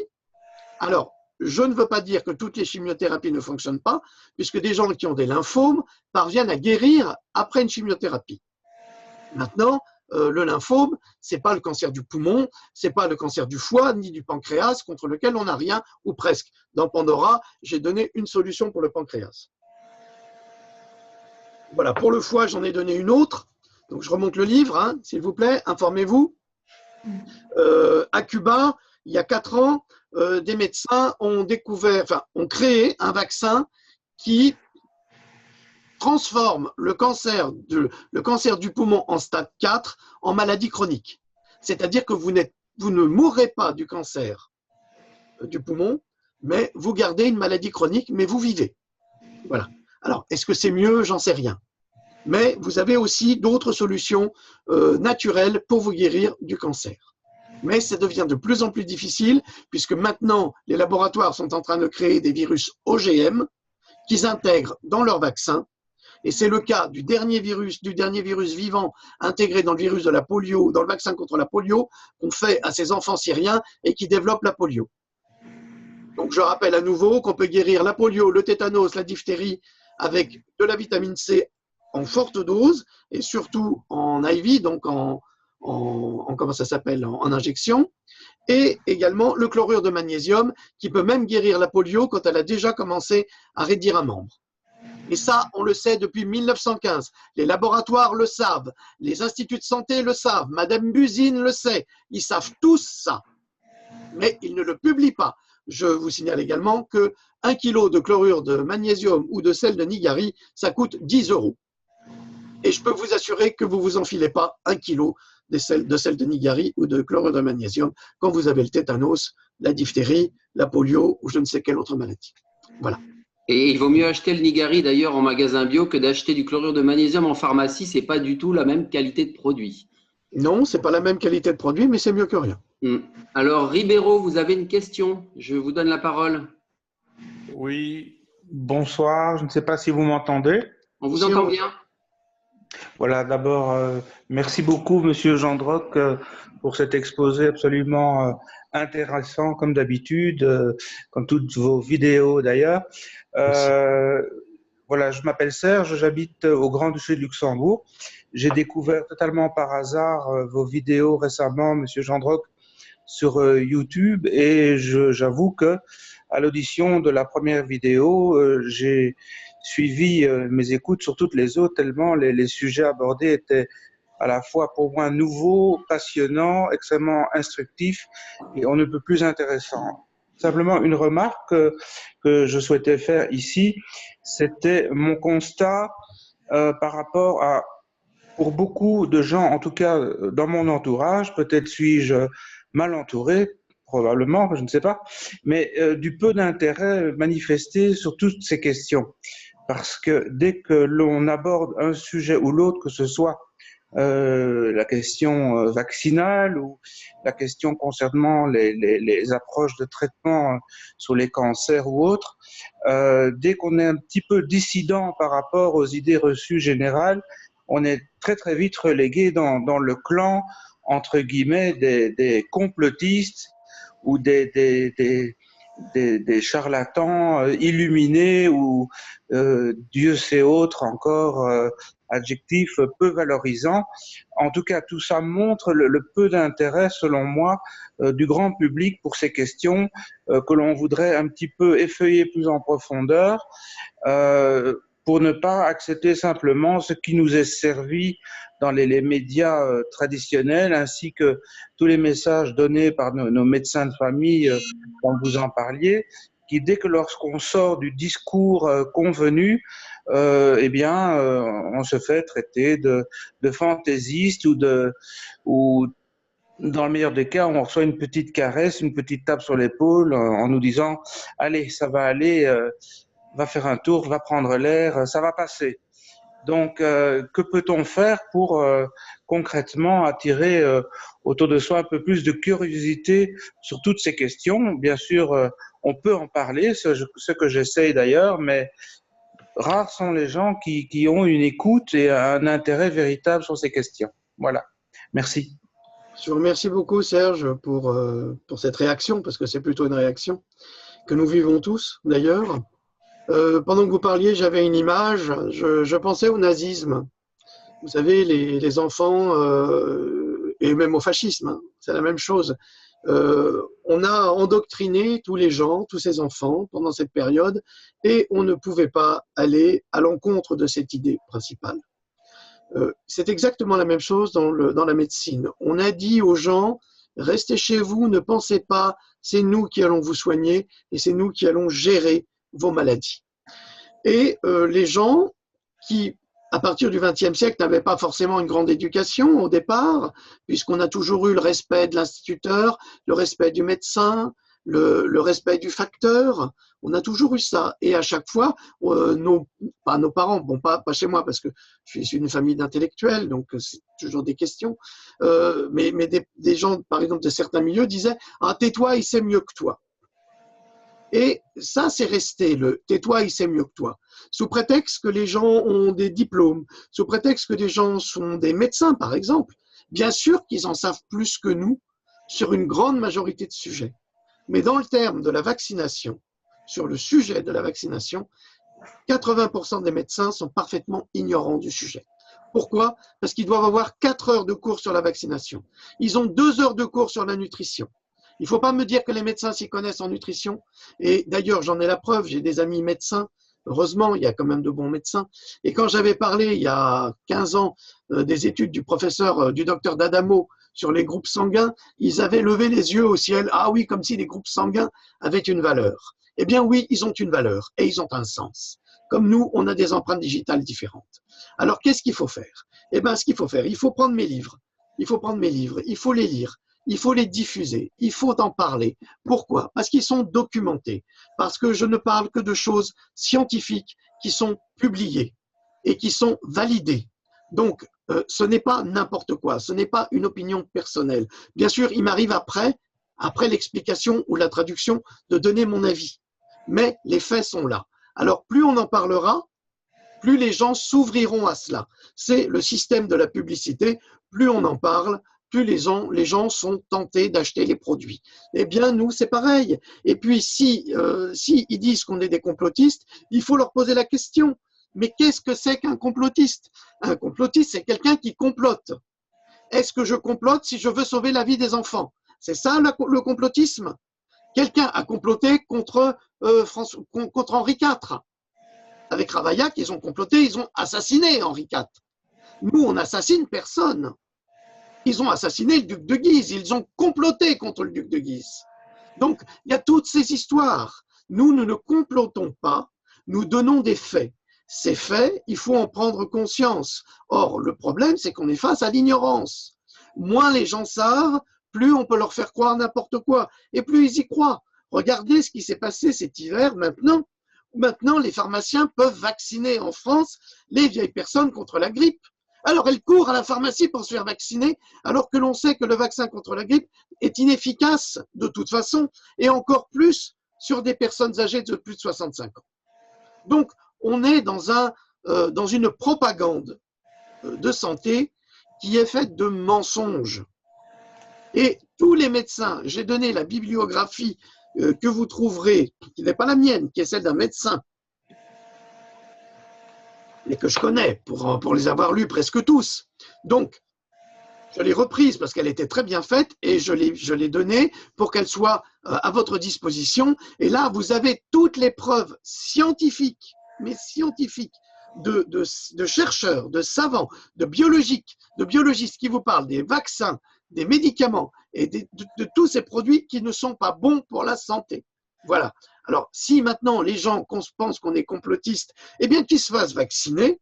Alors, je ne veux pas dire que toutes les chimiothérapies ne fonctionnent pas, puisque des gens qui ont des lymphomes parviennent à guérir après une chimiothérapie. Maintenant, le lymphome, ce n'est pas le cancer du poumon, ce n'est pas le cancer du foie, ni du pancréas, contre lequel on n'a rien, ou presque. Dans Pandora, j'ai donné une solution pour le pancréas. Voilà, pour le foie, j'en ai donné une autre. Donc, je remonte le livre, hein, s'il vous plaît, informez-vous. À Cuba, il y a 4 ans, des médecins ont créé un vaccin qui transforme le cancer du poumon en stade 4 en maladie chronique. C'est-à-dire que vous ne mourrez pas du cancer du poumon, mais vous gardez une maladie chronique, mais vous vivez. Voilà. Alors, est-ce que c'est mieux? J'en sais rien. Mais vous avez aussi d'autres solutions naturelles pour vous guérir du cancer. Mais ça devient de plus en plus difficile puisque maintenant, les laboratoires sont en train de créer des virus OGM qu'ils intègrent dans leurs vaccins. Et c'est le cas du dernier virus vivant intégré dans le virus de la polio, dans le vaccin contre la polio, qu'on fait à ces enfants syriens et qui développent la polio. Donc je rappelle à nouveau qu'on peut guérir la polio, le tétanos, la diphtérie avec de la vitamine C en forte dose et surtout en IV, donc en injection, et également le chlorure de magnésium qui peut même guérir la polio quand elle a déjà commencé à raidir un membre. Et ça, on le sait depuis 1915. Les laboratoires le savent, les instituts de santé le savent, Madame Buzine le sait, ils savent tous ça. Mais ils ne le publient pas. Je vous signale également que 1 kg de chlorure de magnésium ou de sel de Nigari, ça coûte 10 €. Et je peux vous assurer que vous ne vous enfilez pas 1 kg de sel de Nigari ou de chlorure de magnésium quand vous avez le tétanos, la diphtérie, la polio ou je ne sais quelle autre maladie. Voilà. Et il vaut mieux acheter le Nigari d'ailleurs en magasin bio que d'acheter du chlorure de magnésium en pharmacie. C'est pas du tout la même qualité de produit. Non, c'est pas la même qualité de produit, mais c'est mieux que rien. Alors, Ribeiro, vous avez une question? Je vous donne la parole. Oui, bonsoir. Je ne sais pas si vous m'entendez. On vous entend bien. Voilà, d'abord, merci beaucoup, Monsieur Gendroc, pour cet exposé absolument intéressant, comme d'habitude, comme toutes vos vidéos d'ailleurs. Voilà, je m'appelle Serge, j'habite au Grand-Duché de Luxembourg. J'ai découvert totalement par hasard vos vidéos récemment, Monsieur Gendroc, sur YouTube, et j'avoue que à l'audition de la première vidéo, j'ai suivi mes écoutes sur toutes les autres, tellement les sujets abordés étaient à la fois pour moi nouveaux, passionnants, extrêmement instructifs et on ne peut plus intéressants. Simplement une remarque que je souhaitais faire ici, c'était mon constat par rapport à, pour beaucoup de gens, en tout cas dans mon entourage, peut-être suis-je mal entouré, probablement, je ne sais pas, mais du peu d'intérêt manifesté sur toutes ces questions. Parce que dès que l'on aborde un sujet ou l'autre, que ce soit la question vaccinale ou la question concernant les approches de traitement sur les cancers ou autres, dès qu'on est un petit peu dissident par rapport aux idées reçues générales, on est très très vite relégué dans le clan, entre guillemets, des complotistes ou des charlatans illuminés ou Dieu sait autre encore adjectif peu valorisant. En tout cas, tout ça montre le peu d'intérêt, selon moi, du grand public pour ces questions que l'on voudrait un petit peu effeuiller plus en profondeur pour ne pas accepter simplement ce qui nous est servi dans les médias traditionnels, ainsi que tous les messages donnés par nos médecins de famille, dont vous en parliez, qui dès que lorsqu'on sort du discours convenu, eh bien, on se fait traiter de fantaisiste ou dans le meilleur des cas, on reçoit une petite caresse, une petite tape sur l'épaule en nous disant « Allez, ça va aller, va faire un tour, va prendre l'air, ça va passer ». Donc, que peut-on faire pour concrètement attirer autour de soi un peu plus de curiosité sur toutes ces questions? Bien sûr, on peut en parler, ce que j'essaye d'ailleurs, mais rares sont les gens qui ont une écoute et un intérêt véritable sur ces questions. Voilà. Merci. Je vous remercie beaucoup, Serge, pour cette réaction, parce que c'est plutôt une réaction que nous vivons tous, d'ailleurs. Pendant que vous parliez, j'avais une image, je pensais au nazisme. Vous savez, les enfants, et même au fascisme, hein, c'est la même chose. On a endoctriné tous les gens, tous ces enfants pendant cette période, et on ne pouvait pas aller à l'encontre de cette idée principale. C'est exactement la même chose dans la médecine. On a dit aux gens, restez chez vous, ne pensez pas, c'est nous qui allons vous soigner et c'est nous qui allons gérer vos maladies. Et les gens qui, à partir du XXe siècle, n'avaient pas forcément une grande éducation au départ, puisqu'on a toujours eu le respect de l'instituteur, le respect du médecin, le respect du facteur, on a toujours eu ça. Et à chaque fois, nos parents, bon, pas chez moi, parce que je suis une famille d'intellectuels, donc c'est toujours des questions, mais des gens, par exemple, de certains milieux disaient « Ah, tais-toi, il sait mieux que toi ». Et ça, c'est resté, le « tais-toi, il sait mieux que toi ». Sous prétexte que les gens ont des diplômes, sous prétexte que les gens sont des médecins, par exemple, bien sûr qu'ils en savent plus que nous sur une grande majorité de sujets. Mais dans le terme de la vaccination, sur le sujet de la vaccination, 80% des médecins sont parfaitement ignorants du sujet. Pourquoi? Parce qu'ils doivent avoir 4 heures de cours sur la vaccination. Ils ont 2 heures de cours sur la nutrition. Il ne faut pas me dire que les médecins s'y connaissent en nutrition. Et d'ailleurs, j'en ai la preuve, j'ai des amis médecins. Heureusement, il y a quand même de bons médecins. Et quand j'avais parlé, il y a 15 ans, des études du docteur d'Adamo sur les groupes sanguins, ils avaient levé les yeux au ciel. Ah oui, comme si les groupes sanguins avaient une valeur. Eh bien oui, ils ont une valeur et ils ont un sens. Comme nous, on a des empreintes digitales différentes. Alors, qu'est-ce qu'il faut faire? Eh bien, ce qu'il faut faire, il faut prendre mes livres. il faut prendre mes livres, il faut les lire, il faut les diffuser, il faut en parler. Pourquoi? Parce qu'ils sont documentés, parce que je ne parle que de choses scientifiques qui sont publiées et qui sont validées. Donc, ce n'est pas n'importe quoi, ce n'est pas une opinion personnelle. Bien sûr, il m'arrive après l'explication ou la traduction, de donner mon avis. Mais les faits sont là. Alors, plus on en parlera, plus les gens s'ouvriront à cela. C'est le système de la publicité. Plus on en parle, plus les gens sont tentés d'acheter les produits. Eh bien, nous, c'est pareil. Et puis, si ils disent qu'on est des complotistes, il faut leur poser la question. Mais qu'est-ce que c'est qu'un complotiste? Un complotiste, c'est quelqu'un qui complote. Est-ce que je complote si je veux sauver la vie des enfants? C'est ça le complotisme? Quelqu'un a comploté contre Henri IV. Avec Ravaillac, ils ont comploté, ils ont assassiné Henri IV. Nous, on n'assassine personne. Ils ont assassiné le duc de Guise, ils ont comploté contre le duc de Guise. Donc, il y a toutes ces histoires. Nous ne complotons pas, nous donnons des faits. Ces faits, il faut en prendre conscience. Or, le problème, c'est qu'on est face à l'ignorance. Moins les gens savent, plus on peut leur faire croire n'importe quoi, et plus ils y croient. Regardez ce qui s'est passé cet hiver maintenant. Maintenant, les pharmaciens peuvent vacciner en France les vieilles personnes contre la grippe. Alors, elles courent à la pharmacie pour se faire vacciner, alors que l'on sait que le vaccin contre la grippe est inefficace de toute façon, et encore plus sur des personnes âgées de plus de 65 ans. Donc, on est dans une propagande de santé qui est faite de mensonges. Et tous les médecins, j'ai donné la bibliographie que vous trouverez, qui n'est pas la mienne, qui est celle d'un médecin, et que je connais pour les avoir lus presque tous. Donc, je l'ai reprise parce qu'elle était très bien faite et je l'ai donnée pour qu'elle soit à votre disposition. Et là, vous avez toutes les preuves scientifiques, mais scientifiques, de chercheurs, de savants, de biologistes qui vous parlent des vaccins, des médicaments et de tous ces produits qui ne sont pas bons pour la santé. Voilà. Alors, si maintenant les gens pensent qu'on est complotiste, eh bien qu'ils se fassent vacciner.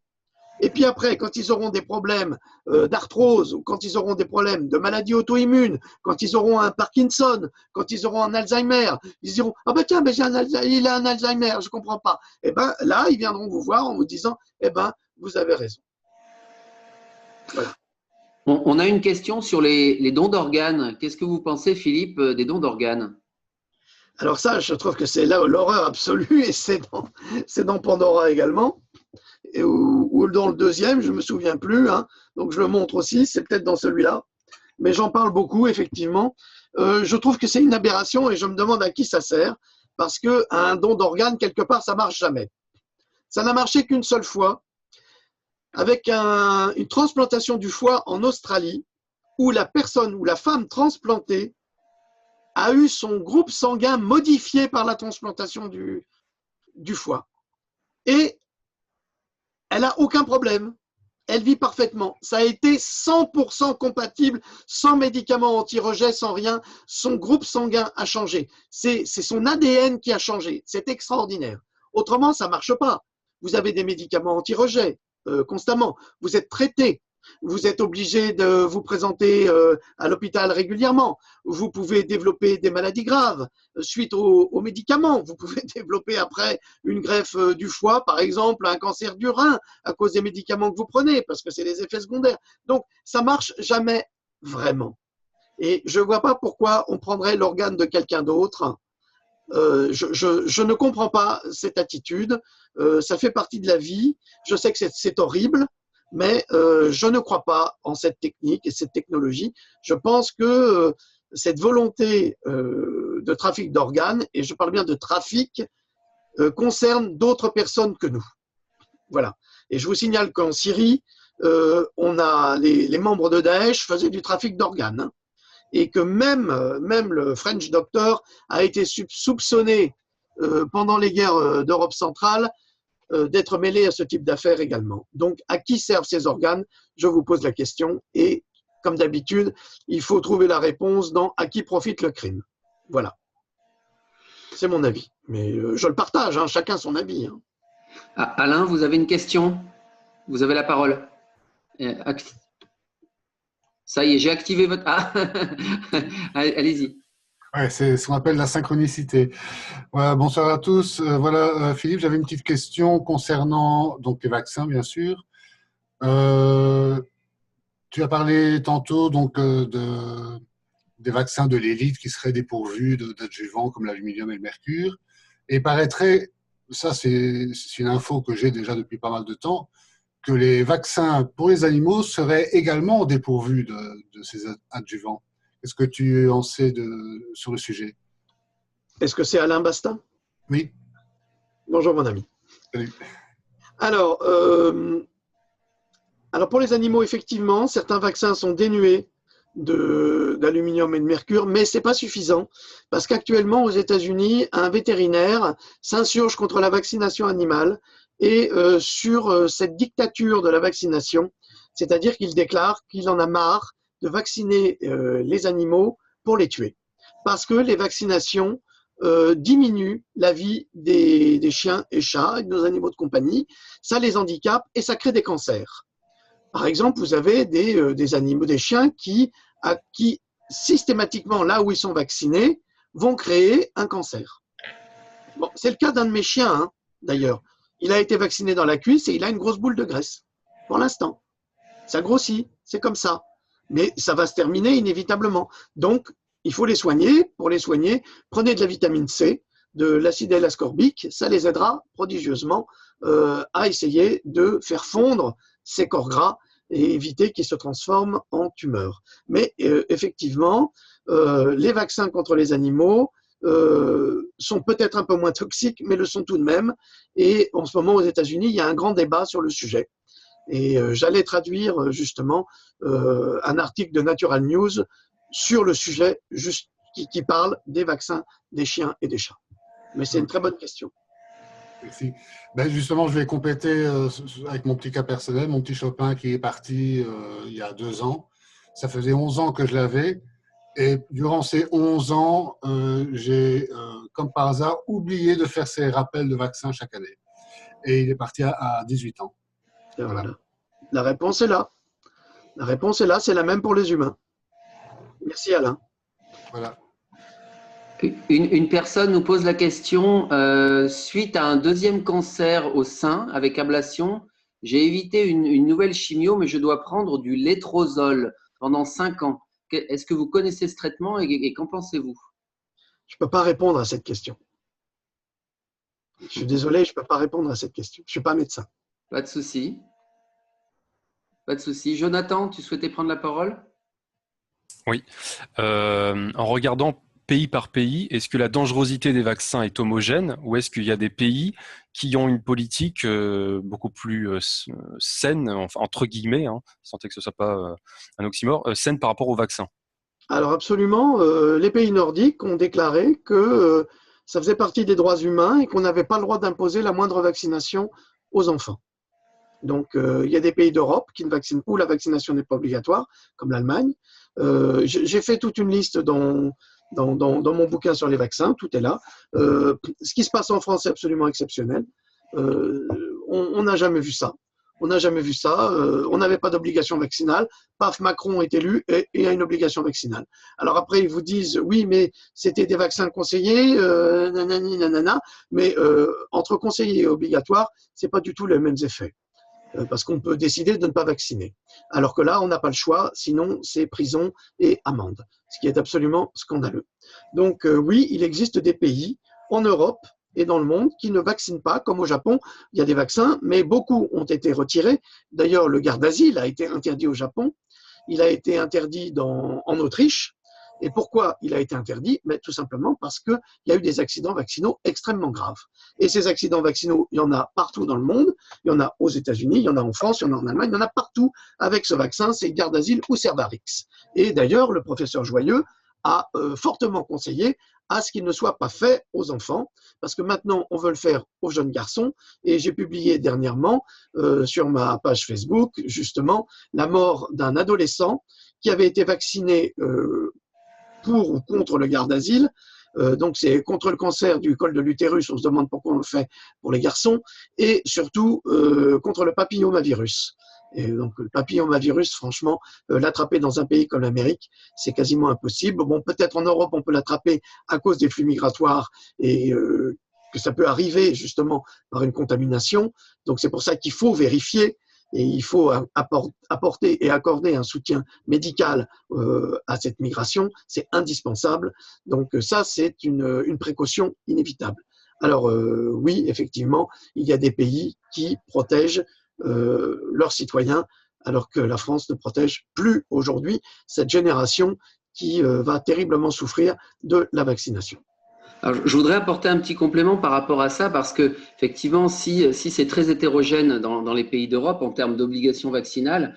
Et puis après, quand ils auront des problèmes d'arthrose, ou quand ils auront des problèmes de maladies auto-immunes, quand ils auront un Parkinson, quand ils auront un Alzheimer, ils diront « Ah ben tiens, il a un Alzheimer, je ne comprends pas. » Eh bien là, ils viendront vous voir en vous disant « Eh bien, vous avez raison. » Voilà. On a une question sur les dons d'organes. Qu'est-ce que vous pensez, Philippe, des dons d'organes? Alors ça, je trouve que c'est l'horreur absolue et c'est dans Pandora également. Ou dans le deuxième, je ne me souviens plus, hein, donc je le montre aussi, c'est peut-être dans celui-là, mais j'en parle beaucoup, effectivement. Je trouve que c'est une aberration et je me demande à qui ça sert, parce qu'un don d'organes, quelque part, ça ne marche jamais. Ça n'a marché qu'une seule fois, avec une transplantation du foie en Australie, où la personne, ou la femme transplantée, a eu son groupe sanguin modifié par la transplantation du foie. Et elle n'a aucun problème. Elle vit parfaitement. Ça a été 100% compatible, sans médicaments anti-rejet, sans rien. Son groupe sanguin a changé. C'est son ADN qui a changé. C'est extraordinaire. Autrement, ça ne marche pas. Vous avez des médicaments anti-rejet constamment. Vous êtes traité. Vous êtes obligé de vous présenter à l'hôpital régulièrement. Vous pouvez développer des maladies graves suite aux médicaments. Vous pouvez développer après une greffe du foie, par exemple, un cancer du rein à cause des médicaments que vous prenez, parce que c'est les effets secondaires. Donc, ça ne marche jamais vraiment. Et je ne vois pas pourquoi on prendrait l'organe de quelqu'un d'autre. Je ne comprends pas cette attitude. Ça fait partie de la vie. Je sais que c'est horrible. Mais je ne crois pas en cette technique et cette technologie. Je pense que cette volonté de trafic d'organes, et je parle bien de trafic, concerne d'autres personnes que nous. Voilà. Et je vous signale qu'en Syrie, on a les membres de Daesh faisaient du trafic d'organes. Hein, et que même le French Doctor a été soupçonné pendant les guerres d'Europe centrale d'être mêlé à ce type d'affaires également. Donc, à qui servent ces organes? Je vous pose la question et, comme d'habitude, il faut trouver la réponse dans à qui profite le crime. Voilà. C'est mon avis. Mais je le partage, hein, chacun son avis. Hein. Alain, vous avez une question? Vous avez la parole. Ça y est, j'ai activé votre… Ah, allez-y. Ouais, c'est ce qu'on appelle la synchronicité. Voilà, bonsoir à tous. Philippe, j'avais une petite question concernant donc les vaccins, bien sûr. Euh, Tu as parlé tantôt des vaccins de l'élite qui seraient dépourvus d'adjuvants comme l'aluminium et le mercure. Et il paraîtrait, ça c'est une info que j'ai déjà depuis pas mal de temps, que les vaccins pour les animaux seraient également dépourvus de ces adjuvants. Qu'est-ce que tu en sais sur le sujet? Est-ce que c'est Alain Bastin? Oui. Bonjour mon ami. Salut. Alors, pour les animaux, effectivement, certains vaccins sont dénués d'aluminium et de mercure, mais ce n'est pas suffisant parce qu'actuellement aux États-Unis, un vétérinaire s'insurge contre la vaccination animale et sur cette dictature de la vaccination, c'est-à-dire qu'il déclare qu'il en a marre de vacciner les animaux pour les tuer parce que les vaccinations diminuent la vie des chiens et chats et de nos animaux de compagnie, ça les handicape et ça crée des cancers. Par exemple, vous avez des animaux, des chiens qui systématiquement, là où ils sont vaccinés, vont créer un cancer. Bon, c'est le cas d'un de mes chiens, hein, d'ailleurs. Il a été vacciné dans la cuisse et il a une grosse boule de graisse, pour l'instant. Ça grossit, c'est comme ça. Mais ça va se terminer inévitablement. Donc, il faut les soigner. Pour les soigner, prenez de la vitamine C, de l'acide L-ascorbique, ça les aidera prodigieusement à essayer de faire fondre ces corps gras et éviter qu'ils se transforment en tumeurs. Mais effectivement, les vaccins contre les animaux sont peut-être un peu moins toxiques, mais le sont tout de même. Et en ce moment, aux États-Unis, il y a un grand débat sur le sujet. Et j'allais traduire justement un article de Natural News sur le sujet qui parle des vaccins des chiens et des chats. Mais c'est une très bonne question. Merci. Ben justement, je vais compléter avec mon petit cas personnel, mon petit Chopin qui est parti il y a 2 ans. Ça faisait 11 ans que je l'avais. Et durant ces 11 ans, j'ai, comme par hasard, oublié de faire ces rappels de vaccins chaque année. Et il est parti à 18 ans. Voilà. La réponse est là. La réponse est là, c'est la même pour les humains. Merci Alain. Voilà. Une personne nous pose la question, suite à un deuxième cancer au sein avec ablation, j'ai évité une nouvelle chimio, mais je dois prendre du létrozole pendant 5 ans. Est-ce que vous connaissez ce traitement et qu'en pensez-vous? Je ne peux pas répondre à cette question. Je suis désolé, je ne peux pas répondre à cette question. Je ne suis pas médecin. Pas de souci. Pas de souci. Jonathan, tu souhaitais prendre la parole? Oui. En regardant pays par pays, est-ce que la dangerosité des vaccins est homogène ou est-ce qu'il y a des pays qui ont une politique beaucoup plus saine, enfin, entre guillemets, hein, sans que ce ne soit pas un oxymore, saine par rapport aux vaccins? Alors absolument, les pays nordiques ont déclaré que ça faisait partie des droits humains et qu'on n'avait pas le droit d'imposer la moindre vaccination aux enfants. Donc, il y a des pays d'Europe qui ne vaccinent où la vaccination n'est pas obligatoire, comme l'Allemagne. J'ai fait toute une liste dans mon bouquin sur les vaccins, tout est là. Ce qui se passe en France est absolument exceptionnel. On n'a jamais vu ça. On n'a jamais vu ça. On n'avait pas d'obligation vaccinale. Paf, Macron est élu et a une obligation vaccinale. Alors après, ils vous disent, oui, mais c'était des vaccins conseillés, nanani, nanana. Mais entre conseillés et obligatoires, c'est pas du tout les mêmes effets. Parce qu'on peut décider de ne pas vacciner. Alors que là, on n'a pas le choix, sinon c'est prison et amende, ce qui est absolument scandaleux. Donc oui, il existe des pays en Europe et dans le monde qui ne vaccinent pas, comme au Japon, il y a des vaccins, mais beaucoup ont été retirés. D'ailleurs, le Gardasil a été interdit au Japon, il a été interdit en Autriche. Et pourquoi il a été interdit? Mais tout simplement parce qu'il y a eu des accidents vaccinaux extrêmement graves. Et ces accidents vaccinaux, il y en a partout dans le monde. Il y en a aux États-Unis, il y en a en France, il y en a en Allemagne, il y en a partout avec ce vaccin, c'est Gardasil ou Cervarix. Et d'ailleurs, le professeur Joyeux a fortement conseillé à ce qu'il ne soit pas fait aux enfants, parce que maintenant, on veut le faire aux jeunes garçons. Et j'ai publié dernièrement sur ma page Facebook, justement, la mort d'un adolescent qui avait été vacciné pour ou contre le Gardasil. Donc, c'est contre le cancer du col de l'utérus, on se demande pourquoi on le fait pour les garçons, et surtout contre le papillomavirus. Et donc, le papillomavirus, franchement, l'attraper dans un pays comme l'Amérique, c'est quasiment impossible. Bon, peut-être en Europe, on peut l'attraper à cause des flux migratoires et que ça peut arriver justement par une contamination. Donc, c'est pour ça qu'il faut vérifier et il faut apporter et accorder un soutien médical à cette migration. C'est indispensable. Donc, ça, c'est une précaution inévitable. Alors, oui, effectivement, il y a des pays qui protègent leurs citoyens, alors que la France ne protège plus aujourd'hui cette génération qui va terriblement souffrir de la vaccination. Alors, je voudrais apporter un petit complément par rapport à ça, parce que effectivement, si c'est très hétérogène dans les pays d'Europe en termes d'obligations vaccinales,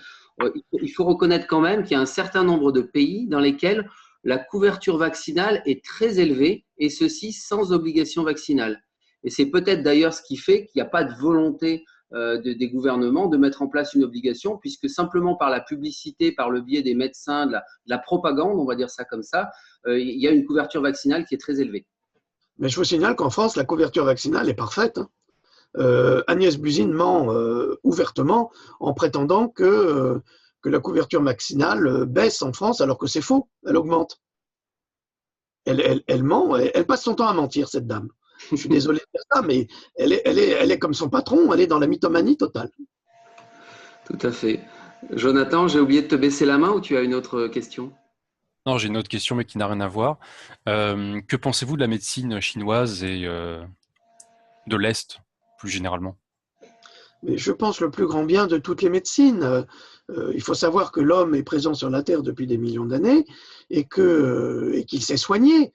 il faut reconnaître quand même qu'il y a un certain nombre de pays dans lesquels la couverture vaccinale est très élevée, et ceci sans obligation vaccinale. Et c'est peut-être d'ailleurs ce qui fait qu'il n'y a pas de volonté des gouvernements de mettre en place une obligation, puisque simplement par la publicité, par le biais des médecins, de la propagande, on va dire ça comme ça, il y a une couverture vaccinale qui est très élevée. Mais je vous signale qu'en France, la couverture vaccinale est parfaite. Agnès Buzyn ment ouvertement en prétendant que la couverture vaccinale baisse en France, alors que c'est faux, elle augmente. Elle ment, elle passe son temps à mentir, cette dame. Je suis désolé de dire ça, mais elle est comme son patron, elle est dans la mythomanie totale. Tout à fait. Jonathan, j'ai oublié de te baisser la main, ou tu as une autre question? Non, j'ai une autre question, mais qui n'a rien à voir. Que pensez-vous de la médecine chinoise et de l'Est, plus généralement? Mais je pense le plus grand bien de toutes les médecines. Il faut savoir que l'homme est présent sur la Terre depuis des millions d'années et qu'il s'est soigné.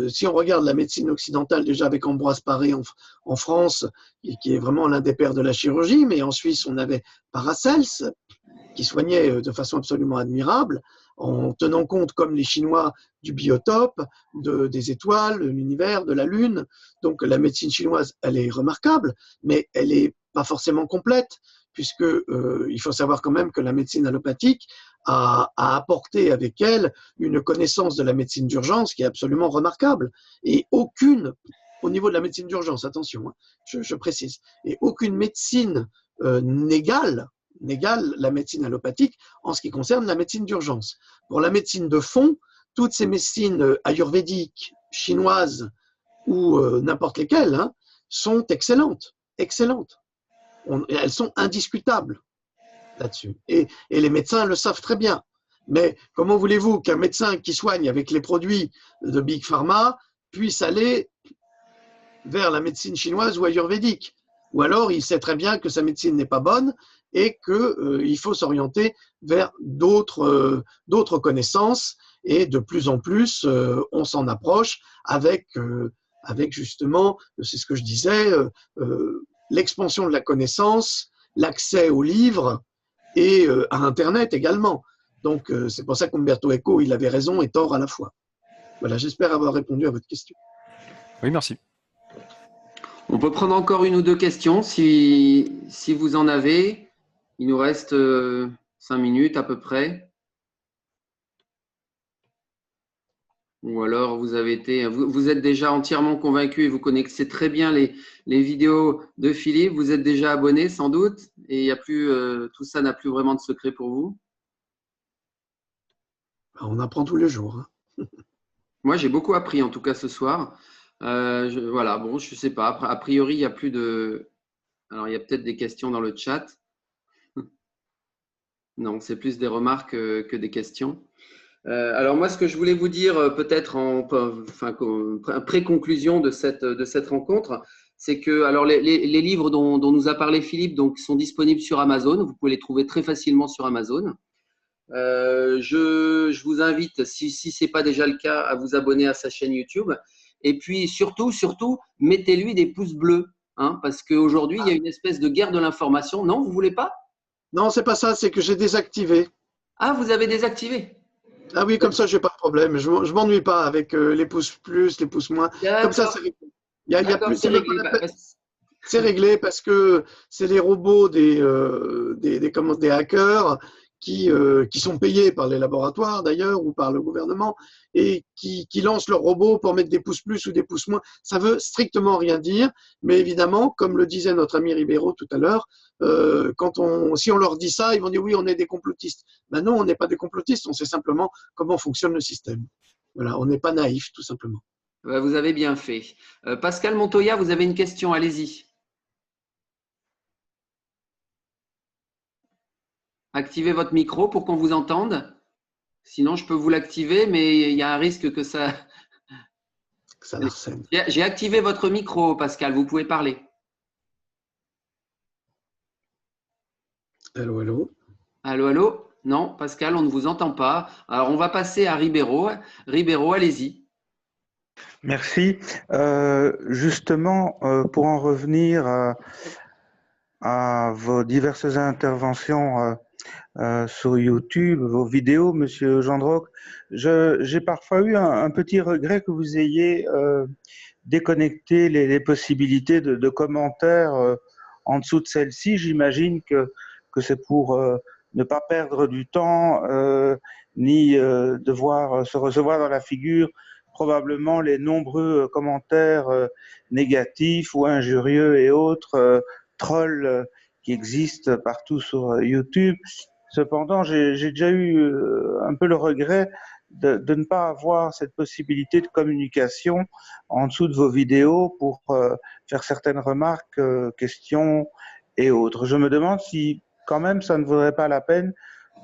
Si on regarde la médecine occidentale, déjà avec Ambroise Paré en France, qui est vraiment l'un des pères de la chirurgie, mais en Suisse, on avait Paracels, qui soignait de façon absolument admirable, en tenant compte, comme les Chinois, du biotope, des étoiles, de l'univers, de la Lune. Donc la médecine chinoise, elle est remarquable, mais elle n'est pas forcément complète, puisque il faut savoir quand même que la médecine allopathique a apporté avec elle une connaissance de la médecine d'urgence qui est absolument remarquable. Et aucune, au niveau de la médecine d'urgence, attention, hein, je précise, et aucune médecine n'égale la médecine allopathique en ce qui concerne la médecine d'urgence. Pour la médecine de fond, toutes ces médecines ayurvédiques, chinoises ou n'importe lesquelles hein, sont excellentes. Elles sont indiscutables là-dessus. Et les médecins le savent très bien. Mais comment voulez-vous qu'un médecin qui soigne avec les produits de Big Pharma puisse aller vers la médecine chinoise ou ayurvédique? Ou alors il sait très bien que sa médecine n'est pas bonne et qu'il faut s'orienter vers d'autres connaissances, et de plus en plus on s'en approche avec justement, c'est ce que je disais, l'expansion de la connaissance, l'accès aux livres et à Internet également. Donc c'est pour ça qu'Umberto Eco, il avait raison et tort à la fois. Voilà, j'espère avoir répondu à votre question. Oui, merci. On peut prendre encore une ou deux questions si vous en avez. Il nous reste 5 minutes à peu près. Ou alors vous êtes déjà entièrement convaincu et vous connaissez très bien les vidéos de Philippe. Vous êtes déjà abonné sans doute et il y a plus, tout ça n'a plus vraiment de secret pour vous. On apprend tous les jours. Hein. Moi, j'ai beaucoup appris en tout cas ce soir. Voilà, bon, je ne sais pas. A priori, il n'y a plus de… Alors, il y a peut-être des questions dans le chat. Non, c'est plus des remarques que des questions. Alors moi, ce que je voulais vous dire peut-être en pré-conclusion de cette rencontre, c'est que alors les livres dont nous a parlé Philippe donc, sont disponibles sur Amazon. Vous pouvez les trouver très facilement sur Amazon. Je vous invite, si ce n'est pas déjà le cas, à vous abonner à sa chaîne YouTube. Et puis surtout, mettez-lui des pouces bleus. Hein, parce qu'aujourd'hui, il y a une espèce de guerre de l'information. Non, vous ne voulez pas? Non, c'est pas ça, c'est que j'ai désactivé. Ah, vous avez désactivé? Ah oui, comme ça, j'ai pas de problème. Je m'ennuie pas avec les pouces plus, les pouces moins. Comme ça, c'est réglé. C'est réglé parce que c'est les robots des hackers qui sont payés par les laboratoires d'ailleurs ou par le gouvernement et qui lancent leurs robots pour mettre des pouces plus ou des pouces moins. Ça veut strictement rien dire, mais évidemment, comme le disait notre ami Ribeiro tout à l'heure, si on leur dit ça, ils vont dire oui, on est des complotistes. Ben non, on n'est pas des complotistes, on sait simplement comment fonctionne le système. Voilà, on n'est pas naïf, tout simplement. Vous avez bien fait. Pascal Montoya, vous avez une question, allez-y. Activez votre micro pour qu'on vous entende. Sinon, je peux vous l'activer, mais il y a un risque que ça… Ça l'arsène. J'ai activé votre micro, Pascal, vous pouvez parler. Allô, allô. Allô, allô? Non, Pascal, on ne vous entend pas. Alors, on va passer à Ribeiro. Ribeiro, allez-y. Merci. Justement, pour en revenir à vos diverses interventions sur YouTube, vos vidéos, Monsieur Gendroc, j'ai parfois eu un petit regret que vous ayez déconnecté les possibilités de commentaires en dessous de celles-ci. J'imagine que c'est pour ne pas perdre du temps ni devoir se recevoir dans la figure probablement les nombreux commentaires négatifs ou injurieux et autres trolls qui existent partout sur YouTube. Cependant, j'ai déjà eu un peu le regret de ne pas avoir cette possibilité de communication en dessous de vos vidéos pour faire certaines remarques, questions et autres. Je me demande si quand même ça ne vaudrait pas la peine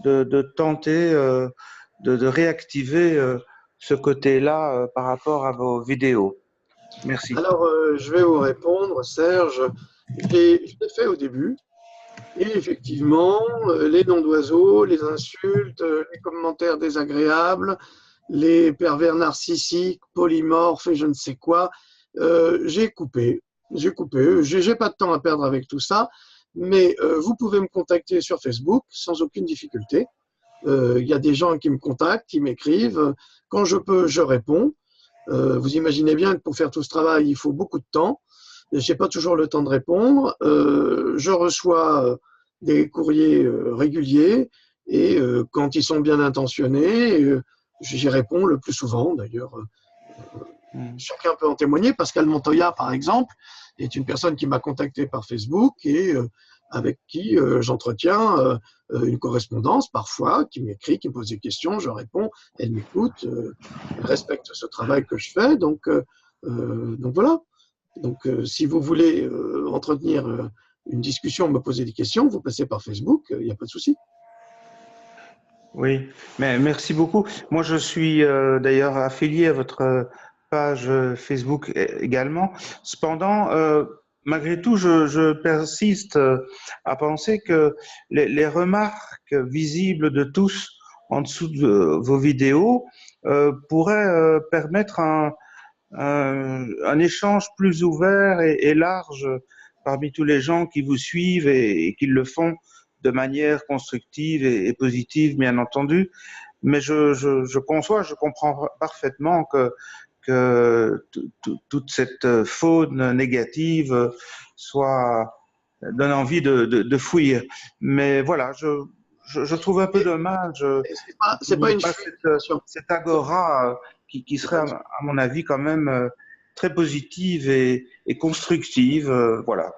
de tenter de réactiver ce côté-là par rapport à vos vidéos. Merci. Alors, je vais vous répondre, Serge. Je l'ai fait au début. Et effectivement, les noms d'oiseaux, les insultes, les commentaires désagréables, les pervers narcissiques, polymorphes et je ne sais quoi, j'ai coupé. J'ai pas de temps à perdre avec tout ça, mais vous pouvez me contacter sur Facebook sans aucune difficulté. Il y a des gens qui me contactent, qui m'écrivent. Quand je peux, je réponds. Vous imaginez bien que pour faire tout ce travail, il faut beaucoup de temps. Je n'ai pas toujours le temps de répondre. Je reçois des courriers réguliers et quand ils sont bien intentionnés, j'y réponds le plus souvent d'ailleurs. Chacun peut en témoigner. Pascal Montoya, par exemple, est une personne qui m'a contacté par Facebook et avec qui j'entretiens une correspondance parfois, qui m'écrit, qui me pose des questions, je réponds, elle m'écoute, elle respecte ce travail que je fais. Donc voilà. Donc, si vous voulez entretenir une discussion, me poser des questions, vous passez par Facebook, il n'y a pas de souci. Oui, mais merci beaucoup. Moi, je suis d'ailleurs affilié à votre page Facebook également. Cependant, malgré tout, je persiste à penser que les remarques visibles de tous en dessous de vos vidéos pourraient permettre un échange plus ouvert et large parmi tous les gens qui vous suivent et qui le font de manière constructive et positive, bien entendu. Mais je conçois, je comprends parfaitement que toute cette faune négative donne envie de fuir. Mais voilà, je trouve un peu dommage c'est pas une cette agora qui serait, à mon avis, quand même très positive et constructive. Voilà.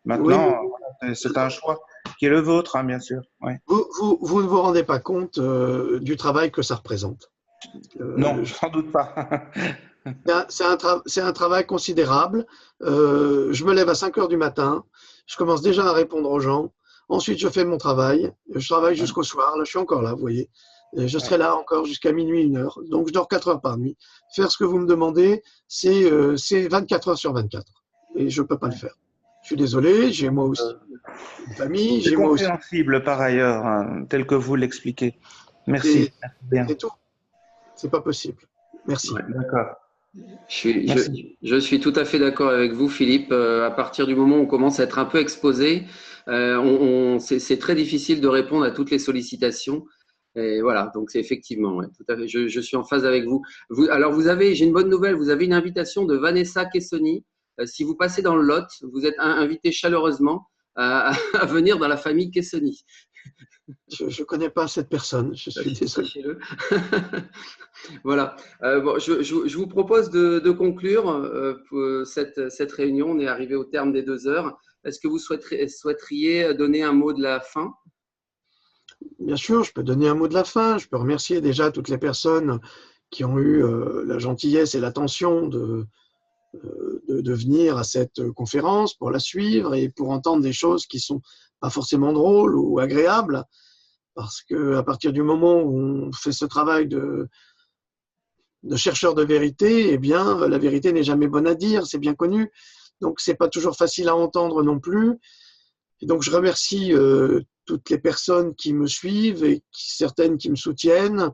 Maintenant, oui, c'est un choix qui est le vôtre, hein, bien sûr. Oui. Vous ne vous rendez pas compte du travail que ça représente. Non, sans doute pas. C'est un travail considérable. Je me lève à 5 heures du matin. Je commence déjà à répondre aux gens. Ensuite, je fais mon travail. Je travaille jusqu'au soir. Là, je suis encore là, vous voyez. Je serai là encore jusqu'à minuit, 1 heure. Donc, je dors 4 heures par nuit. Faire ce que vous me demandez, c'est 24 heures sur 24. Et je ne peux pas le faire. Je suis désolé, j'ai moi aussi une famille. C'est compréhensible par ailleurs, hein, tel que vous l'expliquez. Merci. C'est tout. C'est pas possible. Merci. Ouais, d'accord. Je suis tout à fait d'accord avec vous, Philippe. À partir du moment où on commence à être un peu exposé, c'est très difficile de répondre à toutes les sollicitations. Et voilà, donc c'est effectivement, ouais, tout à fait, je suis en phase avec vous. Alors, j'ai une bonne nouvelle, vous avez une invitation de Vanessa Kessoni. Si vous passez dans le Lot, vous êtes invité chaleureusement à venir dans la famille Kessoni. Je ne connais pas cette personne, je suis désolé. Sachez-le. Voilà. Bon, je vous propose de conclure pour cette réunion. On est arrivé au terme des 2 heures. Est-ce que vous souhaiteriez donner un mot de la fin? Bien sûr, je peux donner un mot de la fin. Je peux remercier déjà toutes les personnes qui ont eu la gentillesse et l'attention de venir à cette conférence pour la suivre et pour entendre des choses qui ne sont pas forcément drôles ou agréables. Parce qu'à partir du moment où on fait ce travail de chercheur de vérité, eh bien, la vérité n'est jamais bonne à dire, c'est bien connu. Donc, ce n'est pas toujours facile à entendre non plus. Et donc, je remercie toutes les personnes qui me suivent et certaines qui me soutiennent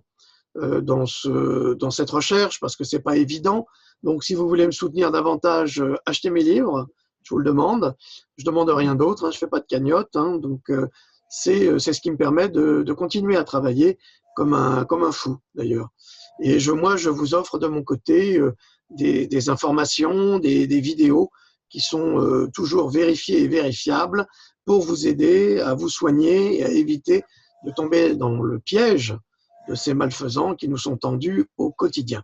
dans cette recherche, parce que ce n'est pas évident. Donc, si vous voulez me soutenir davantage, achetez mes livres, je vous le demande. Je ne demande rien d'autre, hein, je ne fais pas de cagnotte. Hein, donc, c'est ce qui me permet de continuer à travailler comme un fou, d'ailleurs. Et moi, je vous offre de mon côté des informations, des vidéos qui sont toujours vérifiées et vérifiables pour vous aider à vous soigner et à éviter de tomber dans le piège de ces malfaisants qui nous sont tendus au quotidien.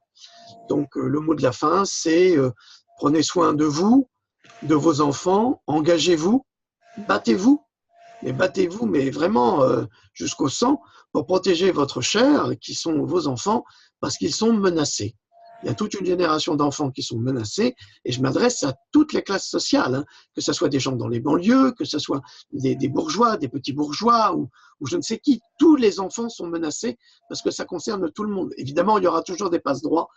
Donc, le mot de la fin, c'est prenez soin de vous, de vos enfants, engagez-vous, battez-vous, mais vraiment jusqu'au sang pour protéger votre chair, qui sont vos enfants, parce qu'ils sont menacés. Il y a toute une génération d'enfants qui sont menacés, et je m'adresse à toutes les classes sociales, hein, que ce soit des gens dans les banlieues, que ce soit des bourgeois, des petits bourgeois, ou je ne sais qui. Tous les enfants sont menacés parce que ça concerne tout le monde. Évidemment, il y aura toujours des passe-droits,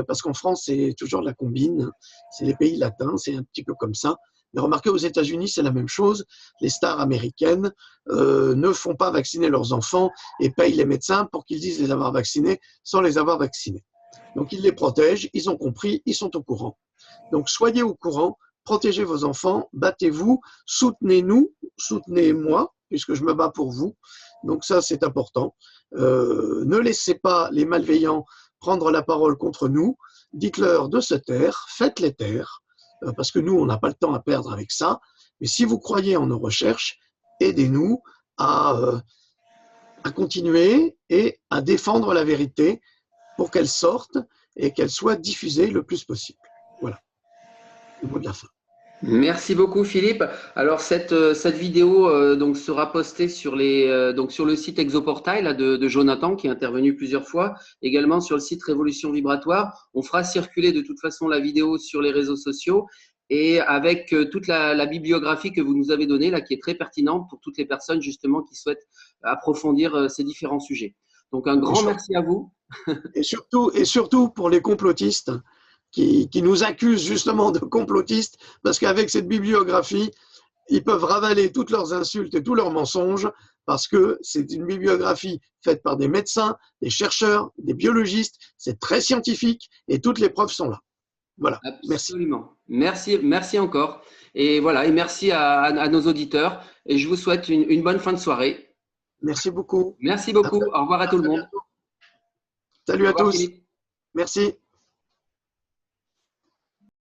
parce qu'en France, c'est toujours la combine, c'est les pays latins, c'est un petit peu comme ça. Mais remarquez, aux États-Unis, c'est la même chose. Les stars américaines ne font pas vacciner leurs enfants et payent les médecins pour qu'ils disent les avoir vaccinés sans les avoir vaccinés. Donc, ils les protègent, ils ont compris, ils sont au courant. Donc, soyez au courant, protégez vos enfants, battez-vous, soutenez-nous, soutenez-moi, puisque je me bats pour vous. Donc, ça, c'est important. Ne laissez pas les malveillants prendre la parole contre nous. Dites-leur de se taire, faites-les taire, parce que nous, on n'a pas le temps à perdre avec ça. Mais si vous croyez en nos recherches, aidez-nous à continuer et à défendre la vérité pour qu'elle sorte et qu'elle soit diffusée le plus possible. Voilà, le mot de la fin. Merci beaucoup Philippe. Alors cette vidéo donc sera postée sur le site Exoportail là, de Jonathan qui est intervenu plusieurs fois, également sur le site Révolution Vibratoire. On fera circuler de toute façon la vidéo sur les réseaux sociaux et avec toute la bibliographie que vous nous avez donnée là, qui est très pertinente pour toutes les personnes justement qui souhaitent approfondir ces différents sujets. Donc un grand merci à vous. Et surtout pour les complotistes qui nous accusent justement de complotistes, parce qu'avec cette bibliographie, ils peuvent ravaler toutes leurs insultes et tous leurs mensonges, parce que c'est une bibliographie faite par des médecins, des chercheurs, des biologistes, c'est très scientifique et toutes les preuves sont là. Voilà. Absolument. Merci encore. Et voilà, et merci à nos auditeurs. Et je vous souhaite une bonne fin de soirée. Merci beaucoup. Merci beaucoup. Au revoir à tout le monde. Salut à tous. Merci.